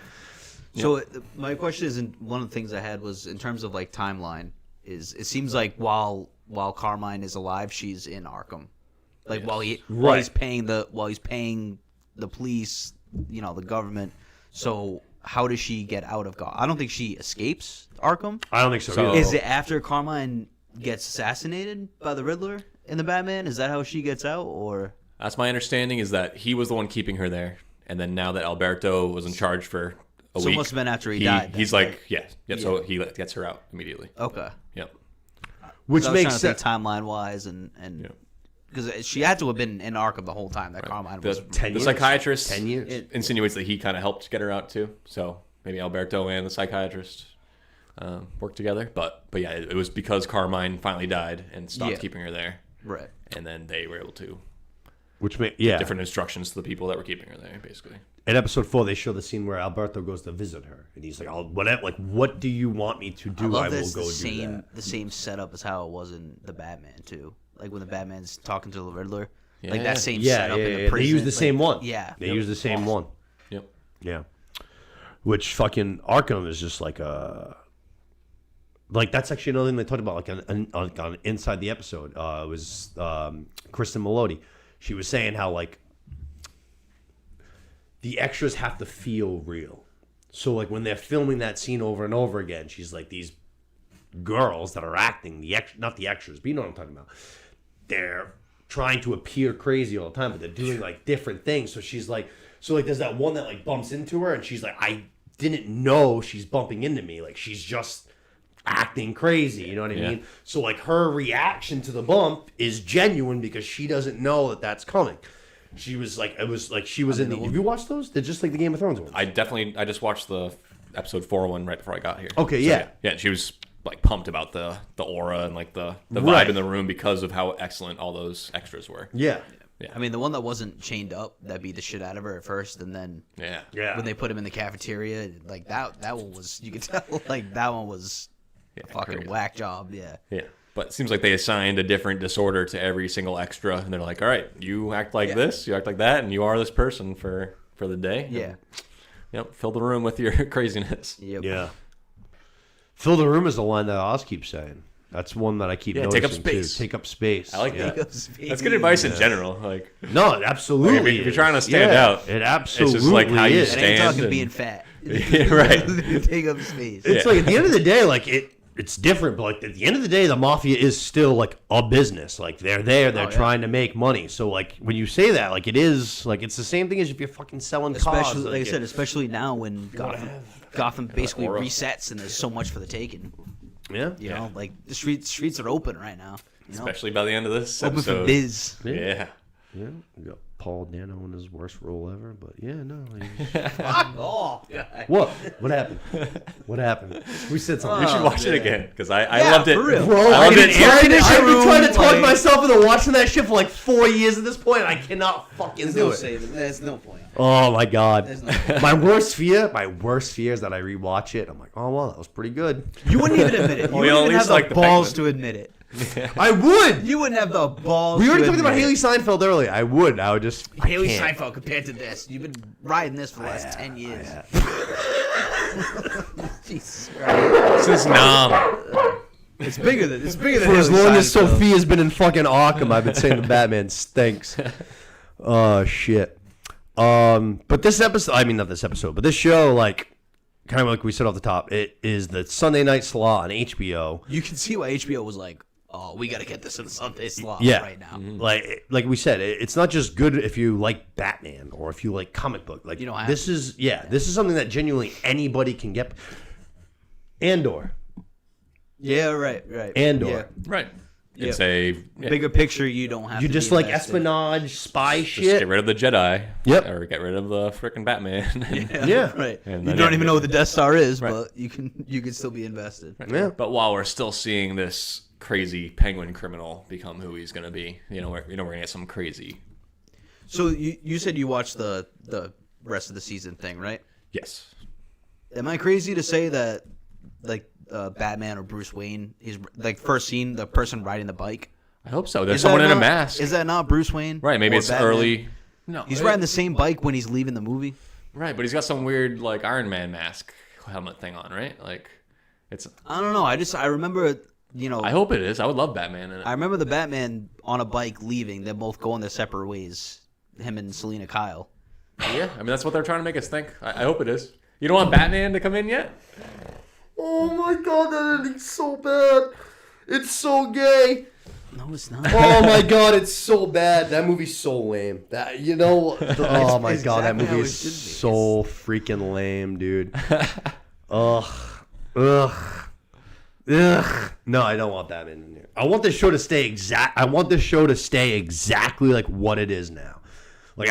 Speaker 4: So my question is, one of the things I had was in terms of like timeline. Is it seems like while Carmine is alive, she's in Arkham, like while he's paying the police, you know, the government. So how does she get out of Gotham? I don't think she escapes Arkham.
Speaker 1: I don't think so.
Speaker 3: So-
Speaker 1: either.
Speaker 4: Is it after Carmine gets assassinated by the Riddler in the Batman? Is that how she gets out, or?
Speaker 3: That's my understanding is that he was the one keeping her there. And then now that Alberto was in charge for a
Speaker 4: So
Speaker 3: week.
Speaker 4: it must have been after he died then,
Speaker 3: He's
Speaker 4: right?
Speaker 3: like, yeah. So he gets her out immediately.
Speaker 4: Okay.
Speaker 3: Yep.
Speaker 1: Which
Speaker 4: I was
Speaker 1: makes
Speaker 4: trying to think
Speaker 1: sense.
Speaker 4: timeline wise and because she had to have been in Arkham the whole time that Carmine was.
Speaker 1: 10
Speaker 3: The
Speaker 1: years.
Speaker 3: psychiatrist
Speaker 1: 10 years.
Speaker 3: insinuates that he kind of helped get her out too. So maybe Alberto and the psychiatrist worked together. But yeah, it was because Carmine finally died and stopped
Speaker 4: Yeah.
Speaker 3: keeping her there.
Speaker 4: Right.
Speaker 3: And then they were able to
Speaker 1: Which make yeah.
Speaker 3: different instructions to the people that were keeping her there, basically.
Speaker 1: In episode 4, they show the scene where Alberto goes to visit her, and he's like, what do you want me to do?
Speaker 4: I love
Speaker 1: I will
Speaker 4: this
Speaker 1: go
Speaker 4: the
Speaker 1: do
Speaker 4: same
Speaker 1: that."
Speaker 4: the same setup as how it was in the Batman too. Like when the Batman's talking to the Riddler,
Speaker 3: Yeah.
Speaker 4: like that same
Speaker 1: Yeah,
Speaker 4: setup
Speaker 1: yeah,
Speaker 4: in the
Speaker 1: yeah.
Speaker 4: prison.
Speaker 1: They use the
Speaker 4: like,
Speaker 1: same one.
Speaker 4: Yeah.
Speaker 1: They use the same one.
Speaker 3: Yep.
Speaker 1: Yeah. Which fucking Arkham is just like a. Like, that's actually another thing they talked about, like, on Inside the Episode. It was Kristen Melody. She was saying how, like, the extras have to feel real. So, like, when they're filming that scene over and over again, she's like, these girls that are acting, not the extras, but you know what I'm talking about. They're trying to appear crazy all the time, but they're doing, like, different things. So she's like, there's that one that, like, bumps into her, and she's like, I didn't know she's bumping into me. Like, she's just acting crazy, you know what I
Speaker 3: Yeah.
Speaker 1: mean? So, like, her reaction to the bump is genuine because she doesn't know that that's coming. She was like, it was like she was in the. Have you watched those? They're just like the Game of Thrones ones.
Speaker 3: I just watched the episode 4 one right before I got here.
Speaker 1: Okay,
Speaker 3: So,
Speaker 1: yeah.
Speaker 3: Yeah, she was like pumped about the aura and like the vibe
Speaker 1: Right.
Speaker 3: in the room because of how excellent all those extras were.
Speaker 1: Yeah.
Speaker 3: Yeah.
Speaker 4: I mean, the one that wasn't chained up that beat the shit out of her at first, and then
Speaker 3: Yeah.
Speaker 4: when they put him in the cafeteria, like that one was, you could tell like that one was a fucking
Speaker 3: crazy.
Speaker 4: whack job. Yeah.
Speaker 3: Yeah. But it seems like they assigned a different disorder to every single extra, and they're like, all right, you act like this, you act like that, and you are this person for the day.
Speaker 4: Yeah.
Speaker 3: Yep. Fill the room with your craziness.
Speaker 4: Yep.
Speaker 1: Yeah. Fill the room is the line that Oz keeps saying. That's one that I keep noticing
Speaker 3: take up space.
Speaker 1: too. Take up space.
Speaker 3: I like
Speaker 1: yeah.
Speaker 3: that. That's good advice in general. Like,
Speaker 1: No, absolutely.
Speaker 3: Like, if you're trying to stand out,
Speaker 1: it
Speaker 3: it's
Speaker 1: absolutely
Speaker 3: just like how you
Speaker 1: is.
Speaker 4: It ain't
Speaker 3: stand
Speaker 4: talking
Speaker 3: and-
Speaker 4: being fat.
Speaker 3: Yeah, right.
Speaker 4: Take up space.
Speaker 1: It's like at the end of the day, like it's different, but like at the end of the day, the mafia is still like a business. Like they're there, they're trying to make money. So like when you say that, like it is like it's the same thing as if you're fucking selling cars.
Speaker 4: Especially, like I
Speaker 1: Like,
Speaker 4: said, especially now when Gotham basically resets and there's so much for the taking.
Speaker 1: yeah,
Speaker 4: You know, like the streets are open right now. You know?
Speaker 3: Especially by the end of this
Speaker 4: Open
Speaker 3: episode.
Speaker 4: for biz.
Speaker 3: Yeah.
Speaker 1: yeah. We got Paul Dano in his worst role ever, but yeah, no.
Speaker 4: Oh,
Speaker 1: What? What happened? What happened? We said something.
Speaker 3: We should watch it again because I
Speaker 4: Yeah,
Speaker 3: loved it.
Speaker 4: for real.
Speaker 1: Bro,
Speaker 3: I loved it.
Speaker 1: I've been trying to talk
Speaker 4: like-
Speaker 1: myself into watching that shit for like 4 years at this point. And I cannot fucking do it.
Speaker 4: There's no point.
Speaker 1: Oh my god.
Speaker 4: There's no
Speaker 1: My worst fear is that I rewatch it. I'm like, oh well, that was pretty good.
Speaker 4: You wouldn't even admit it. You
Speaker 3: Well,
Speaker 4: wouldn't
Speaker 3: at
Speaker 4: even
Speaker 3: least
Speaker 4: have the
Speaker 3: like the
Speaker 4: balls
Speaker 3: Penguin.
Speaker 4: to admit it.
Speaker 1: I would.
Speaker 4: You wouldn't have the balls.
Speaker 1: We already
Speaker 4: to
Speaker 1: talked about
Speaker 4: admit
Speaker 1: Haley
Speaker 4: it.
Speaker 1: Seinfeld earlier. I would. I would just. I
Speaker 4: Haley
Speaker 1: can't.
Speaker 4: Seinfeld compared to this. You've been riding this for the last 10 years. Jesus Christ.
Speaker 3: Since Nam.
Speaker 4: It's bigger than
Speaker 1: For as
Speaker 4: Haley
Speaker 1: long as
Speaker 4: Seinfeld.
Speaker 1: Sophia's been in fucking Arkham, I've been saying the Batman stinks. Oh shit. But this episode, I mean not this episode, but this show, like, kind of like we said off the top, it is the Sunday night slot on HBO.
Speaker 4: You can see why HBO was like, oh, we got to get this in the Sunday slot
Speaker 1: Yeah.
Speaker 4: right now.
Speaker 1: Like we said, it's not just good if you like Batman or if you like comic book. Like
Speaker 4: You don't have
Speaker 1: this
Speaker 4: to.
Speaker 1: is this is something that genuinely anybody can get. Andor.
Speaker 4: Yeah, right.
Speaker 1: Andor.
Speaker 4: Yeah.
Speaker 3: Right. It's a
Speaker 4: Bigger picture, you don't have
Speaker 1: You
Speaker 4: to
Speaker 1: just
Speaker 4: be
Speaker 1: like
Speaker 4: invested.
Speaker 1: espionage, spy
Speaker 3: just
Speaker 1: shit.
Speaker 3: get rid of the Jedi.
Speaker 1: Yep.
Speaker 3: Or get rid of the freaking Batman.
Speaker 1: Yeah.
Speaker 4: Right.
Speaker 3: And
Speaker 4: You
Speaker 3: then,
Speaker 4: don't
Speaker 3: yeah.
Speaker 4: even know what the Death Star is,
Speaker 3: Right.
Speaker 4: but you can still be invested.
Speaker 1: Yeah.
Speaker 3: But while we're still seeing this crazy penguin criminal become who he's gonna be, we're gonna get some crazy.
Speaker 4: So you said you watched the rest of the season thing, right?
Speaker 3: Yes.
Speaker 4: Am I crazy to say that like Batman or Bruce Wayne, he's like first seen the person riding the bike?
Speaker 3: I hope so. There's
Speaker 4: Is that
Speaker 3: someone in a
Speaker 4: not-
Speaker 3: mask.
Speaker 4: Is that not Bruce Wayne?
Speaker 3: Right. Maybe
Speaker 4: or
Speaker 3: it's
Speaker 4: Batman?
Speaker 3: early. No.
Speaker 4: He's riding the same bike when he's leaving the movie.
Speaker 3: Right, but he's got some weird like Iron Man mask helmet thing on, right? Like, it's.
Speaker 4: I don't know. I remember,
Speaker 3: I hope it is. I would love Batman in it.
Speaker 4: I remember the Batman on a bike leaving. They're both going their separate ways. Him and Selena Kyle.
Speaker 3: Yeah, I mean that's what they're trying to make us think. I hope it is. You don't want Batman to come in yet?
Speaker 1: Oh my god, that ending's so bad. It's so gay.
Speaker 4: No, it's not.
Speaker 1: Oh my god, it's so bad. That movie's so lame. Oh my god, that
Speaker 4: exactly how
Speaker 1: movie
Speaker 4: it
Speaker 1: is
Speaker 4: should be.
Speaker 1: so freaking lame, dude. Ugh. Ugh. No, I don't want that in there. I want this show to stay exactly like what it is now. Like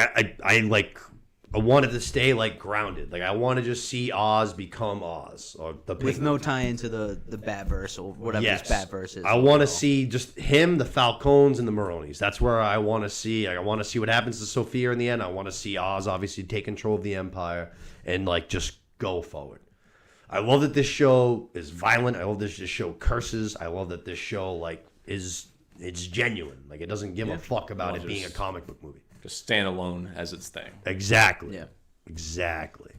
Speaker 1: I want it to stay like grounded. Like I want to just see Oz become Oz or the
Speaker 4: With
Speaker 1: Penguin.
Speaker 4: no tie into the Batverse or whatever this Batverse is.
Speaker 1: I want to see just him, the Falcons, and the Maronis. That's where I want to see. Like, I want to see what happens to Sophia in the end. I want to see Oz obviously take control of the Empire and like just go forward. I love that this show is violent. I love this show curses. I love that this show like it's genuine. Like it doesn't give a fuck about it being a comic book movie.
Speaker 3: Just stand alone as its thing.
Speaker 1: Exactly.
Speaker 4: Yeah.
Speaker 1: Exactly.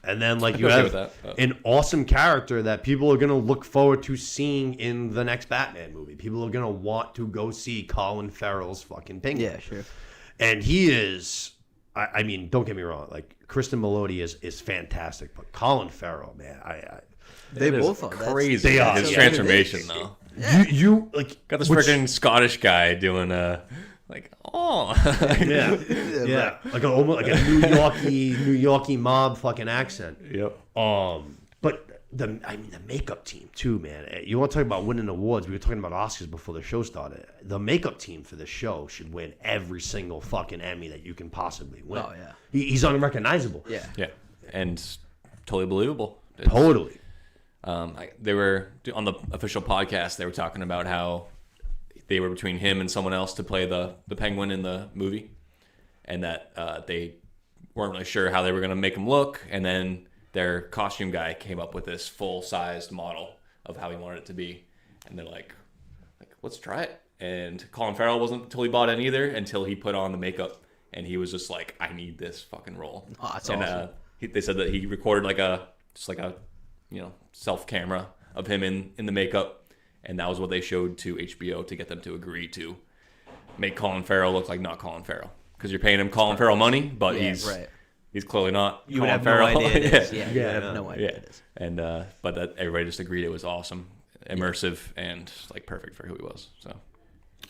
Speaker 1: And then like
Speaker 3: I'd
Speaker 1: you
Speaker 3: be okay
Speaker 1: have
Speaker 3: with that, but-
Speaker 1: an awesome character that people are gonna look forward to seeing in the next Batman movie. People are gonna want to go see Colin Farrell's fucking Penguin.
Speaker 4: Yeah, sure.
Speaker 1: And he is. I mean, don't get me wrong. Like Kristen Melody is fantastic, but Colin Farrell, man,
Speaker 4: They
Speaker 3: It is
Speaker 4: both are. That's-
Speaker 3: crazy.
Speaker 1: They are,
Speaker 3: His
Speaker 1: yeah.
Speaker 3: transformation though.
Speaker 1: you like
Speaker 3: Got this
Speaker 1: which-
Speaker 3: freaking Scottish guy doing like
Speaker 1: yeah, like almost like a New Yorkie mob fucking accent.
Speaker 3: Yep.
Speaker 1: But the makeup team too, man. You want to talk about winning awards? We were talking about Oscars before the show started. The makeup team for the show should win every single fucking Emmy that you can possibly win.
Speaker 4: Oh, yeah.
Speaker 1: He's unrecognizable.
Speaker 4: Yeah.
Speaker 3: Yeah, and totally believable. It's-
Speaker 1: Totally.
Speaker 3: They were on the official podcast. They were talking about how they were between him and someone else to play the Penguin in the movie, and that they weren't really sure how they were going to make him look, and then their costume guy came up with this full-sized model of how he wanted it to be, and they're like let's try it. And Colin Farrell wasn't totally bought in either until he put on the makeup, and he was just like, I need this fucking role.
Speaker 4: Oh, that's
Speaker 3: and,
Speaker 4: awesome.
Speaker 3: They said that he recorded like a self camera of him in the makeup, and that was what they showed to HBO to get them to agree to make Colin Farrell look like not Colin Farrell, because you're paying him Colin Farrell money, but he's clearly not.
Speaker 4: You
Speaker 3: Colin
Speaker 4: would have
Speaker 3: Farrell.
Speaker 4: no idea it is.
Speaker 3: Yeah.
Speaker 4: You would have no idea
Speaker 3: Yeah,
Speaker 4: it is.
Speaker 3: and but that everybody just agreed it was awesome, immersive, and like perfect for who he was. So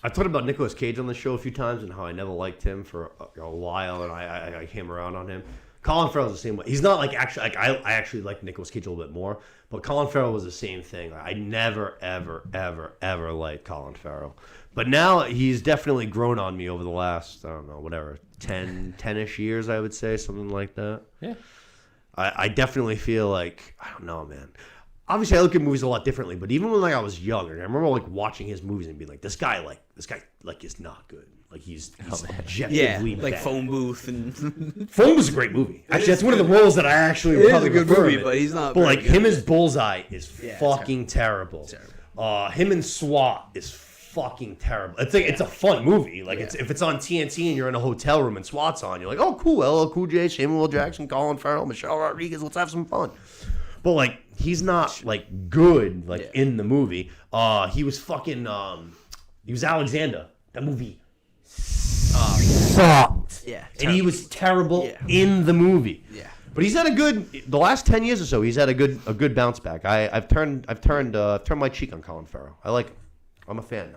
Speaker 1: I talked about Nicolas Cage on the show a few times and how I never liked him for a while, and I came around on him. Colin Farrell's the same way. He's not like actually like I actually like Nicolas Cage a little bit more, but Colin Farrell was the same thing. I never ever liked Colin Farrell, but now he's definitely grown on me over the last, I don't know, whatever, 10-ish years, I would say, something like that.
Speaker 3: yeah,
Speaker 1: I definitely feel like, I don't know, man. Obviously, I look at movies a lot differently, but even when like I was younger, I remember like watching his movies and being like, this guy is not good. Like he's objectively
Speaker 4: Like
Speaker 1: bad.
Speaker 4: Phone Booth and
Speaker 1: Phone was a great movie. Actually, that's one of the roles that I actually
Speaker 4: It is
Speaker 1: probably
Speaker 4: a good
Speaker 1: prefer
Speaker 4: movie,
Speaker 1: of it.
Speaker 4: but he's not
Speaker 1: But
Speaker 4: very
Speaker 1: like
Speaker 4: good.
Speaker 1: him as Bullseye is
Speaker 4: Yeah,
Speaker 1: fucking terrible. Him and SWAT is fucking terrible. It's like it's a fun movie. Like if it's on TNT and you're in a hotel room and SWAT's on, you're like, oh cool, LL Cool J, Samuel L. Jackson, Colin Farrell, Michelle Rodriguez, let's have some fun. But like he's not like good like in the movie. He was fucking he was Alexander. That movie sucked.
Speaker 4: Yeah,
Speaker 1: And he was terrible
Speaker 4: Yeah.
Speaker 1: in the movie.
Speaker 4: Yeah.
Speaker 1: But he's had the last 10 years or so, he's had a good bounce back. I've turned my cheek on Colin Farrell. I like him. I'm a fan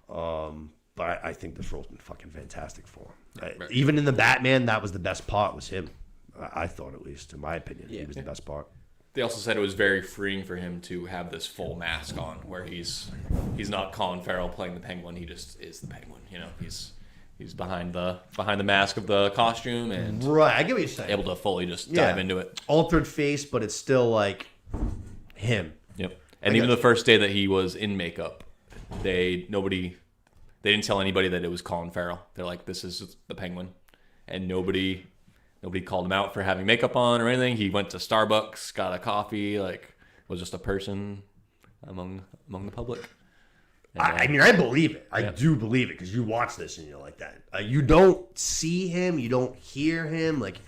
Speaker 1: now. But I think this role's been fucking fantastic for him.
Speaker 3: Right.
Speaker 1: Even in the Batman, that was the best part, was him. I thought, at least, in my opinion, he was the best part.
Speaker 3: they also said it was very freeing for him to have this full mask on, where he's not Colin Farrell playing the Penguin. He just is the Penguin. You know, he's behind the mask of the costume and
Speaker 1: Right, I get what you're saying.
Speaker 3: able to fully just dive into it.
Speaker 1: Altered face, but it's still like him.
Speaker 3: Yep. And even the first day that he was in makeup, they didn't tell anybody that it was Colin Farrell. They're like, this is the Penguin, and nobody called him out for having makeup on or anything. He went to Starbucks, got a coffee, like was just a person among the public. And,
Speaker 1: I mean, I believe it. I do believe it, because you watch this and you're like that. You don't see him, you don't hear him. Like,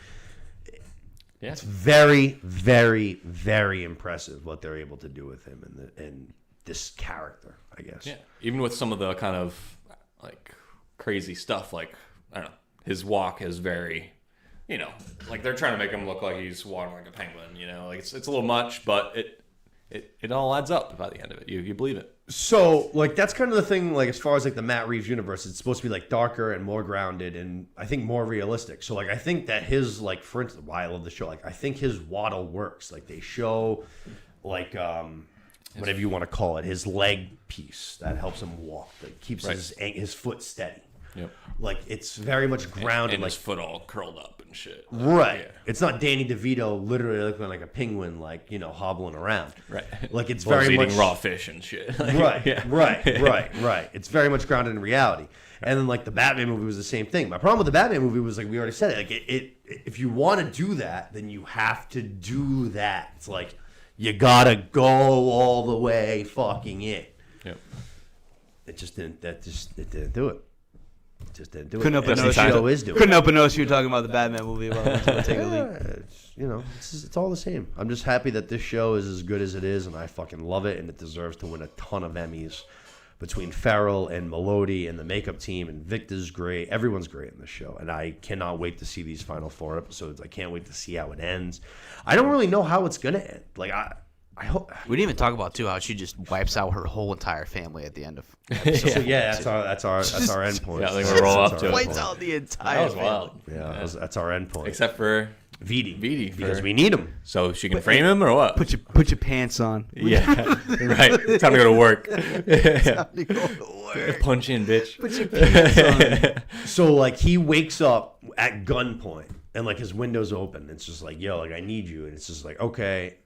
Speaker 3: yeah,
Speaker 1: it's very, very, very impressive what they're able to do with him and this character, I guess.
Speaker 3: yeah. Even with some of the kind of like crazy stuff, like I don't know, his walk is very, you know, like they're trying to make him look like he's walking like a penguin. You know, like it's a little much, but it all adds up by the end of it. You believe it.
Speaker 1: So, like, that's kind of the thing, like, as far as, like, the Matt Reeves universe, it's supposed to be, like, darker and more grounded and, I think, more realistic. So, like, I think that his, like, for instance, why I love the show, like, I think his waddle works. Like, they show, like, whatever you want to call it, his leg piece that helps him walk, that keeps his foot steady.
Speaker 3: Yep.
Speaker 1: Like, it's very much grounded.
Speaker 3: And
Speaker 1: like,
Speaker 3: his foot all curled up and shit.
Speaker 1: right.
Speaker 3: Yeah.
Speaker 1: It's not Danny DeVito literally looking like a penguin, like, you know, hobbling around.
Speaker 3: Right.
Speaker 1: Like, it's
Speaker 3: Well,
Speaker 1: very
Speaker 3: he's
Speaker 1: much
Speaker 3: eating raw fish and shit. Like,
Speaker 1: right,
Speaker 3: yeah.
Speaker 1: right. It's very much grounded in reality. And then, like, the Batman movie was the same thing. My problem with the Batman movie was, like, we already said it. Like, if you want to do that, then you have to do that. It's like, you gotta go all the way fucking in.
Speaker 3: Yep.
Speaker 1: It just didn't. It didn't do it. It just didn't do
Speaker 4: Couldn't
Speaker 1: it.
Speaker 4: help but
Speaker 1: That's
Speaker 4: notice
Speaker 1: the show is doing.
Speaker 4: Couldn't help but notice you were talking about the Batman movie. About Let's take a leak.
Speaker 1: It's, you know, it's all the same. I'm just happy that this show is as good as it is, and I fucking love it, and it deserves to win a ton of Emmys. Between Farrell and Melody and the makeup team, and Victor's great. Everyone's great in this show, and I cannot wait to see these final 4 episodes. I can't wait to see how it ends. I don't really know how it's gonna end. Like I hope.
Speaker 4: We didn't even talk about too how she just wipes out her whole entire family at the end of.
Speaker 1: So yeah, that's our end point.
Speaker 3: Yeah, I think we'll roll up to it.
Speaker 4: Wipes out the entire.
Speaker 3: That was
Speaker 4: family.
Speaker 3: wild.
Speaker 1: Yeah, that's our end point.
Speaker 3: Except for
Speaker 1: Vidi,
Speaker 3: for-
Speaker 1: because we need him.
Speaker 3: so she can frame him or what?
Speaker 4: Put your pants on.
Speaker 3: Yeah, right. Time to go to work.
Speaker 4: To go to work.
Speaker 3: Punch in, bitch.
Speaker 4: Put your pants on.
Speaker 1: So like he wakes up at gunpoint and like his window's open. It's just like, yo, like I need you, and it's just like, okay.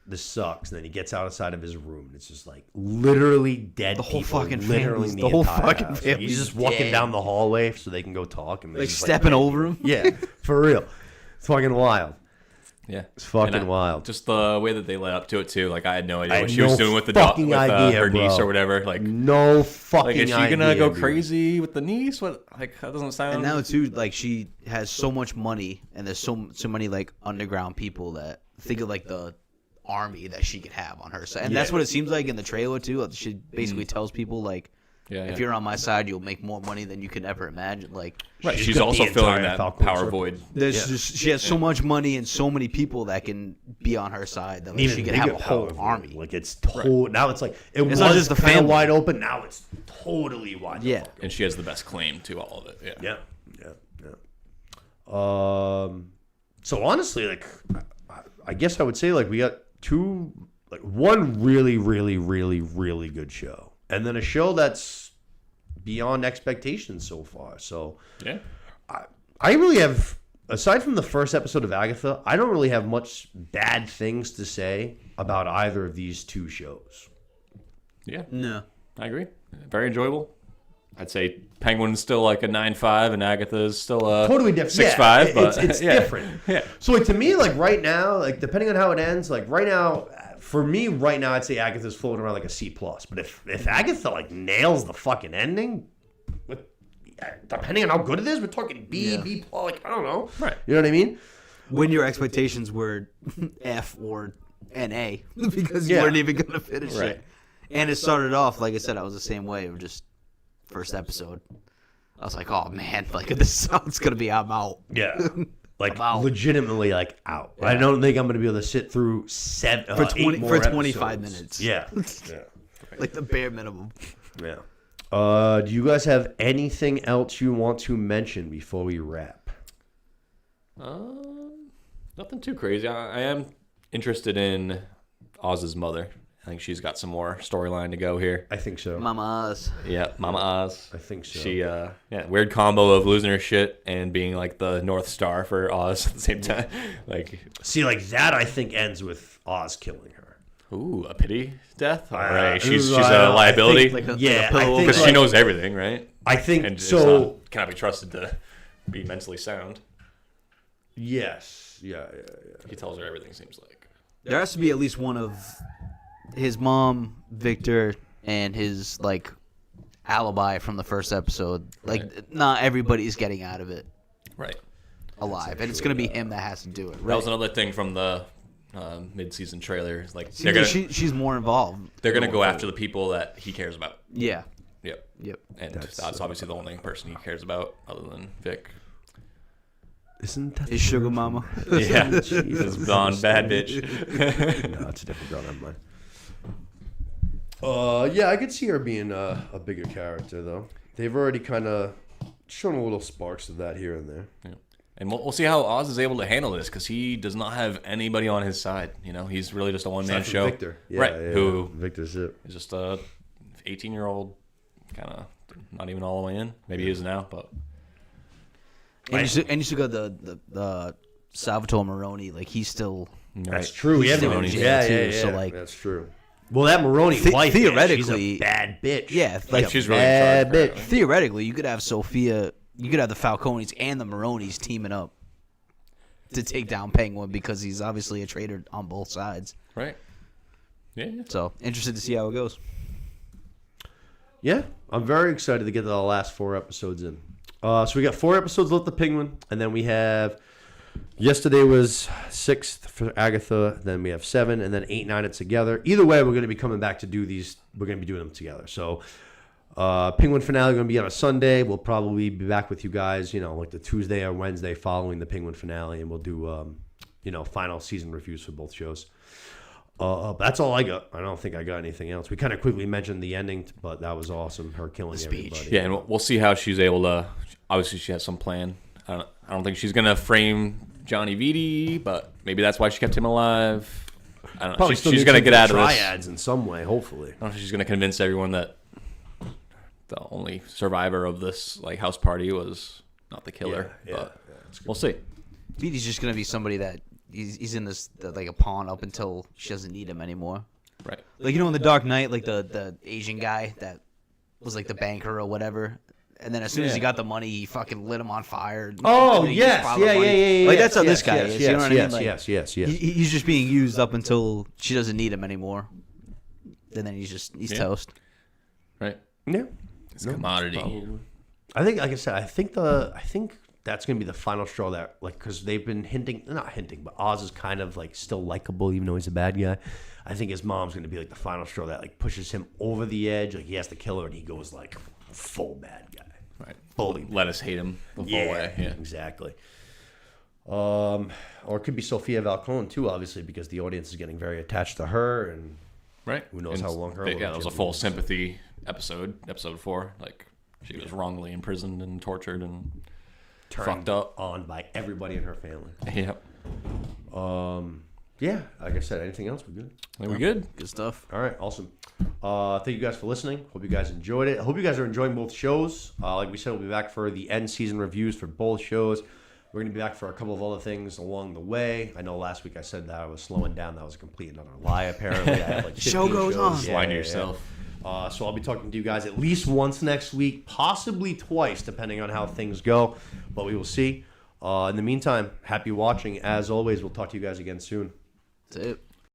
Speaker 1: this sucks. And then he gets outside of his room, and it's just like literally dead.
Speaker 4: The whole
Speaker 1: people,
Speaker 4: fucking
Speaker 1: literally
Speaker 4: family's-
Speaker 1: in
Speaker 4: the whole
Speaker 1: entire
Speaker 4: fucking
Speaker 1: house. Like,
Speaker 4: family's
Speaker 1: he's just walking
Speaker 4: dead.
Speaker 1: down the hallway so they can go talk, and
Speaker 4: Like
Speaker 1: he's just,
Speaker 4: stepping over him.
Speaker 1: Yeah, for real. It's fucking wild.
Speaker 3: Yeah,
Speaker 1: It's fucking
Speaker 3: And
Speaker 1: wild.
Speaker 3: Just the way that they led up to it too. Like I had no idea
Speaker 1: I
Speaker 3: what
Speaker 1: had
Speaker 3: she was
Speaker 1: no
Speaker 3: doing with the
Speaker 1: fucking
Speaker 3: with
Speaker 1: idea,
Speaker 3: her niece
Speaker 1: bro.
Speaker 3: or whatever. Like
Speaker 1: No fucking
Speaker 3: like is she
Speaker 1: idea,
Speaker 3: gonna go
Speaker 1: dude.
Speaker 3: crazy with the niece? What like that doesn't sound.
Speaker 4: And now too, like she has so much money, and there's so many like underground people that think of like the army that she could have on her side, and that's
Speaker 1: Yeah.
Speaker 4: what it seems like in the trailer too. She basically tells people like,
Speaker 3: Yeah,
Speaker 4: if
Speaker 3: yeah.
Speaker 4: you're on my side, you'll make more money than you could ever imagine. Like,
Speaker 3: right,
Speaker 1: She's
Speaker 3: she's
Speaker 1: got
Speaker 3: also
Speaker 1: the
Speaker 3: filling
Speaker 1: entire
Speaker 3: that
Speaker 1: Falcon
Speaker 3: power
Speaker 1: Circle.
Speaker 3: void.
Speaker 4: there's just she has so much money and so many people that can be on her side that like,
Speaker 1: Even
Speaker 4: she could
Speaker 1: bigger
Speaker 4: have a whole
Speaker 1: power
Speaker 4: army.
Speaker 1: Like it's total. Now it's like it was
Speaker 4: not just the
Speaker 1: kind of
Speaker 4: family.
Speaker 1: wide open. Now it's totally wide.
Speaker 4: Yeah.
Speaker 1: open.
Speaker 3: And she has the best claim to all of it. Yeah.
Speaker 1: Yeah. So honestly, like, I guess I would say like we got one really, really, really, really good show, and then a show that's beyond expectations so far. So
Speaker 3: Yeah.
Speaker 1: I really have, aside from the first episode of Agatha, I don't really have much bad things to say about either of these two shows.
Speaker 3: Yeah.
Speaker 4: No.
Speaker 3: I agree. Very enjoyable. I'd say Penguin's still like a 9.5 and Agatha's still a
Speaker 1: Totally different.
Speaker 3: 6.5,
Speaker 1: Yeah,
Speaker 3: but
Speaker 1: it's
Speaker 3: yeah.
Speaker 1: different.
Speaker 3: Yeah.
Speaker 1: So like, to me, like right now, like depending on how it ends, like right now, for me right now, I'd say Agatha's floating around like a C+. But if Agatha like nails the fucking ending, with depending on how good it is, we're talking B plus. Like I don't know.
Speaker 3: Right.
Speaker 1: You know what I mean?
Speaker 4: When your expectations were F or NA because you
Speaker 1: Yeah.
Speaker 4: weren't even gonna finish
Speaker 3: Right.
Speaker 4: it, and it started off like I said, I was the same way. It was just first episode. I was like, oh man, like if this sounds gonna be, I'm out.
Speaker 1: Yeah. Like
Speaker 4: I'm out.
Speaker 1: legitimately like out. I don't think I'm gonna be able to sit through
Speaker 4: For
Speaker 1: 8 more
Speaker 4: 25
Speaker 1: episodes.
Speaker 4: minutes.
Speaker 1: Yeah. Yeah.
Speaker 4: Like the bare minimum.
Speaker 1: Yeah. Do you guys have anything else you want to mention before we wrap?
Speaker 3: Nothing too crazy. I am interested in Oz's mother. I think she's got some more storyline to go here.
Speaker 1: I think so.
Speaker 4: Mamas.
Speaker 3: Yeah, Mama Oz.
Speaker 1: I think so.
Speaker 3: She, weird combo of losing her shit and being like the North Star for Oz at the same time. Like,
Speaker 1: See, like that, I think ends with Oz killing her.
Speaker 3: ooh, a pity death? All right,
Speaker 1: I
Speaker 3: she's a
Speaker 1: think,
Speaker 3: liability
Speaker 4: Like a
Speaker 1: Yeah,
Speaker 4: pillow
Speaker 1: I think
Speaker 4: over
Speaker 3: because
Speaker 1: like-
Speaker 3: she knows everything, right?
Speaker 1: I think
Speaker 3: And
Speaker 1: so.
Speaker 3: cannot be trusted to be mentally sound.
Speaker 1: Yes. Yeah.
Speaker 3: He tells her everything. Seems like.
Speaker 4: There has to be at least one of his mom, Victor, and his like alibi from the first episode. Like,
Speaker 3: Right.
Speaker 4: not everybody's getting out of it
Speaker 3: Right.
Speaker 4: alive, and it's gonna be him that has to do it.
Speaker 3: That
Speaker 4: Right?
Speaker 3: was another thing from the mid-season trailer. Like
Speaker 4: Seems like she's more involved.
Speaker 3: they're gonna go after the people that he cares about.
Speaker 4: Yeah.
Speaker 3: Yep.
Speaker 4: Yep.
Speaker 3: And that's obviously the only person he cares about other than Vic.
Speaker 1: Isn't that
Speaker 4: His sugar mama.
Speaker 3: Yeah,
Speaker 1: Jesus
Speaker 3: this blonde bad bitch.
Speaker 1: No, it's a different girl. Never mind. Yeah, I could see her being a bigger character though. They've already kind of shown a little sparks of that here and there.
Speaker 3: Yeah. And we'll see how Oz is able to handle this because he does not have anybody on his side. You know, he's really just a one-man
Speaker 1: Aside from
Speaker 3: show.
Speaker 1: Victor, yeah,
Speaker 3: right?
Speaker 1: yeah,
Speaker 3: Who
Speaker 1: Victor's it.
Speaker 3: is just a 18-year-old, kind of not even all the way in. Maybe he is now, but
Speaker 4: And you still got the Salvatore Maroni. Like, he's still
Speaker 1: That's true.
Speaker 4: He's
Speaker 1: Yeah,
Speaker 4: still in
Speaker 1: yeah,
Speaker 4: jail,
Speaker 1: yeah,
Speaker 4: too,
Speaker 1: yeah.
Speaker 4: so, like-
Speaker 1: that's true. Well, that Maroney wife, man, she's
Speaker 4: theoretically-
Speaker 1: a bad bitch.
Speaker 4: yeah. Like
Speaker 3: she's really
Speaker 1: bad
Speaker 3: in charge.
Speaker 1: bitch.
Speaker 4: theoretically, you could have Sophia. You could have the Falcones and the Maronis teaming up to take down Penguin because he's obviously a traitor on both sides.
Speaker 3: Right? Yeah.
Speaker 4: So interested to see how it goes.
Speaker 1: Yeah, I'm very excited to get to the last 4 episodes in. So we got 4 episodes left of Penguin, and then we have yesterday was 6th for Agatha. Then we have 7, and then 8, 9 together. Either way, we're going to be coming back to do these. We're going to be doing them together. So Penguin finale going to be on a Sunday. We'll probably be back with you guys, like the Tuesday or Wednesday following the Penguin finale, and we'll do final season reviews for both shows. But that's all I got. I don't think I got anything else. We kind of quickly mentioned the ending, but that was awesome. Her killing everybody.
Speaker 3: Yeah, and we'll see how she's able to. Obviously, she has some plan. I don't think she's gonna frame Johnny Vitti, but maybe that's why she kept him alive. I don't know.
Speaker 1: Probably
Speaker 3: She's gonna get out of this.
Speaker 1: triads in some way, hopefully.
Speaker 3: I don't know if she's gonna convince everyone that the only survivor of this house party was not the killer.
Speaker 1: Yeah,
Speaker 3: but we'll see.
Speaker 4: Vidi's just gonna be somebody that he's in this like a pawn up until she doesn't need him anymore.
Speaker 3: Right.
Speaker 4: Like in the Dark Knight, like the Asian guy that was like the banker or whatever. And then as soon as he got the money, he fucking lit him on fire.
Speaker 1: Oh,
Speaker 4: And he
Speaker 1: yes.
Speaker 4: just piled the
Speaker 1: Yeah.
Speaker 4: money. Like, that's how this guy
Speaker 1: yes,
Speaker 4: is.
Speaker 1: Yes,
Speaker 4: You know what I mean?
Speaker 1: yes,
Speaker 4: Like,
Speaker 1: yes.
Speaker 4: He's just being used up until she doesn't need him anymore. And then he's toast.
Speaker 3: Right.
Speaker 1: Yeah.
Speaker 3: It's a commodity.
Speaker 1: I think, like I said, I think that's gonna be the final straw that, like, because they've been not hinting, but Oz is kind of like still likable even though he's a bad guy. I think his mom's gonna be like the final straw that like pushes him over the edge. Like he has to kill her, and he goes like full bad guy.
Speaker 3: Right.
Speaker 1: Fully.
Speaker 3: Let us hate him the full way. Yeah.
Speaker 1: Exactly. Or it could be Sofia Falcone too, obviously, because the audience is getting very attached to her, and
Speaker 3: Right.
Speaker 1: who knows how long her
Speaker 3: that was a
Speaker 1: relationship
Speaker 3: full
Speaker 1: is.
Speaker 3: sympathy episode 4. Like she was wrongly imprisoned and tortured and fucked up.
Speaker 1: on by everybody in her family.
Speaker 3: Yep.
Speaker 1: Yeah, like I said, anything else? We're good.
Speaker 3: I think we good.
Speaker 4: Good stuff.
Speaker 1: All right, awesome. Thank you guys for listening. Hope you guys enjoyed it. I hope you guys are enjoying both shows. Like we said, we'll be back for the end season reviews for both shows. We're going to be back for a couple of other things along the way. I know last week I said that I was slowing down. That was a complete and utter lie, apparently. I had like 15
Speaker 4: Show goes on.
Speaker 1: Yeah,
Speaker 3: Lie to
Speaker 1: yeah,
Speaker 3: yourself.
Speaker 1: yeah. So I'll be talking to you guys at least once next week, possibly twice, depending on how things go. But we will see. In the meantime, happy watching. As always, we'll talk to you guys again soon.
Speaker 4: That's it.